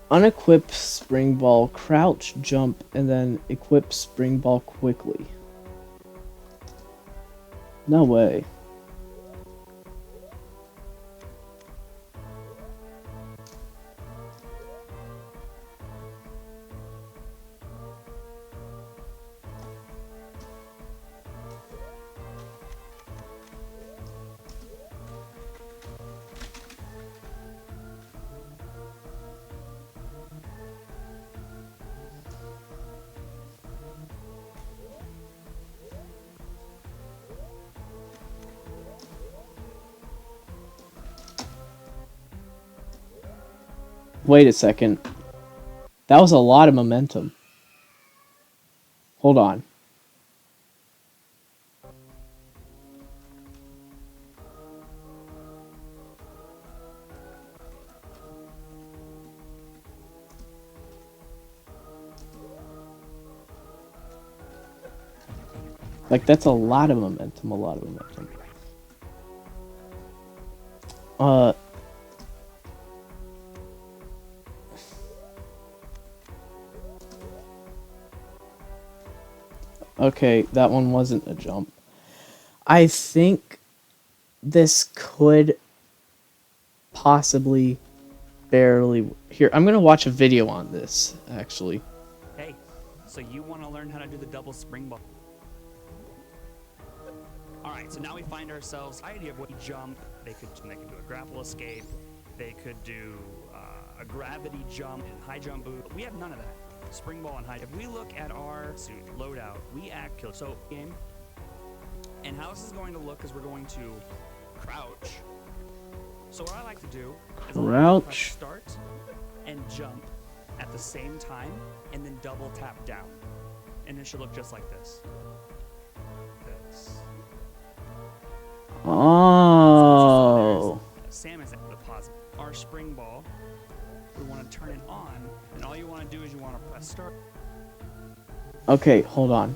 Speaker 1: Unequip spring ball, crouch, jump, and then equip spring ball quickly. No way. Wait a second. That was a lot of momentum. Hold on. Like, that's a lot of momentum, a lot of momentum. Okay, that one wasn't a jump. I think this could possibly barely... Here, I'm gonna watch a video on this, actually.
Speaker 2: Hey, so you want to learn how to do the double spring ball? Alright, so now we find ourselves idea of what we jump. They could do a grapple escape. They could do a gravity jump and high jump boot. We have none of that. Spring ball and high. If we look at our suit loadout, we act kill. So game, and how this is going to look is we're going to crouch. So what I like to do is
Speaker 1: Crouch,
Speaker 2: start and jump at the same time, and then double tap down, and it should look just like this.
Speaker 1: Oh.
Speaker 2: Sam is at the deposit. Our spring ball, we want to turn it on, and all you want to do is you want to press start.
Speaker 1: Okay, hold on.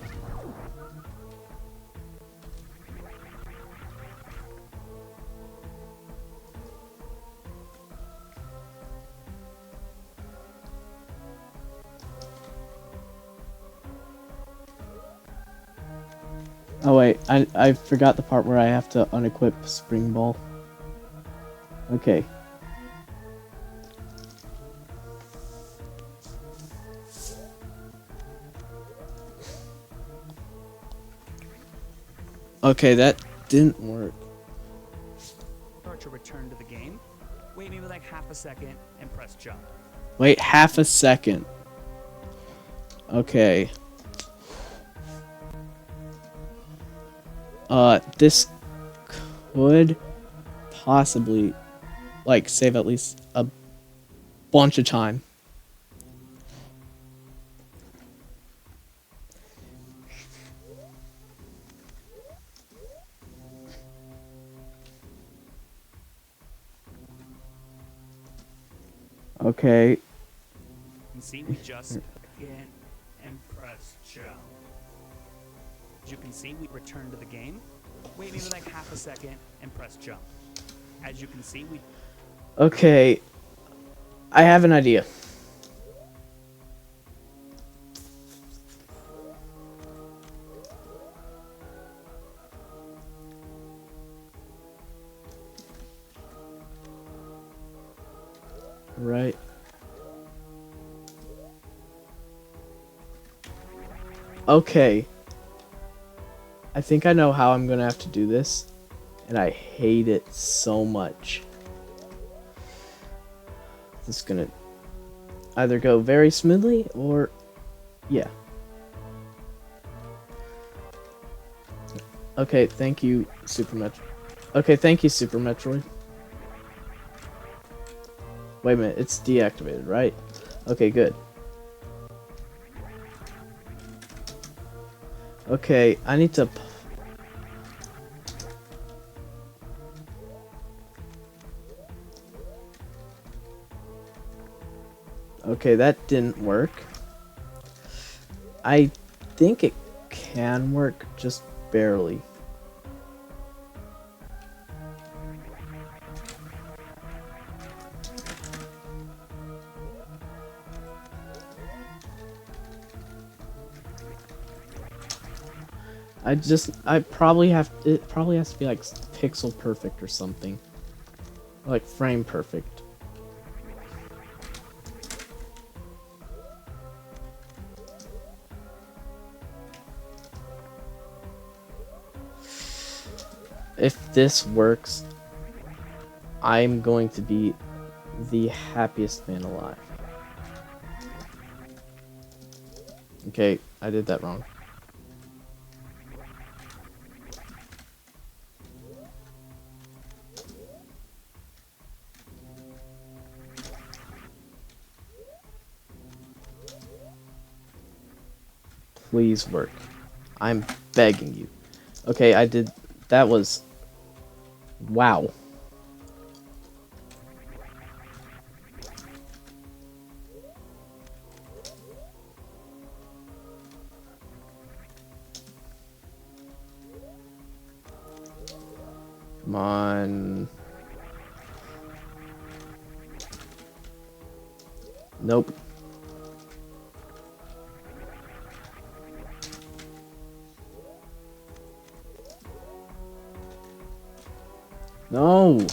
Speaker 1: Oh wait, I forgot the part where I have to unequip spring ball. Okay. Okay, that didn't work.
Speaker 2: Start to return to the game. Wait maybe like half a second and press jump.
Speaker 1: Wait half a second. Okay. This could possibly, like, save at least a bunch of time. Okay.
Speaker 2: You can see we just again and press jump. As you can see, we return to the game. Wait maybe like half a second and press jump. As you can see, we...
Speaker 1: Okay. I have an idea. Right. Okay. I think I know how I'm gonna have to do this, and I hate it so much. This is gonna either go very smoothly or, yeah. Okay, thank you, Super Metroid. Okay, thank you, Super Metroid. Wait a minute, it's deactivated, right? Okay, good. Okay, I need to... Okay, that didn't work. I think it can work, just barely. I probably have, it probably has to be like pixel perfect or something. Like frame perfect. If this works, I'm going to be the happiest man alive. Okay, I did that wrong. Please work. I'm begging you. Okay, I did. That was... Wow. Come on. Nope. No.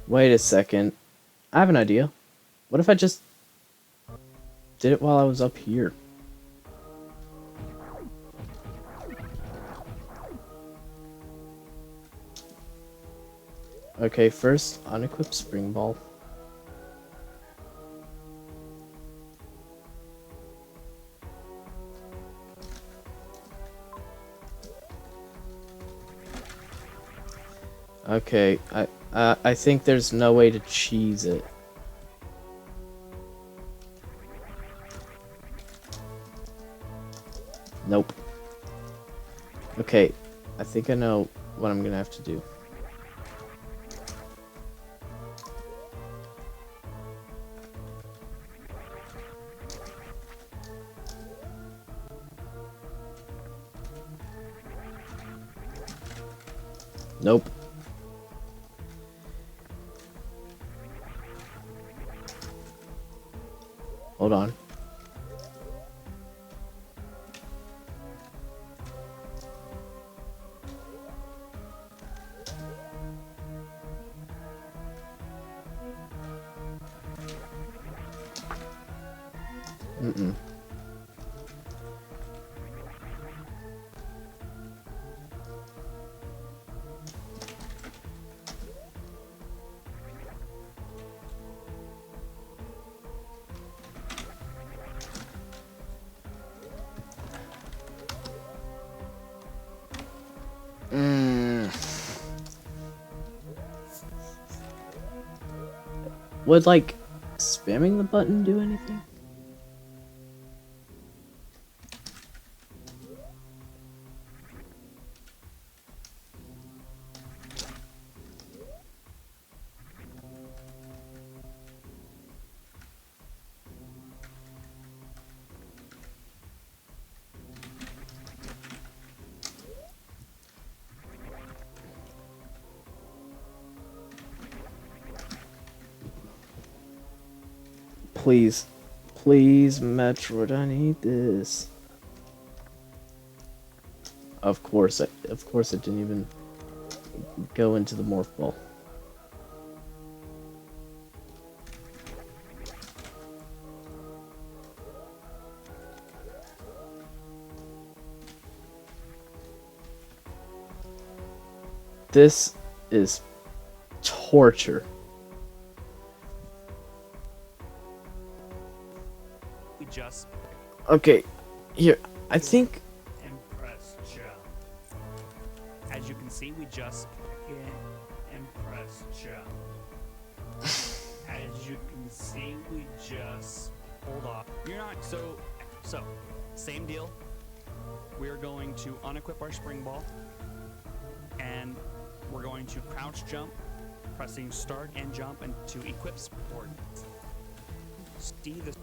Speaker 1: Wait a second. I have an idea. What if I just did it while I was up here? Okay, first unequip spring ball. Okay, I think there's no way to cheese it. Nope. Okay, I think I know what I'm gonna have to do. Nope. Hold on. Mm-mm. Would, like, spamming the button do anything? Please. Please, Metroid, I need this. Of course it didn't even go into the morph ball. This is torture.
Speaker 2: We just
Speaker 1: Okay, here, I think...
Speaker 2: and press jump. As you can see, we just and press jump. As you can see, we just hold off. You're not so same deal. We're going to unequip our spring ball, and we're going to crouch jump, pressing start and jump, and to equip sport. See this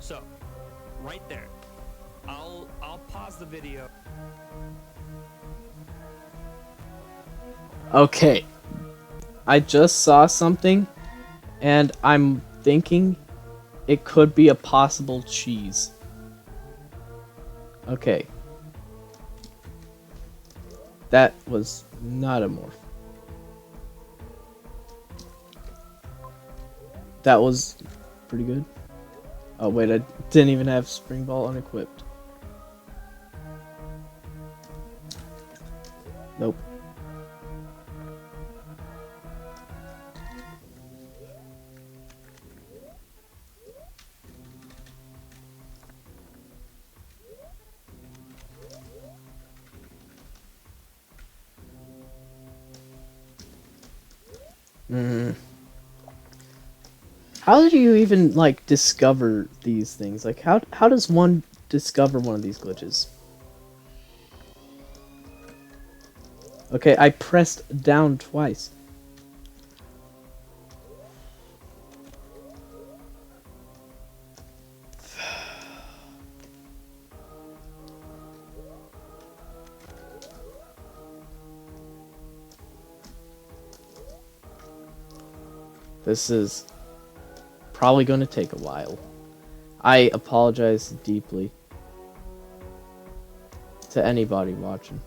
Speaker 2: So, right there. I'll pause the video.
Speaker 1: Okay. I just saw something, and I'm thinking it could be a possible cheese. Okay. That was not a morph. That was pretty good. Oh wait, I didn't even have spring ball unequipped. Nope. How do you even, like, discover these things? Like, how does one discover one of these glitches? Okay, I pressed down twice. This is probably going to take a while. I apologize deeply to anybody watching.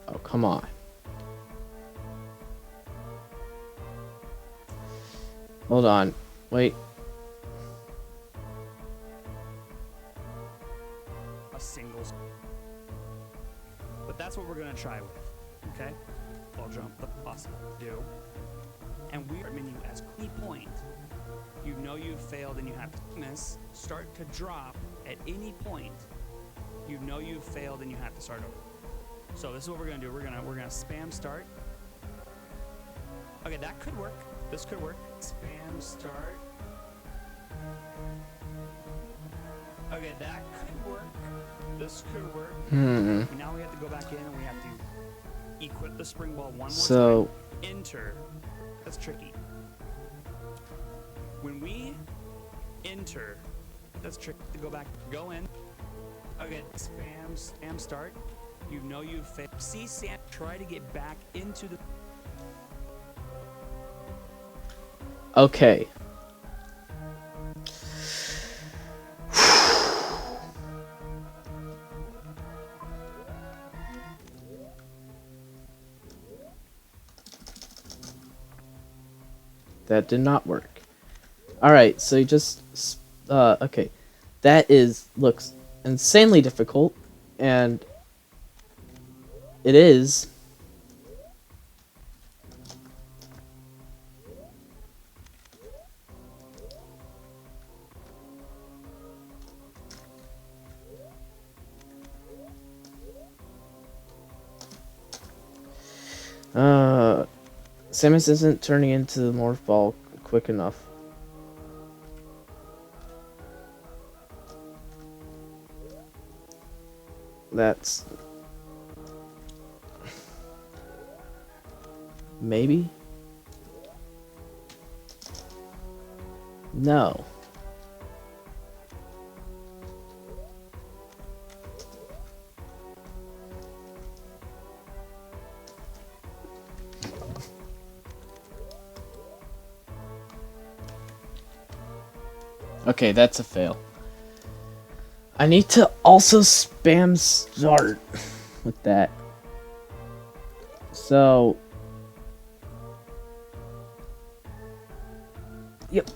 Speaker 1: Oh, come on. Hold on. Wait.
Speaker 2: A single. But that's what we're gonna try with. Okay? Ball jump the possible do. And we are menu as key point. You know you've failed and you have to miss. Start to drop at any point. You know you've failed and you have to start over. So this is what we're gonna do. We're gonna spam start. Okay, that could work. This could work. Spam start. Okay, that could work. This could work. Now we have to go back in and we have to equip the spring ball one more time. Enter. That's tricky. When we enter, that's tricky to go back. Go in. Okay, spam start. You know you've failed. See Sam try to get back into the.
Speaker 1: Okay. That did not work. Alright, so you just... okay. That looks insanely difficult, and it is. Samus isn't turning into the morph ball quick enough. That's... maybe? No. Okay, that's a fail. I need to also spam start with that. So... yep.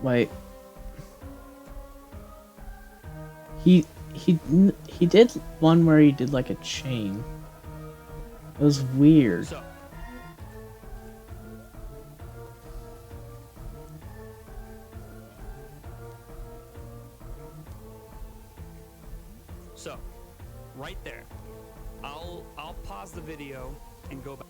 Speaker 1: Wait. He did one where he did like a chain. It was weird.
Speaker 2: So, right there. I'll pause the video and go back.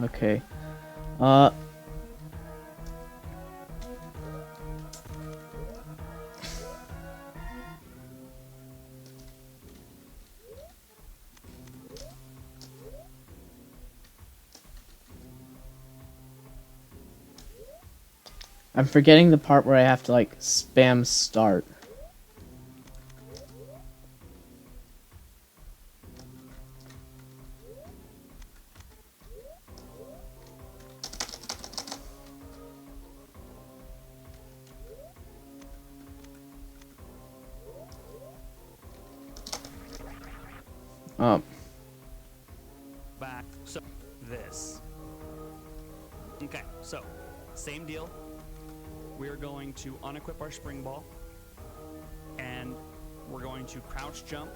Speaker 1: Okay. I'm forgetting the part where I have to like spam start.
Speaker 2: Back. So, this. Okay, so, same deal. We're going to unequip our spring ball. And we're going to crouch jump,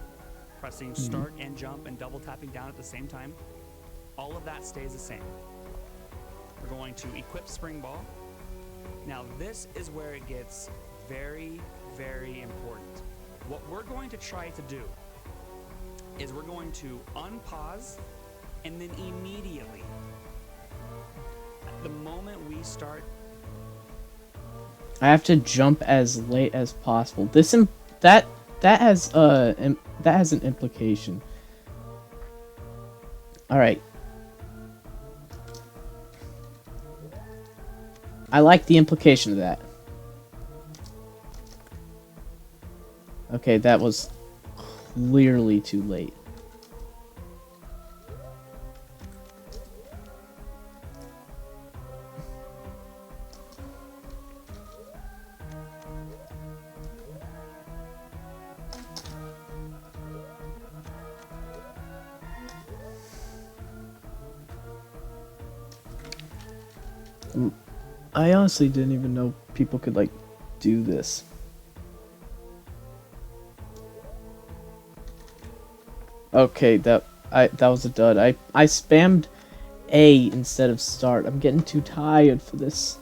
Speaker 2: pressing start and jump and double tapping down at the same time. All of that stays the same. We're going to equip spring ball. Now, this is where it gets very, very important. What we're going to try to do is we're going to unpause and then immediately, at the moment we start,
Speaker 1: I have to jump as late as possible. That has an implication. All right. I like the implication of that. Okay, that was clearly too late. I honestly didn't even know people could like do this. Okay, that was a dud. I spammed A instead of start. I'm getting too tired for this.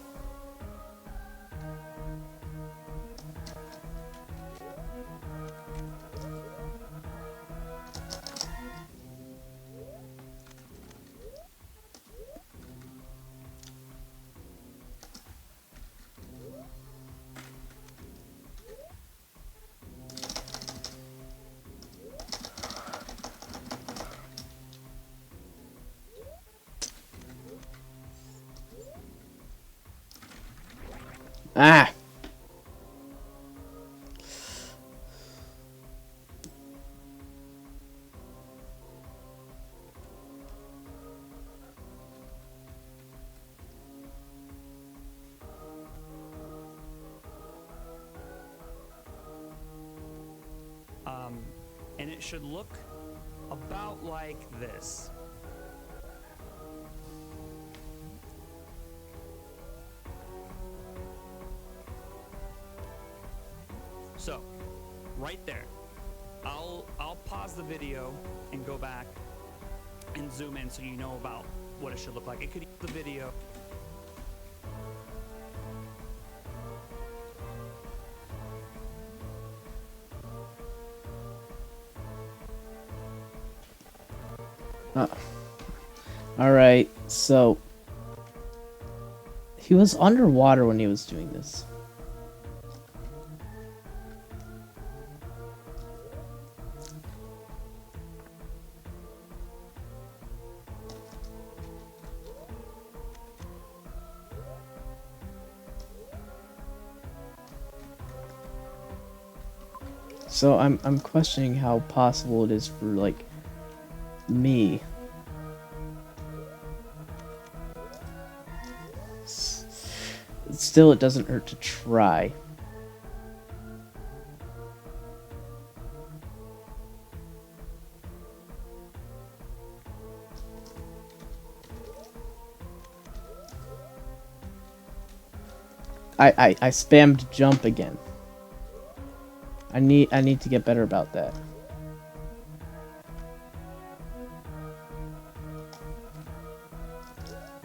Speaker 1: Ah!
Speaker 2: it should look about like this. So, right there. I'll pause the video and go back and zoom in so you know about what it should look like. It could use the video.
Speaker 1: Alright, so he was underwater when he was doing this. So I'm questioning how possible it is for like me. Still, it doesn't hurt to try. I spammed jump again. I need to get better about that.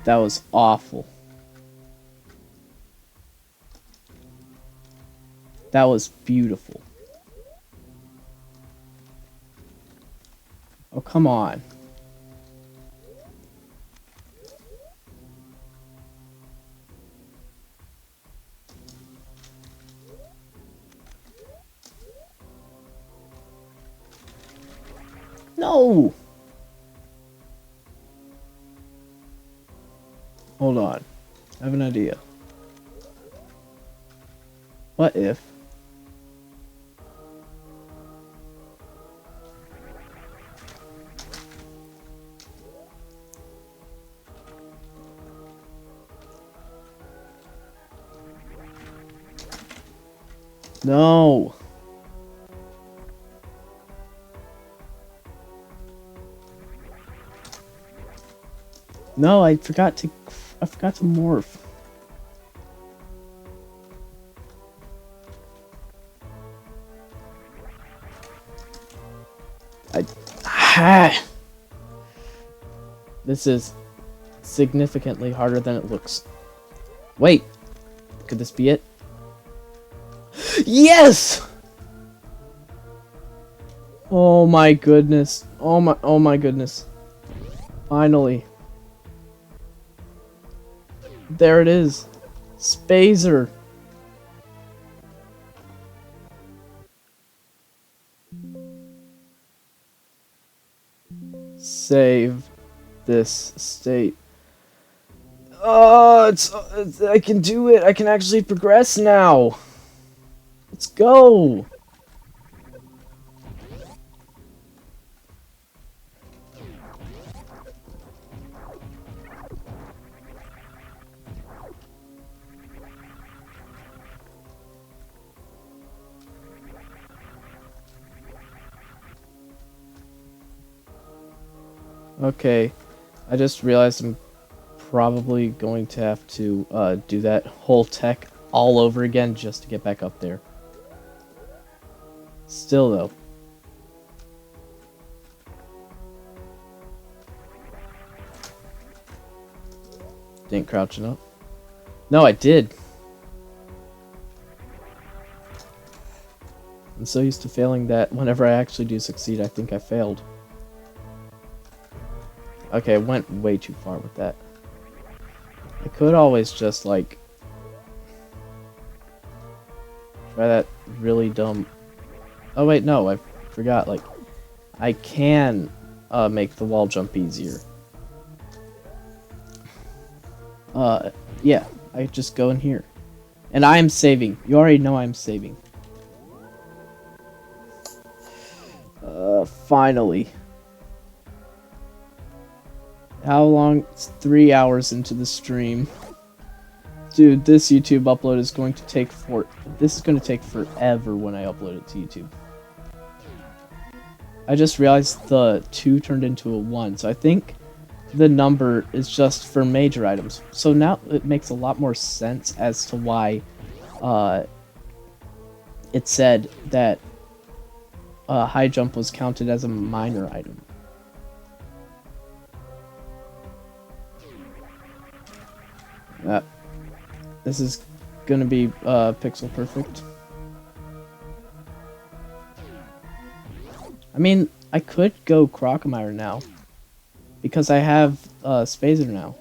Speaker 1: That was awful. That was beautiful. Oh, come on. No! Hold on. I have an idea. What if... No! No, I forgot to morph. This is significantly harder than it looks. Wait, could this be it? Yes! Oh my goodness. Oh my goodness. Finally. There it is. Spazer. Save this state. Oh, I can do it. I can actually progress now. Let's go. Okay, I just realized I'm probably going to have to do that whole tech all over again just to get back up there. Still though. Didn't crouch enough. No, I did. I'm so used to failing that whenever I actually do succeed, I think I failed. Okay, I went way too far with that. I could always just, like, try that really dumb... Oh, wait, no, I forgot, like, I can make the wall jump easier. Yeah, I just go in here. And I am saving. You already know I'm saving. Finally. How long? It's 3 hours into the stream. Dude, this YouTube upload is going to take This is going to take forever when I upload it to YouTube. I just realized the 2 turned into a 1, so I think the number is just for major items. So now it makes a lot more sense as to why it said that high jump was counted as a minor item. This is gonna be pixel perfect. I mean, I could go Crocomire now, because I have Spazer now.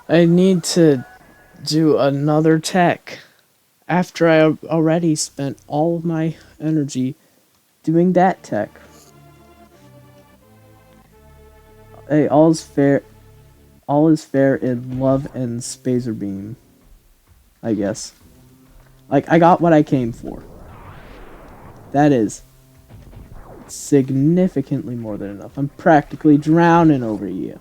Speaker 1: I need to do another tech after I already spent all of my energy doing that tech. Hey, all is fair. All is fair in love and Spazer Beam, I guess. Like, I got what I came for. That is significantly more than enough. I'm practically drowning over you.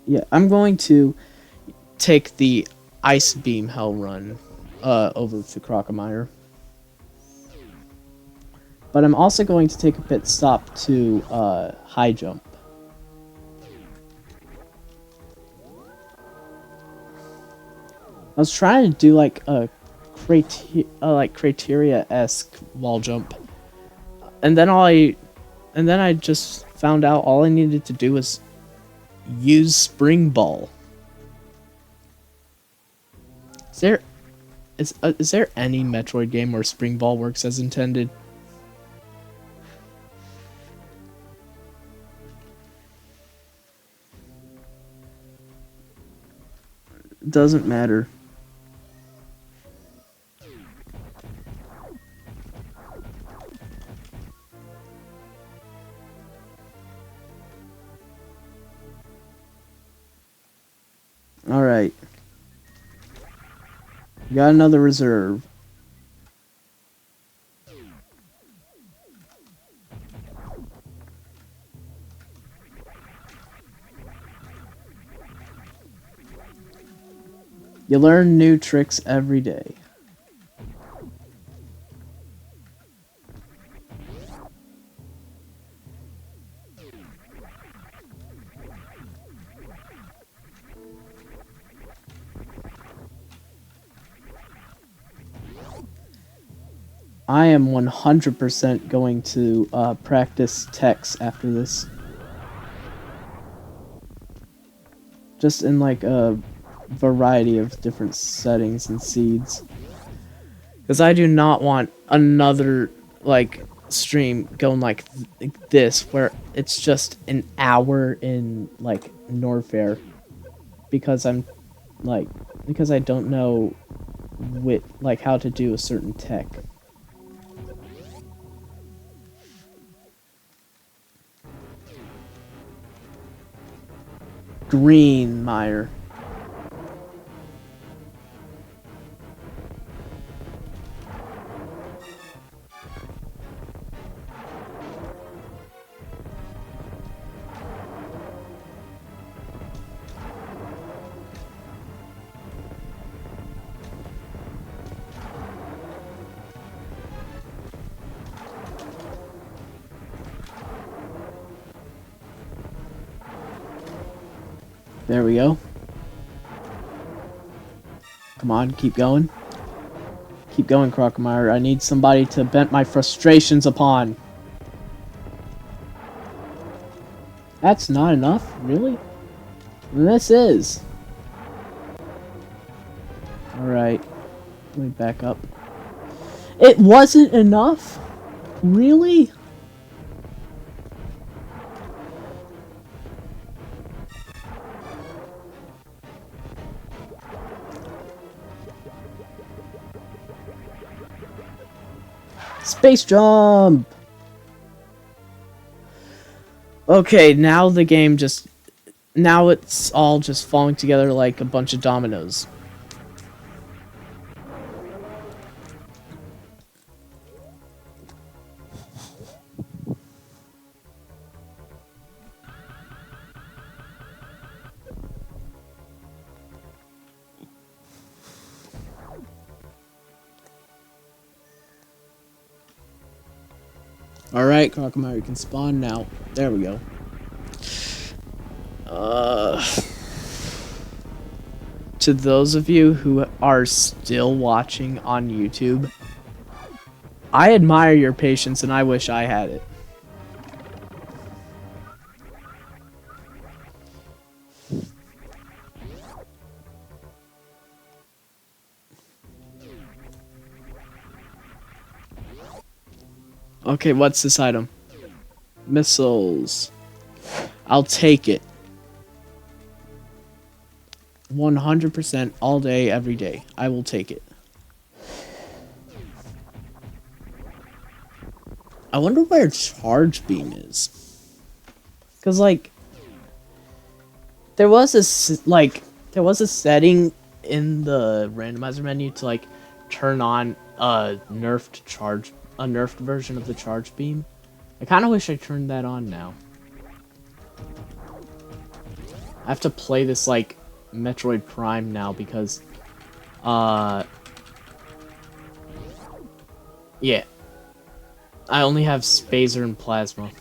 Speaker 1: Yeah, I'm going to take the Ice Beam Hell Run over to Crocomire. But I'm also going to take a pit stop to High Jump. I was trying to do like a criteria-esque wall jump, and then I just found out all I needed to do was use Spring Ball. Is there any Metroid game where Spring Ball works as intended? Doesn't matter. Alright. Got another reserve. You learn new tricks every day. I am 100% going to practice techs after this. Just in like a variety of different settings and seeds. Because I do not want another like stream going like this where it's just an hour in like Norfair. Because I don't know how to do a certain tech. Green Mire. There we go. Come on, keep going. Keep going, Crocomire. I need somebody to vent my frustrations upon. That's not enough? Really? And this is. Alright. Let me back up. It wasn't enough? Really? Space jump! Okay, now the game just... Now it's all just falling together like a bunch of dominoes. Alright, Crocomire, you can spawn now. There we go. To those of you who are still watching on YouTube, I admire your patience and I wish I had it. Okay, what's this item? Missiles. I'll take it. 100% all day, every day. I will take it. I wonder where charge beam is. Cause like, there was a setting in the randomizer menu to like turn on a nerfed version of the charge beam. I kind of wish I turned that on now. I have to play this like Metroid Prime now because yeah, I only have Spazer and Plasma.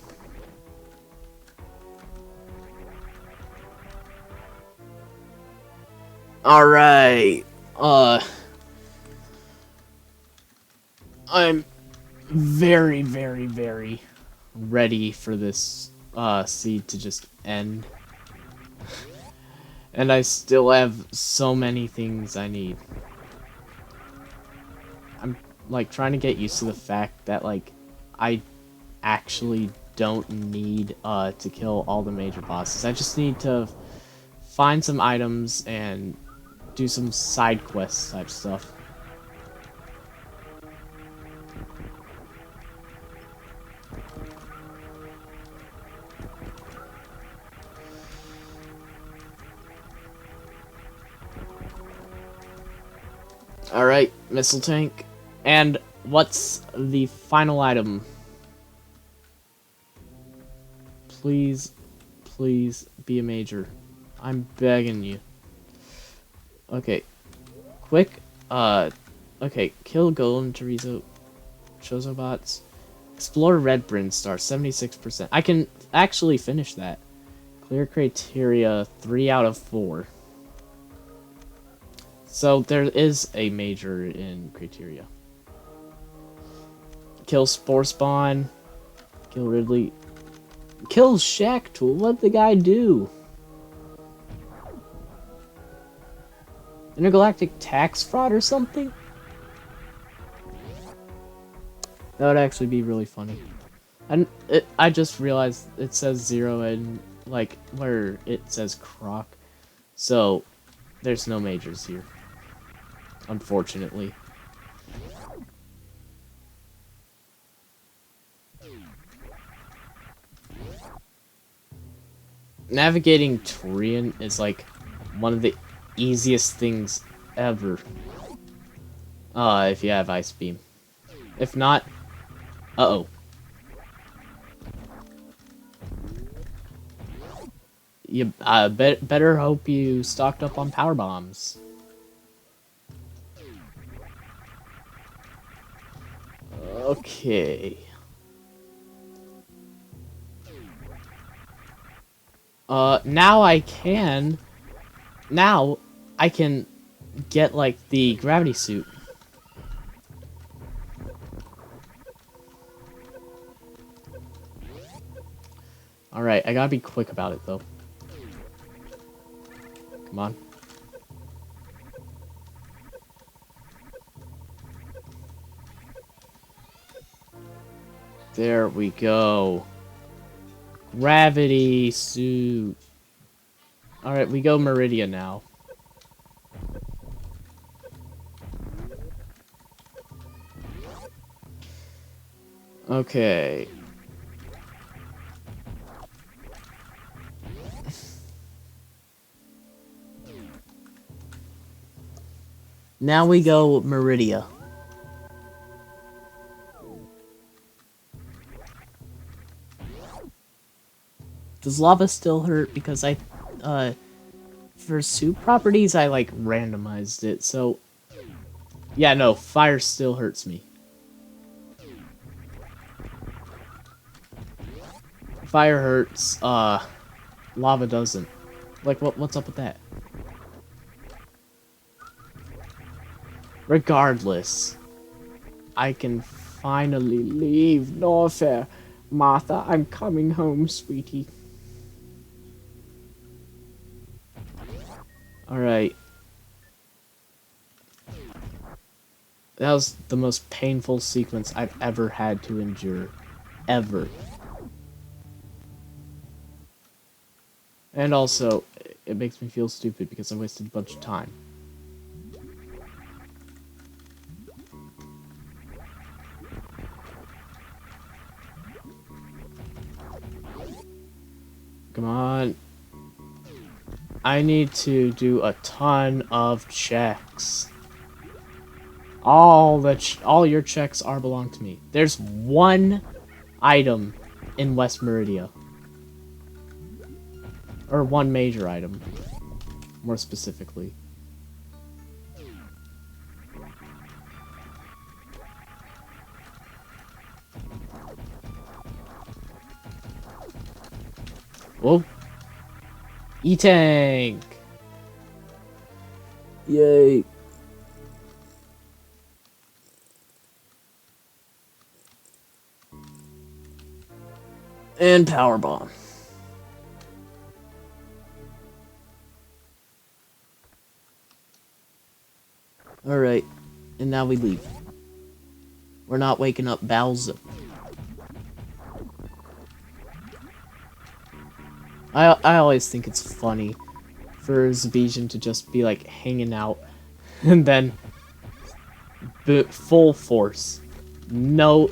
Speaker 1: Alright, I'm very, very, very ready for this seed to just end. And I still have so many things I need. I'm like trying to get used to the fact that like I actually don't need to kill all the major bosses. I just need to find some items and do some side quest type stuff. Alright, missile tank. And what's the final item? Please, please be a major. I'm begging you. Okay. Quick, okay, kill Golem Chorizo Chozobots. Explore Red Bryn Star, 76%. I can actually finish that. Clear criteria 3 out of 4. So there is a major in criteria. Kill Spore Spawn. Kill Ridley. Kill Shack Tool. What'd the guy do? Intergalactic tax fraud or something? That would actually be really funny. And I just realized it says 0 and like where it says Croc. So there's no majors here. Unfortunately. Navigating Turian is like one of the easiest things ever. If you have Ice Beam. If not, uh-oh. You better hope you stocked up on power bombs. Okay. Now I can get like the gravity suit. Alright, I gotta be quick about it, though. Come on. There we go. Gravity suit. Alright, we go Meridia now. Okay. Now we go Meridia. Does lava still hurt? Because for soup properties, I, like, randomized it, so... Yeah, no, fire still hurts me. Fire hurts, lava doesn't. Like, what's up with that? Regardless, I can finally leave Norfair. Martha, I'm coming home, sweetie. Alright. That was the most painful sequence I've ever had to endure. Ever. And also, it makes me feel stupid because I wasted a bunch of time. Come on. I need to do a ton of checks. All your checks are belong to me. There's one item in West Meridia. Or one major item, more specifically. Whoa. E-Tank! Yay. And power bomb. Alright, and now we leave. We're not waking up Bowser. I always think it's funny for Zabijan to just be like hanging out and then full force. No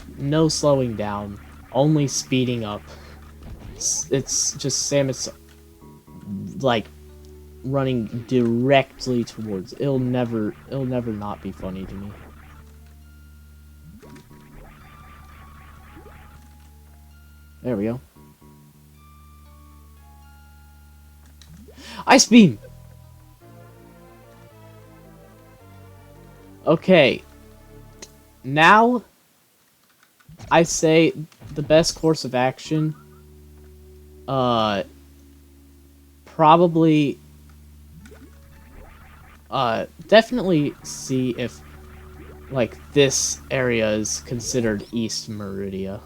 Speaker 1: slowing down, only speeding up. It's just Samus like running directly towards. It'll never not be funny to me. There we go. Ice beam. Okay. Now I say the best course of action probably definitely see if like this area is considered East Meridia.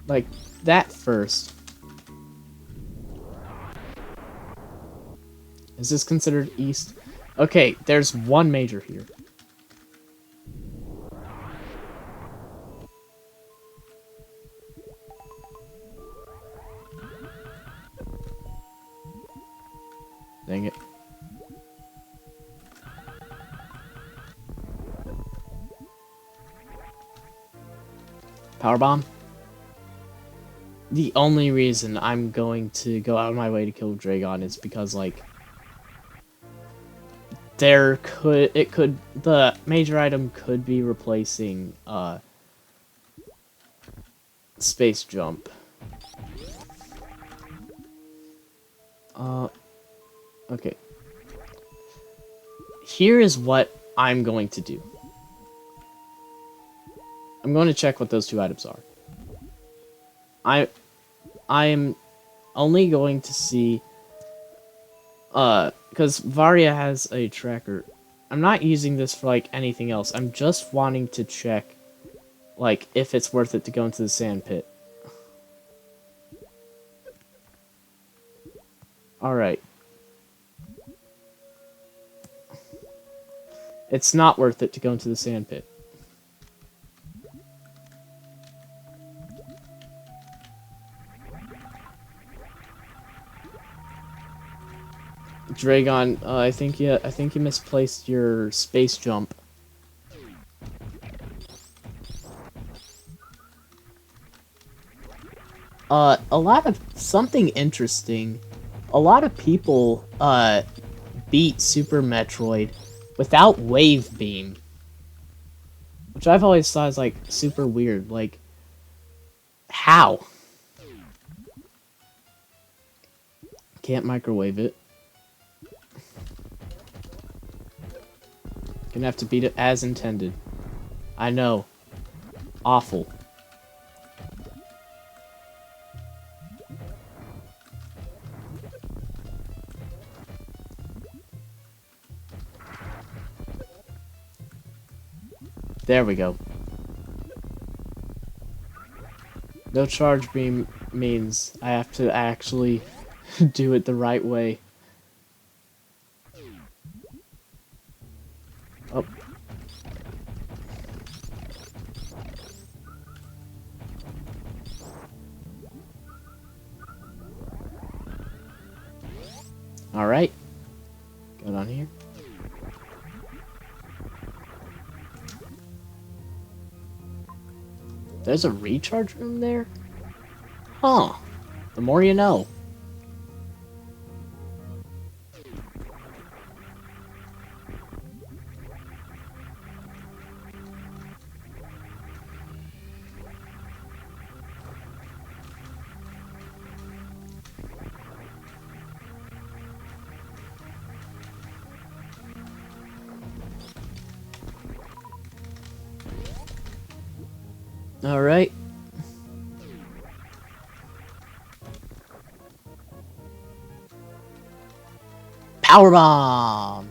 Speaker 1: Like that first. Is this considered East? Okay, there's one major here. Dang it. Power bomb. The only reason I'm going to go out of my way to kill Dragon is because, like, the major item could be replacing, space jump. Okay. Here is what I'm going to do. I'm going to check what those two items are. I am only going to see, because Varia has a tracker. I'm not using this for, like, anything else. I'm just wanting to check like, if it's worth it to go into the sand pit. Alright. It's not worth it to go into the sand pit. Dragon, I think you misplaced your space jump. A lot of something interesting. A lot of people beat Super Metroid without Wave Beam, which I've always thought is like super weird. Like, how? Can't microwave it. Gonna have to beat it as intended. I know. Awful. There we go. No charge beam means I have to actually do it the right way. Oh. Alright. Go down here. There's a recharge room there? Huh. The more you know. Alright. Powerbomb!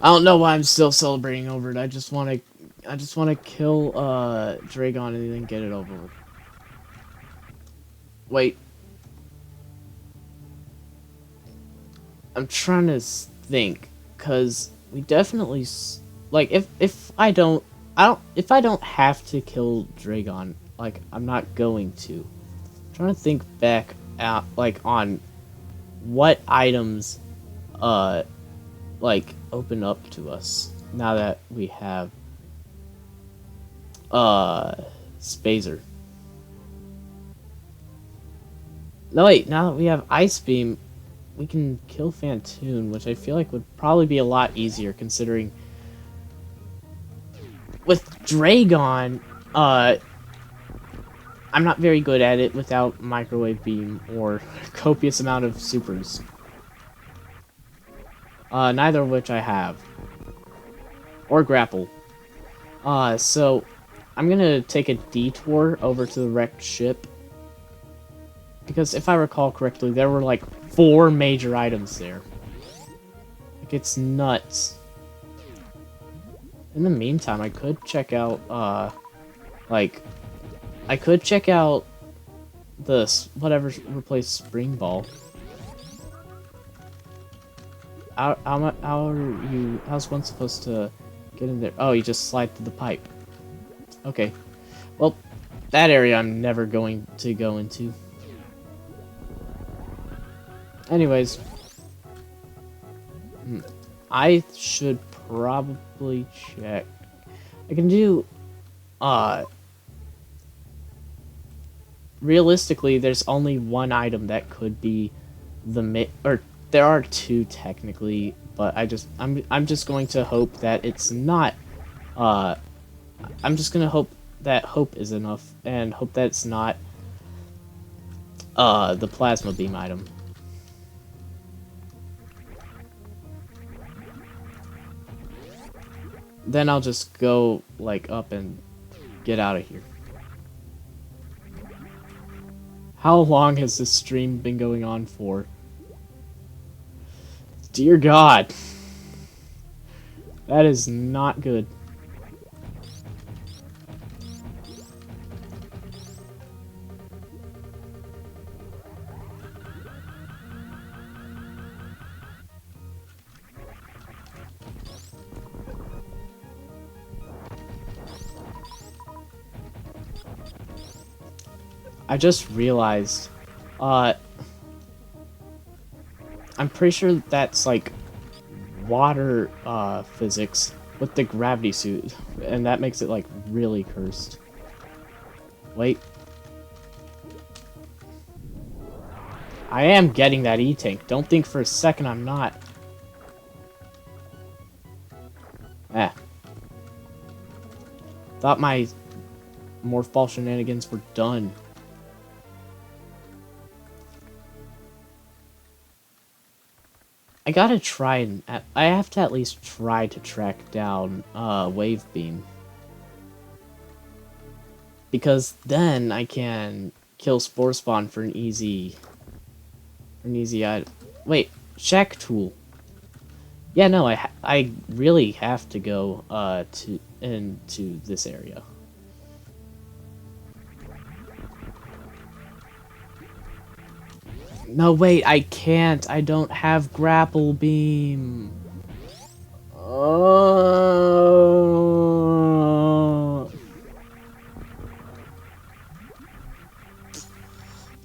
Speaker 1: I don't know why I'm still celebrating over it. I just wanna kill Dragon and then get it over with. Wait. I'm trying to think, cause we definitely like if I don't have to kill Dragon, like I'm not going to. I'm trying to think back out like on what items like open up to us now that we have Spazer. No wait, now that we have Ice Beam, we can kill Phantoon, which I feel like would probably be a lot easier considering with Dragon, I'm not very good at it without Microwave Beam or copious amount of supers. Neither of which I have. Or Grapple. So I'm gonna take a detour over to the wrecked ship. Because if I recall correctly, there were like 4 major items there. Like, it's nuts. In the meantime, I could check out, I could check out this, whatever replaced Spring Ball. How's one supposed to get in there? Oh, you just slide through the pipe. Okay. Well, that area I'm never going to go into. Anyways. I should probably check. I can do, realistically, there's only one item that could be or there are 2 technically, but I'm just going to hope that it's not, I'm just gonna hope that hope is enough, and hope that it's not, the plasma beam item. Then I'll just go, like, up and get out of here. How long has this stream been going on for? Dear God. That is not good. I just realized, uh, I'm pretty sure that's like water physics with the gravity suit, and that makes it like really cursed. Wait. I am getting that E-tank. Don't think for a second I'm not. Ah. Thought my Morphball shenanigans were done. I gotta try and... I have to at least try to track down Wave Beam. Because then I can kill Spore Spawn for an easy... item. Wait, Shack Tool. Yeah, no, I really have to go into this area. No, wait, I can't. I don't have Grapple Beam. Oh.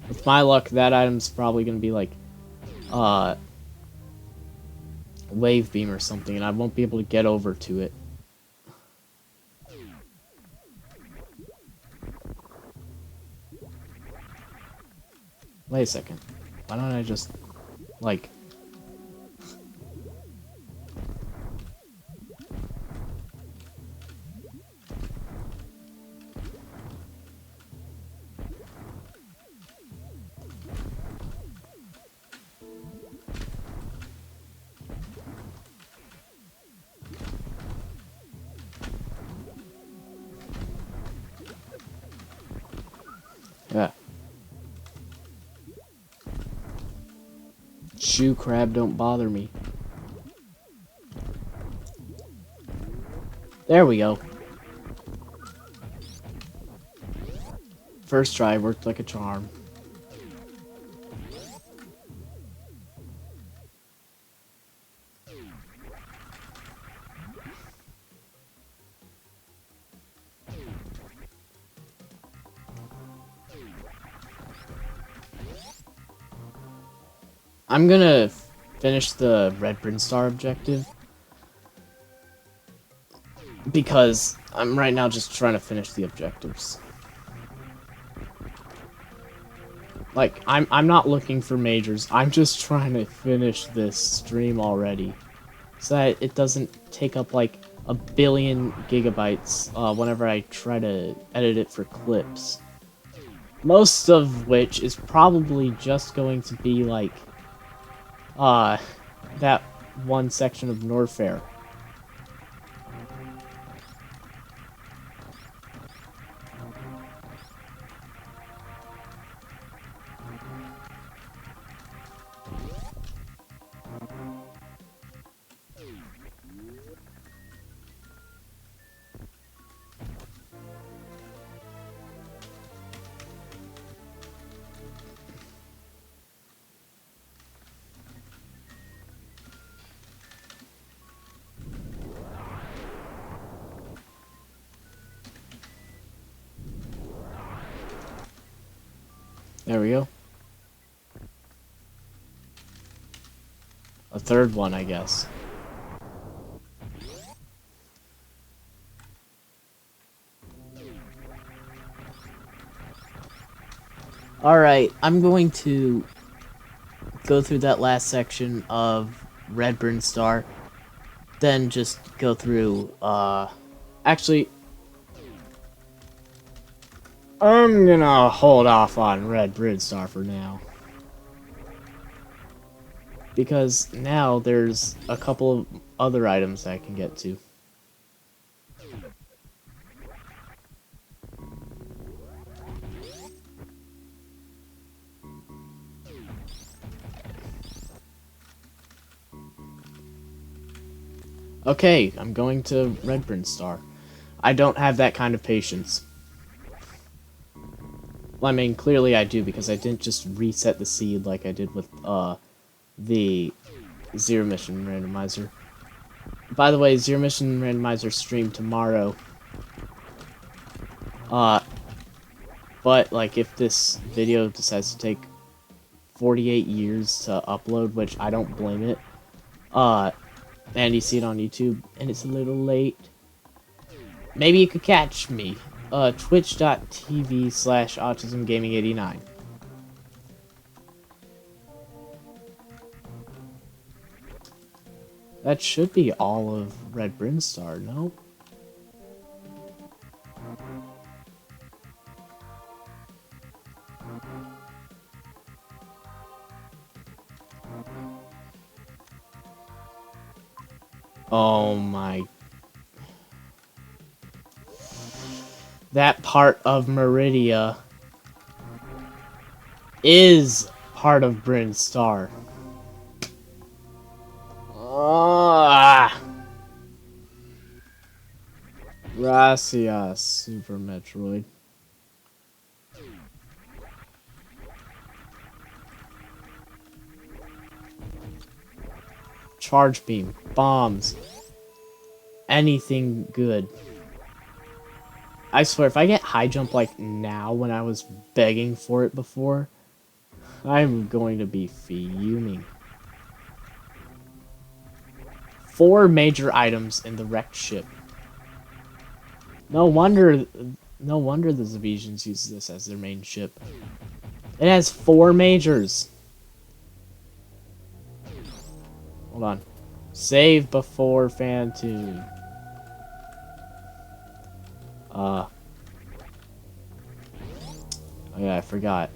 Speaker 1: With my luck, that item's probably gonna be like, Wave Beam or something, and I won't be able to get over to it. Wait a second. Why don't I just, like... Yeah. Shoe crab, don't bother me. There we go. First try worked like a charm. I'm gonna finish the Red Brinstar objective. Because I'm right now just trying to finish the objectives. Like, I'm not looking for majors. I'm just trying to finish this stream already. So that it doesn't take up like a billion gigabytes whenever I try to edit it for clips. Most of which is probably just going to be like that one section of Norfair. There we go. A third one, I guess. Alright, I'm going to go through that last section of Red Brinstar, then just go through, actually, I'm gonna hold off on Red Brinstar for now. Because now there's a couple of other items I can get to. Okay, I'm going to Red Brinstar. I don't have that kind of patience. Well, I mean, clearly I do, because I didn't just reset the seed like I did with, the Zero Mission Randomizer. By the way, Zero Mission Randomizer stream tomorrow. But like if this video decides to take 48 years to upload, which I don't blame it, and you see it on YouTube and it's a little late, maybe you could catch me. Twitch.tv/autismgaming89. That should be all of Red Brinstar, no? Oh my. That part of Meridia is part of Brinstar. Ah! Gracias, Super Metroid. Charge beam, bombs, anything good. I swear, if I get high jump like now when I was begging for it before, I'm going to be fuming. 4 major items in the wrecked ship. No wonder the Zavesians use this as their main ship. It has 4 majors. Hold on. Save before Fantoon. Oh yeah, I forgot.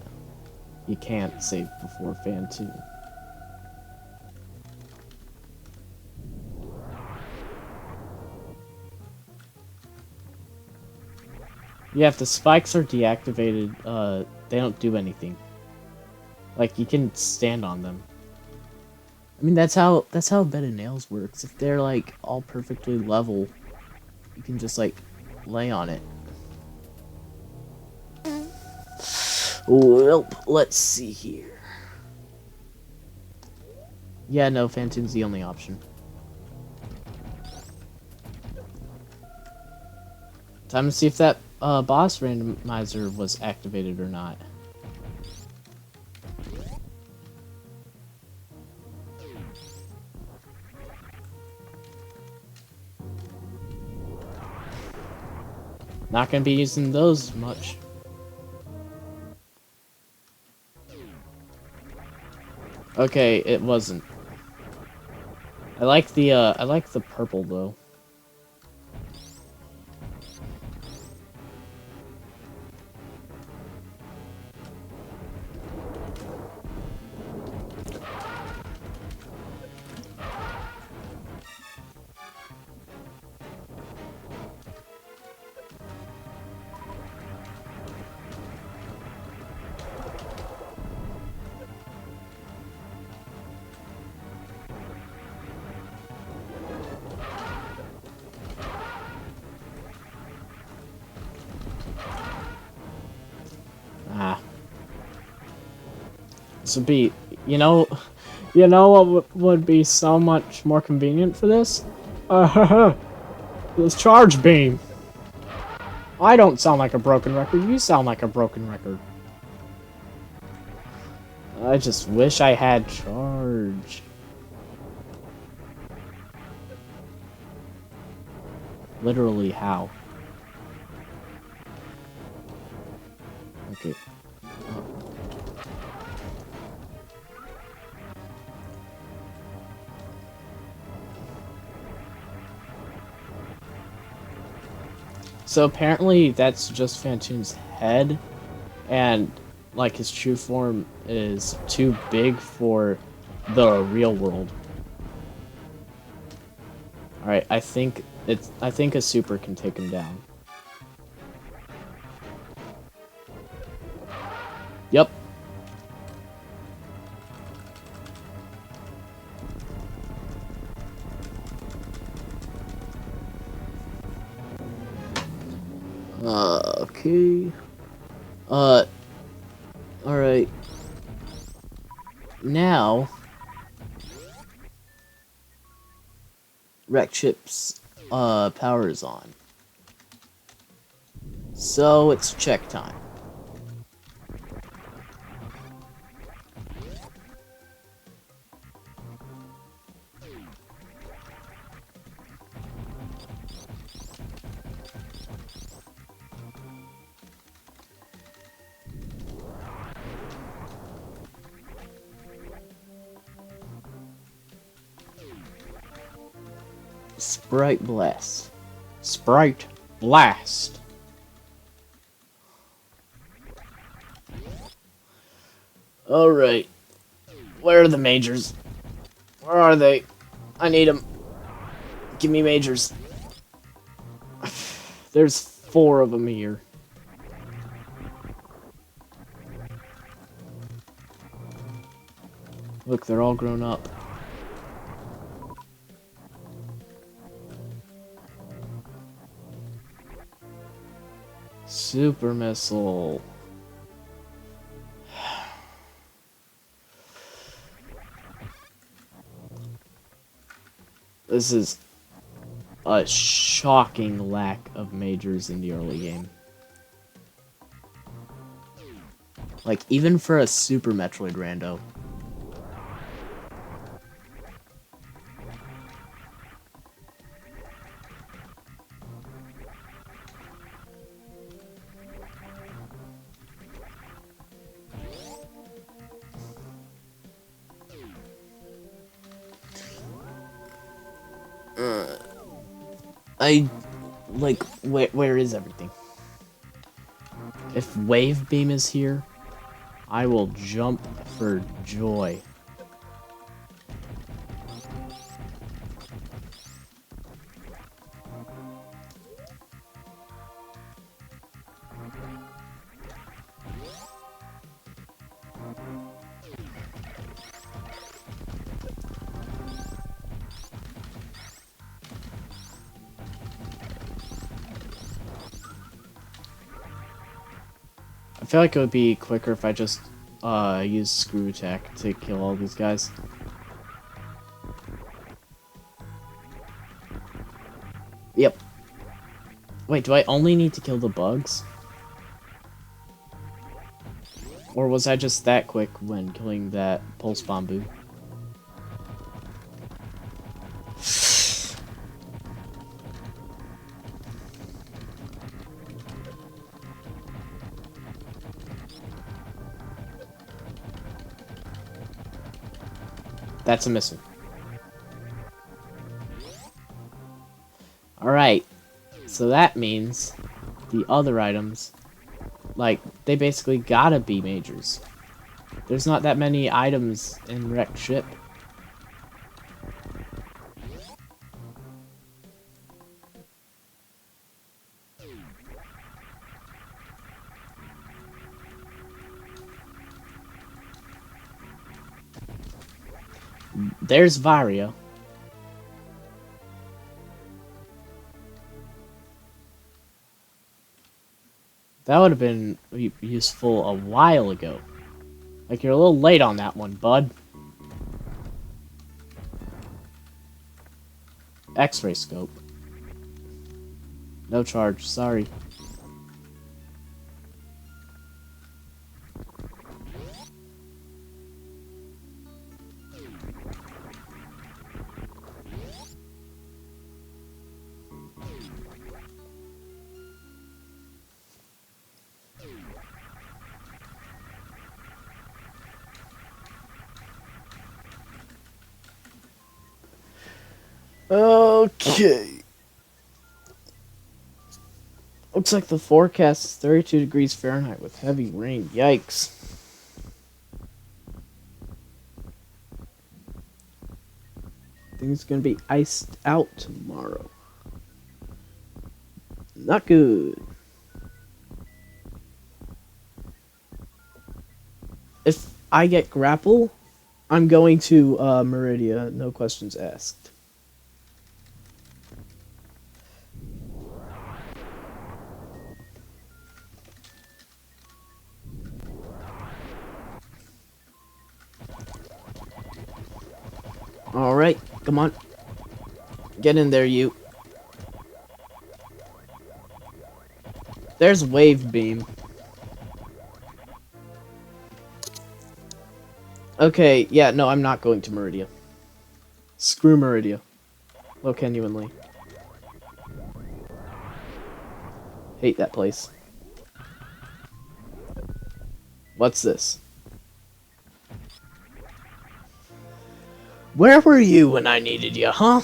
Speaker 1: You can't save before Fantoon. Yeah, if the spikes are deactivated, they don't do anything. Like, you can stand on them. I mean, that's how a bed of nails works. If they're, like, all perfectly level, you can just, like, lay on it. Well, let's see here. Yeah, no, Fantoon's the only option. Time to see if that boss randomizer was activated or not. Not gonna be using those much. Okay, it wasn't. I like the purple though. Ah. This would be, you know what would be so much more convenient for this? This charge beam. I don't sound like a broken record, you sound like a broken record. I just wish I had charge. Literally, how? Okay. So apparently that's just Fantoon's head, and like his true form is too big for the real world. Alright, I think a super can take him down. Yep. Okay. Alright. Now, wreck ship's power is on. So it's check time. Sprite Blast. Sprite Blast. Alright. Where are the majors? Where are they? I need them. Give me majors. There's 4 of them here. Look, they're all grown up. Super missile. This is a shocking lack of majors in the early game. Like, even for a Super Metroid rando. Where is everything? If Wave Beam is here, I will jump for joy. I feel like it would be quicker if I just use Screw Attack to kill all these guys. Yep. Wait, do I only need to kill the bugs? Or was I just that quick when killing that Pulse Bamboo? That's a missile. Alright. So that means the other items, like, they basically gotta be majors. There's not that many items in Wrecked Ship. There's Varia. That would have been useful a while ago. Like, you're a little late on that one, bud. X-ray scope. No charge, sorry. Okay. Looks like the forecast is 32 degrees Fahrenheit with heavy rain. Yikes. I think it's gonna be iced out tomorrow. Not good. If I get grapple, I'm going to Meridia, no questions asked. Alright, come on. Get in there, you. There's Wave Beam. Okay, yeah, no, I'm not going to Meridia. Screw Meridia. Genuinely. Hate that place. What's this? Where were you when I needed you, huh?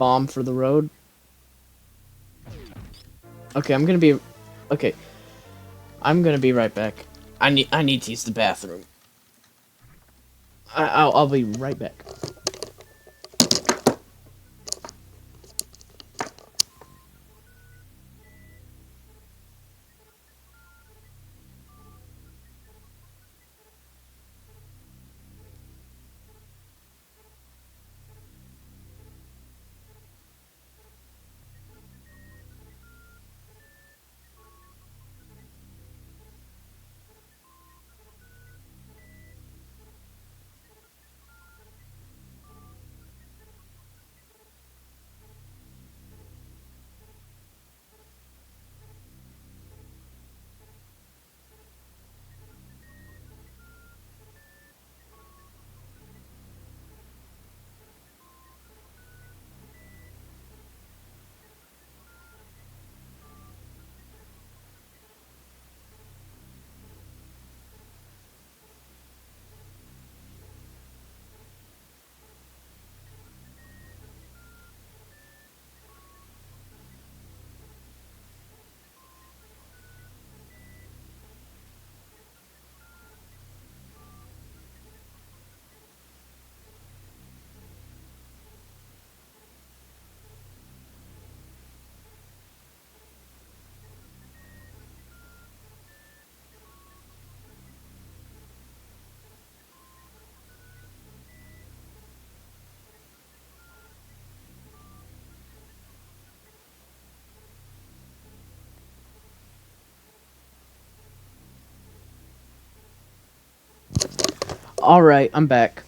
Speaker 1: bomb for the road. Okay, I'm gonna be... Okay. I'm gonna be right back. I need to use the bathroom. I'll be right back. Alright, I'm back.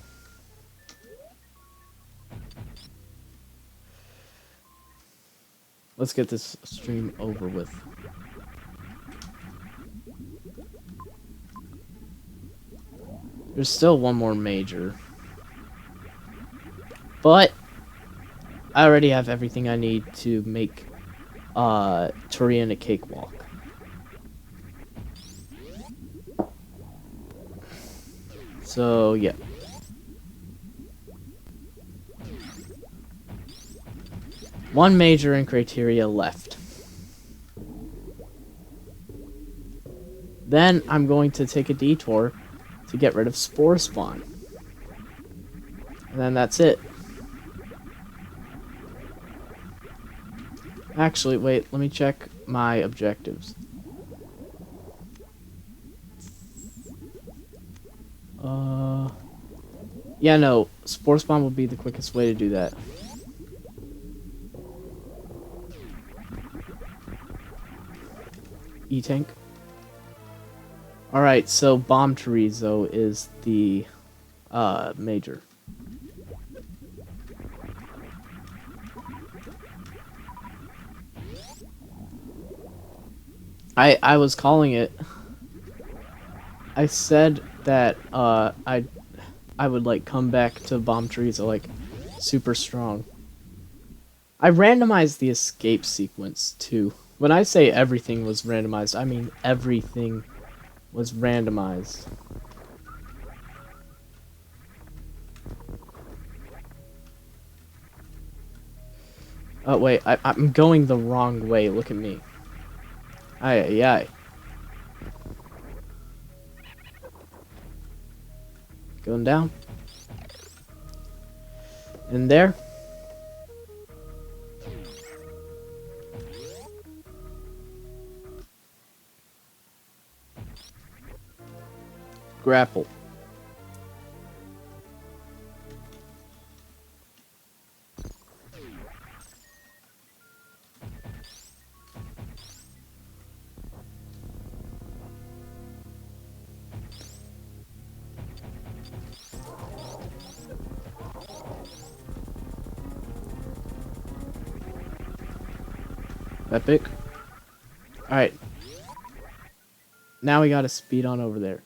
Speaker 1: Let's get this stream over with. There's still one more major. But I already have everything I need to make Turian a cakewalk. So, yeah. One major and criteria left. Then I'm going to take a detour to get rid of Spore Spawn. And then that's it. Actually, wait, let me check my objectives. Yeah, no, Spore Spawn would be the quickest way to do that. E-Tank. Alright, so Bomb Chorizo is the major. I was calling it. I said that I would like come back to Bomb Chorizo like super strong. I randomized the escape sequence too. When I say everything was randomized, I mean everything was randomized. Oh wait, I'm going the wrong way. Look at me. Aye, aye. Going down. In there. Grapple. Epic. Alright. Now we gotta speed on over there.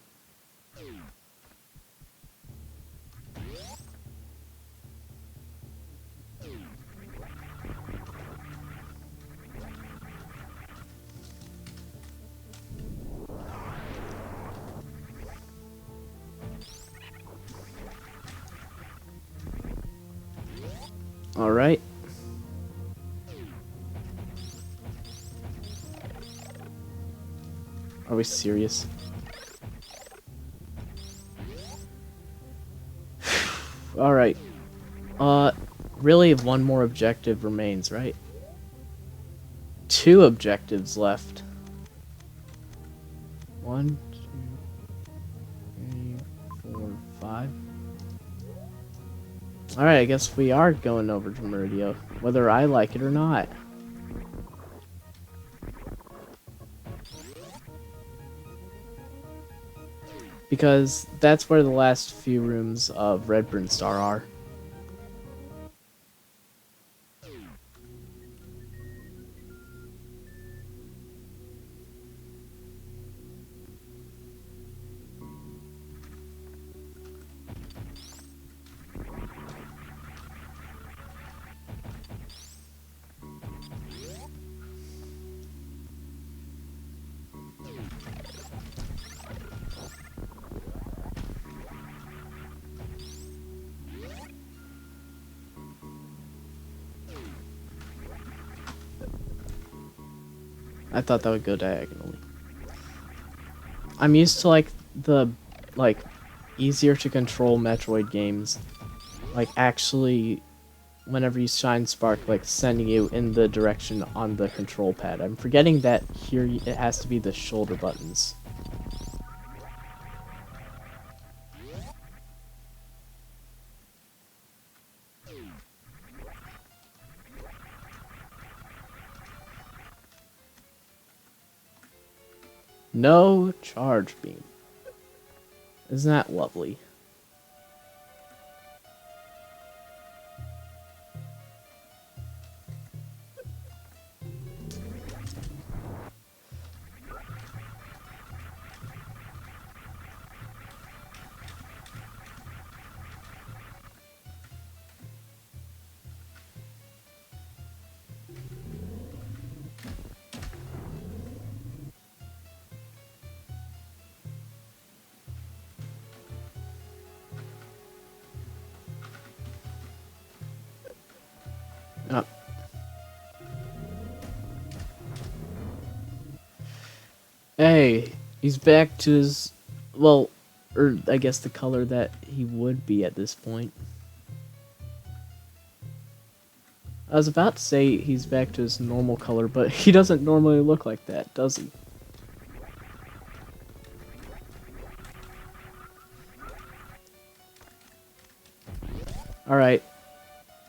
Speaker 1: Alright. Are we serious? Alright. Really one more objective remains, right? 2 objectives left. 1, 2, 3, 4, 5. Alright, I guess we are going over to Meridio, whether I like it or not. Because that's where the last few rooms of Red Star are. I thought that would go diagonally. I'm used to like the easier to control Metroid games, like actually whenever you shine spark, like sending you in the direction on the control pad. I'm forgetting that here it has to be the shoulder buttons. No charge beam. Isn't that lovely? Oh. Hey, he's back to his, well, or I guess the color that he would be at this point. I was about to say he's back to his normal color, but he doesn't normally look like that, does he? Alright,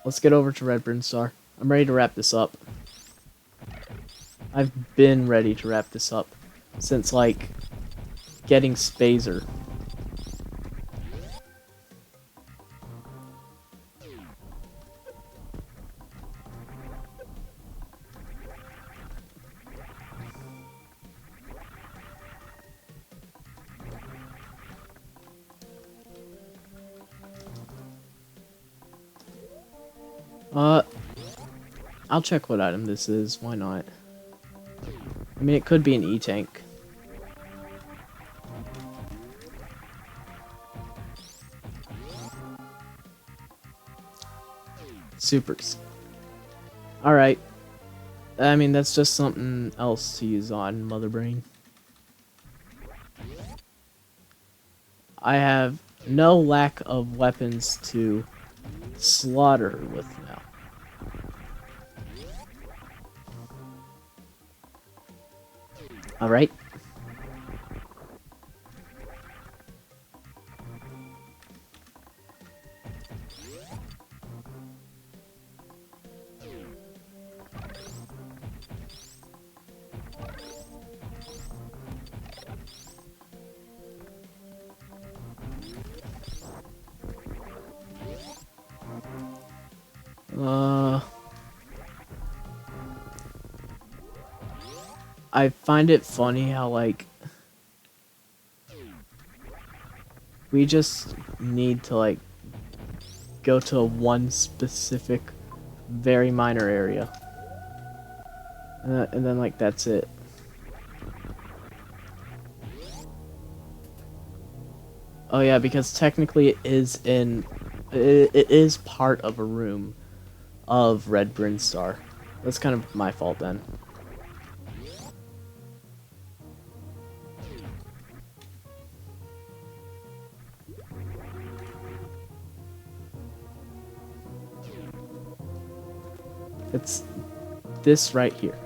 Speaker 1: let's get over to Red Star. I'm ready to wrap this up. I've been ready to wrap this up since, like, getting Spazer. I'll check what item this is, why not? I mean, it could be an E-tank. Supers. Alright. I mean, that's just something else to use on Mother Brain. I have no lack of weapons to slaughter her with now. Alright. I find it funny how, like, we just need to, like, go to one specific, very minor area. And then, like, that's it. Oh yeah, because technically it is it is part of a room of Red Star. That's kind of my fault then. It's this right here.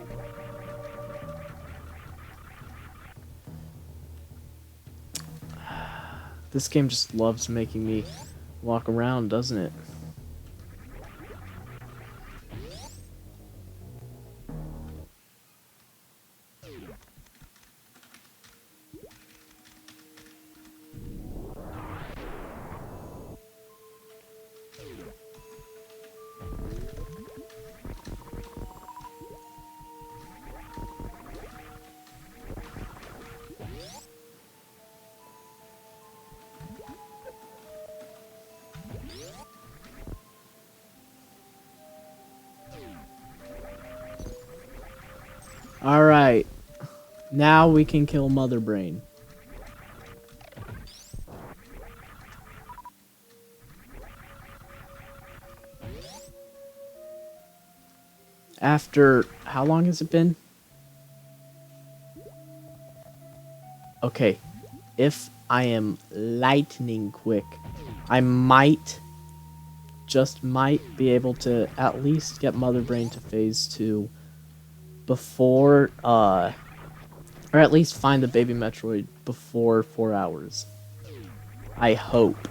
Speaker 1: This game just loves making me walk around, doesn't it? Alright. Now we can kill Mother Brain. After... how long has it been? Okay. If I am lightning quick, I might... just might be able to at least get Mother Brain to phase 2 before, or at least find the baby Metroid before 4 hours. I hope.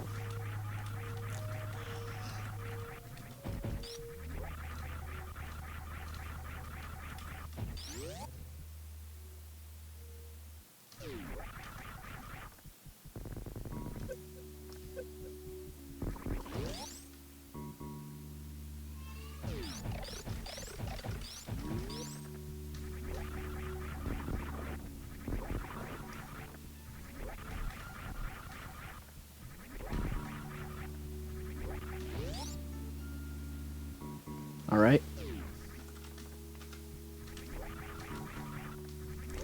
Speaker 1: Alright.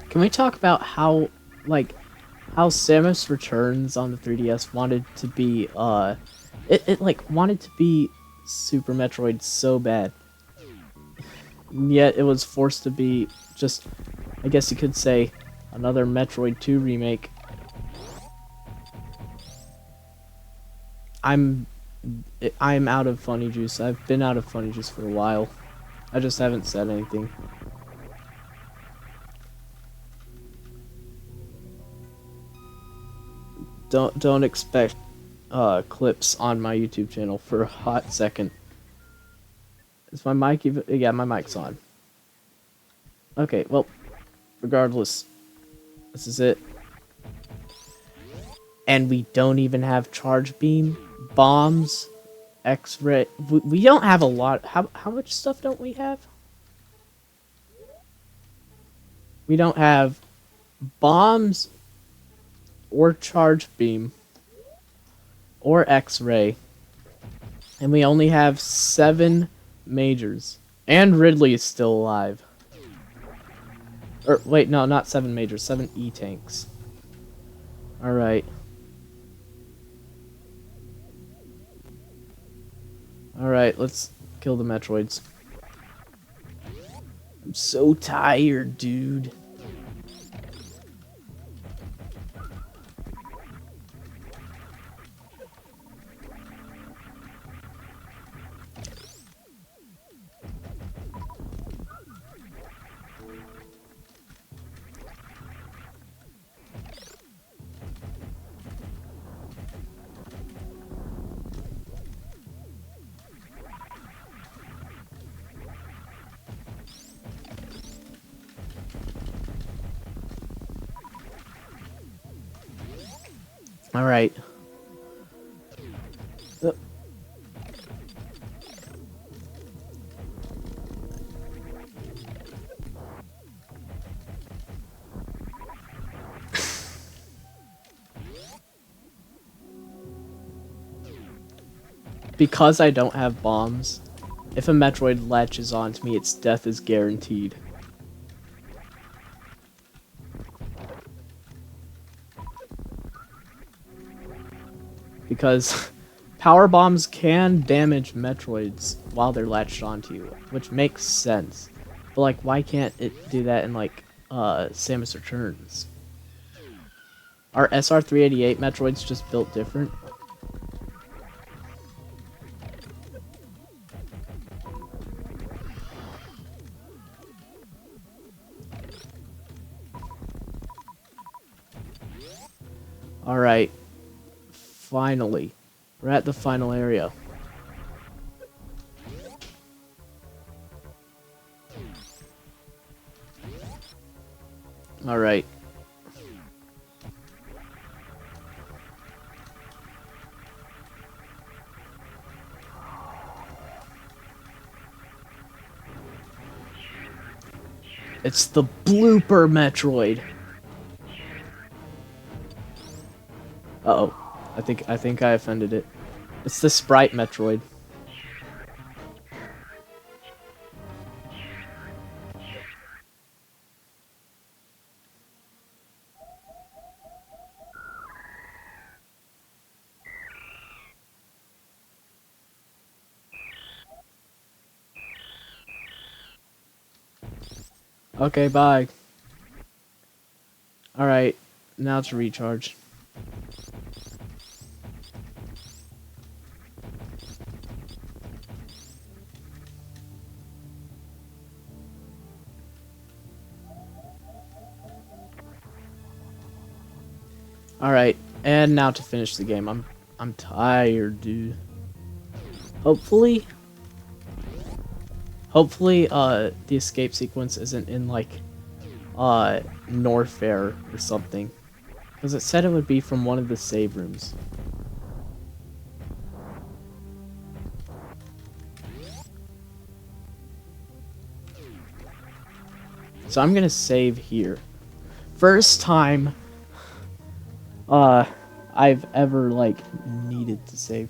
Speaker 1: Can we talk about how, like, how Samus Returns on the 3DS wanted to be, it wanted to be Super Metroid so bad. Yet it was forced to be just, I guess you could say, another Metroid 2 remake. I'm out of funny juice. I've been out of funny juice for a while. I just haven't said anything. Don't expect clips on my YouTube channel for a hot second. Is my mic even? Yeah, my mic's on. Okay, well, regardless, this is it. And we don't even have charge beam, bombs, X-ray. We don't have a lot. How much stuff don't we have? We don't have bombs or charge beam or X-ray. And we only have 7 majors. And Ridley is still alive. Or wait, no, not 7 majors, 7 E-tanks. Alright. Alright, let's kill the Metroids. I'm so tired, dude. Alright. Because I don't have bombs, if a Metroid latches onto me, its death is guaranteed. Because power bombs can damage Metroids while they're latched onto you, which makes sense. But like, why can't it do that in like Samus Returns? Are SR388 Metroids just built different? Alright. Finally. We're at the final area. Alright. It's the blooper Metroid. Uh-oh. I think I offended it. It's the sprite Metroid. Okay, bye. Alright, now to recharge. Alright, and now to finish the game. I'm tired, dude. Hopefully, the escape sequence isn't in, like, Norfair or something. Because it said it would be from one of the save rooms. So I'm gonna save here. First time, I've ever, like, needed to save.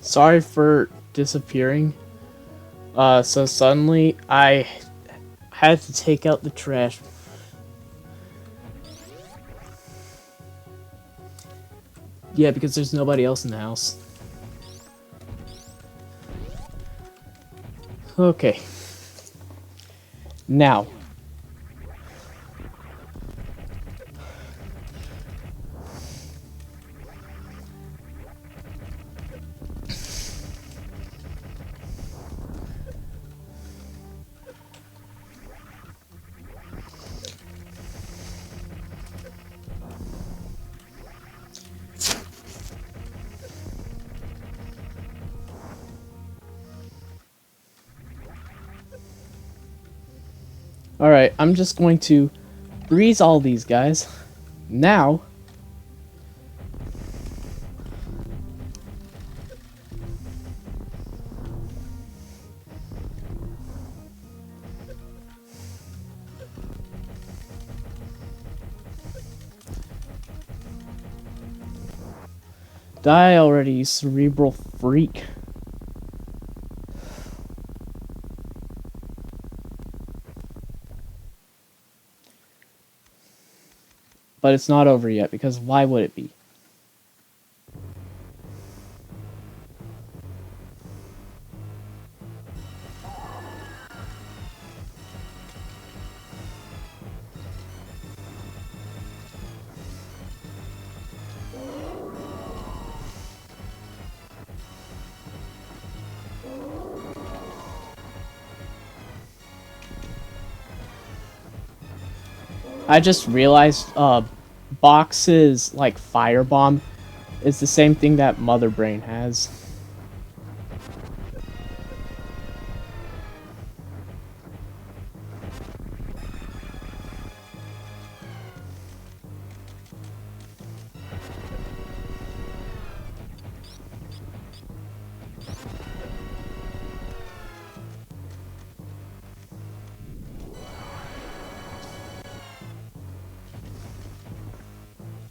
Speaker 1: Sorry for disappearing. So suddenly I had to take out the trash. Yeah, because there's nobody else in the house. Okay. Now. Alright, I'm just going to freeze all these guys. Now, die already, you cerebral freak. But it's not over yet, because why would it be? I just realized, Box's, like, firebomb is the same thing that Mother Brain has.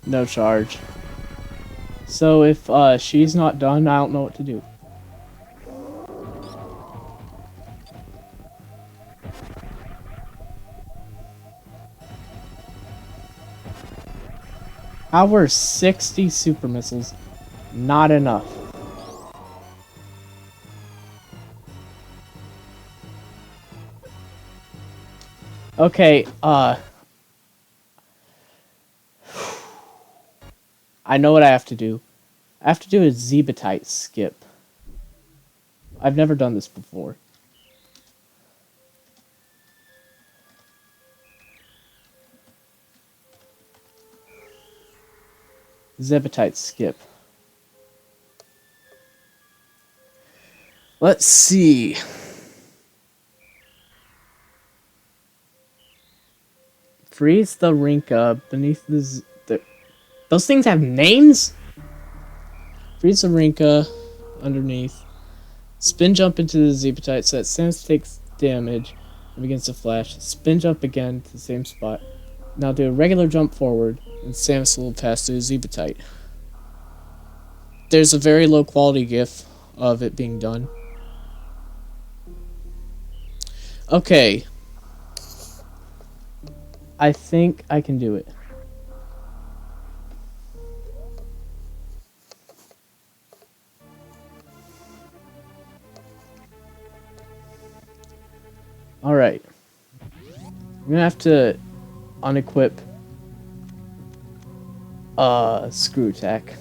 Speaker 1: No charge. So if she's not done, I don't know what to do. How were 60 super missiles not enough? Okay, I know what I have to do. I have to do a Zebatite skip. I've never done this before. Zebatite skip. Let's see. Freeze the Rinka beneath the... Those things have names? Freeze the Rinka underneath. Spin jump into the Zebatite so that Samus takes damage and begins to flash. Spin jump again to the same spot. Now do a regular jump forward and Samus will pass through the Zebatite. There's a very low quality GIF of it being done. Okay. I think I can do it. Alright. I'm gonna have to unequip screw attack.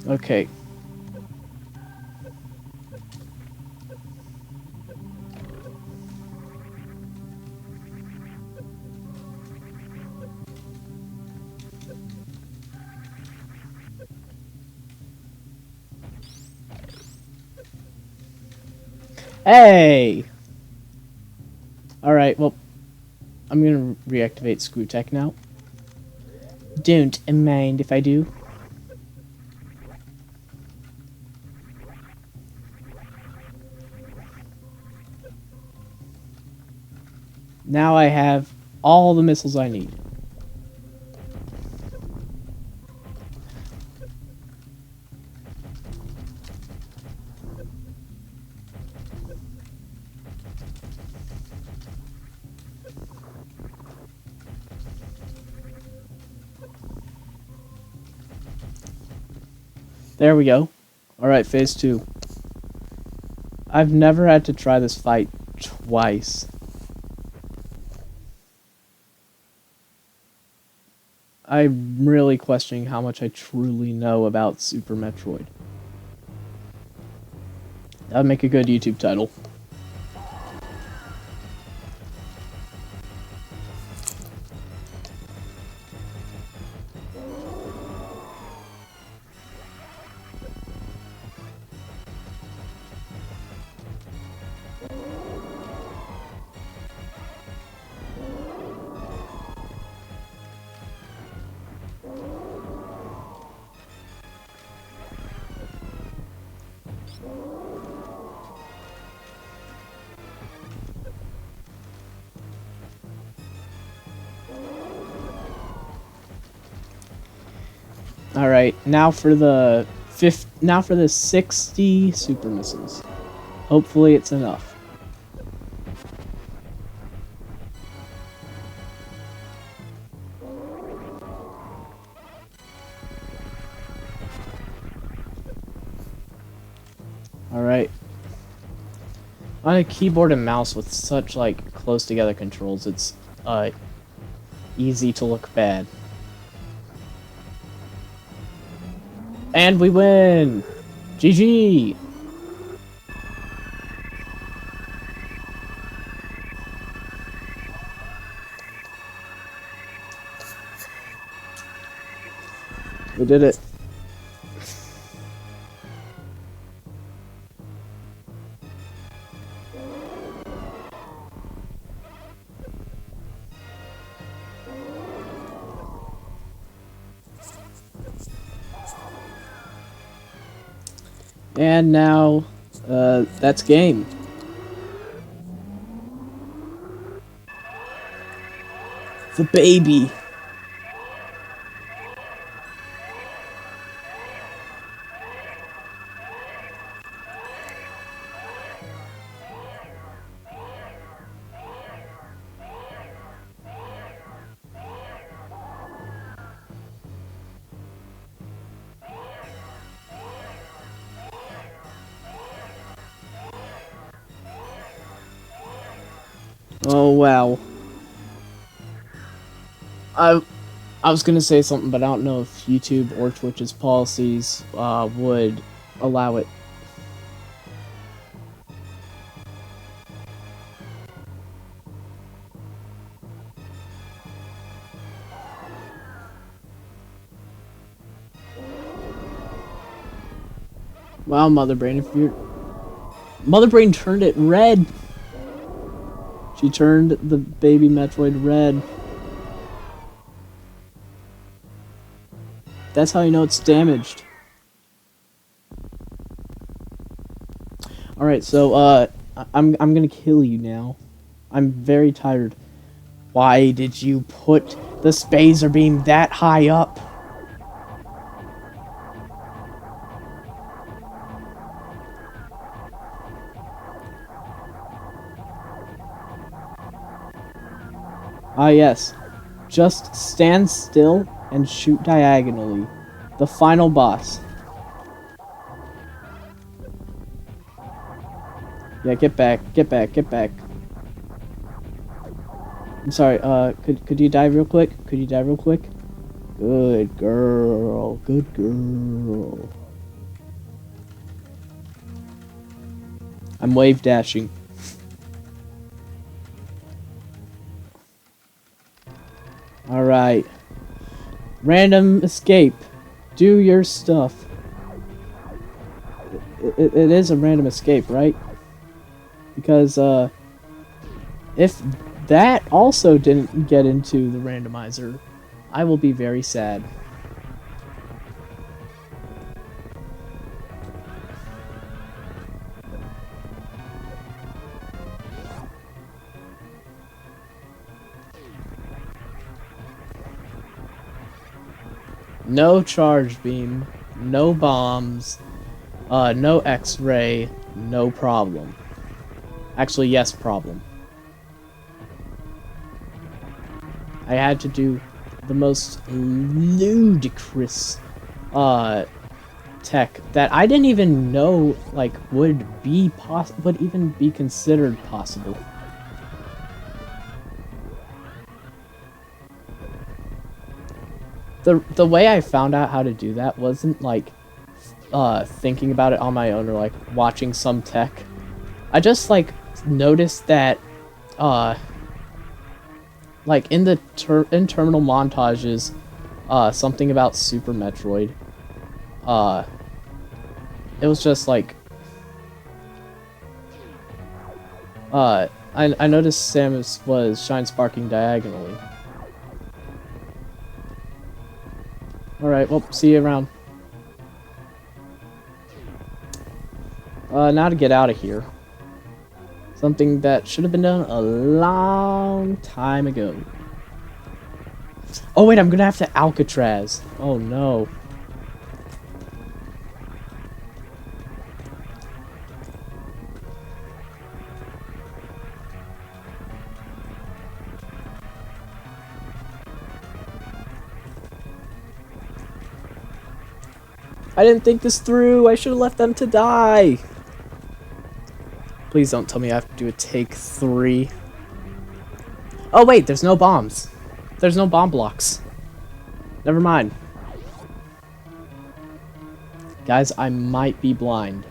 Speaker 1: Okay. Hey! Alright, well, I'm gonna reactivate screw tech now. Don't mind if I do. Now I have all the missiles I need. There we go. Alright, phase 2. I've never had to try this fight twice. I'm really questioning how much I truly know about Super Metroid. That would make a good YouTube title. All right, now for the 60 super missiles. Hopefully it's enough. All right. On a keyboard and mouse with such like close together controls, it's easy to look bad. And we win! GG! We did it. And now, that's game. The baby. Oh wow. I was gonna say something, but I don't know if YouTube or Twitch's policies would allow it. Wow, Mother Brain, if you're... Mother Brain turned it red! She turned the baby Metroid red. That's how you know it's damaged. Alright, so, I'm gonna kill you now. I'm very tired. Why did you put the spacer beam that high up? Ah yes. Just stand still and shoot diagonally. The final boss. Yeah, get back, get back, get back. I'm sorry, could you dive real quick? Could you dive real quick? Good girl, good girl. I'm wave dashing. Alright. Random escape. Do your stuff. It is a random escape, right? Because, if that also didn't get into the randomizer, I will be very sad. No charge beam, no bombs, no X-ray, no problem. Actually, yes, problem. I had to do the most ludicrous tech that I didn't even know like would even be considered possible. The way I found out how to do that wasn't like thinking about it on my own or like watching some tech, I just like noticed that uh like in the in terminal montages, something about Super Metroid, uh it was just like I noticed Samus was shine sparking diagonally. Alright, well, see you around. Now to get out of here. Something that should have been done a long time ago. Oh wait, I'm gonna have to Alcatraz. Oh no. I didn't think this through. I should have left them to die. Please don't tell me I have to do a take 3. Oh wait, there's no bombs. There's no bomb blocks. Never mind. Guys, I might be blind.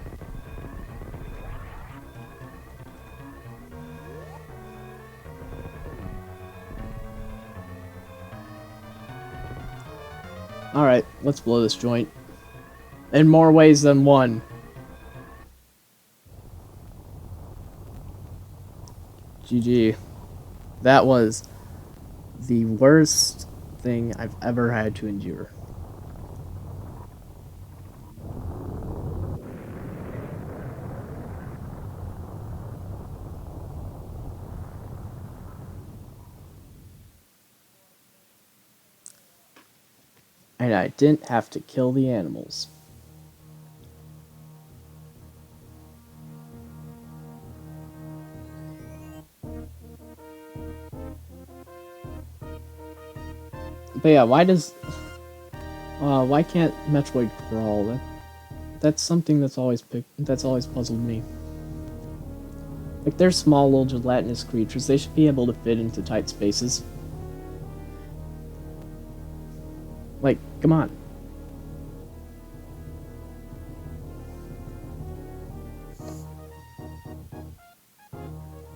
Speaker 1: Alright, let's blow this joint. In more ways than one. GG. That was the worst thing I've ever had to endure. And I didn't have to kill the animals. But yeah, why can't Metroid crawl? That's something that's always puzzled me. Like, they're small little gelatinous creatures. They should be able to fit into tight spaces. Like, come on.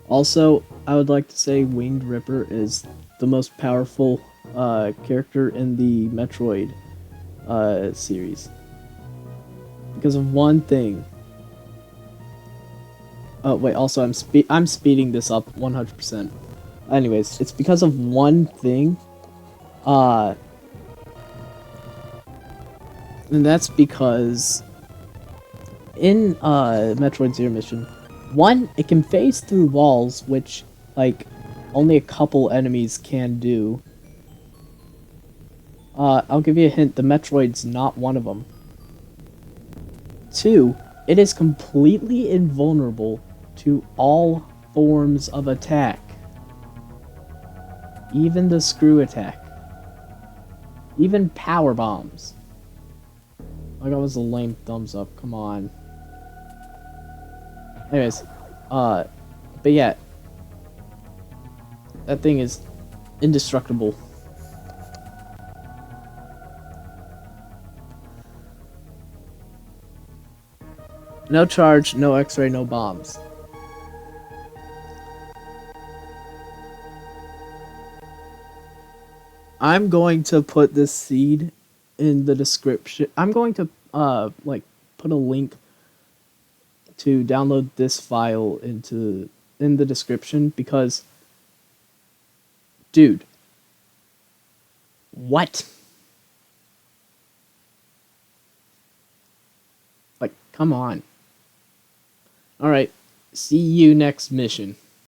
Speaker 1: Also, I would like to say Winged Ripper is the most powerful character in the Metroid series. Because of one thing. Oh wait, also I'm speeding this up 100%. Anyways, it's because of one thing. And that's because in Metroid Zero Mission, one, it can phase through walls, which like only a couple enemies can do. I'll give you a hint, the Metroid's not one of them. 2, it is completely invulnerable to all forms of attack. Even the screw attack. Even power bombs. Like, that was a lame thumbs up, come on. Anyways, but yeah. That thing is indestructible. No charge, no x-ray, no bombs. I'm going to put this seed in the description. I'm going to like put a link to download this file in the description because, dude, what? Like, come on. Alright, see you next mission.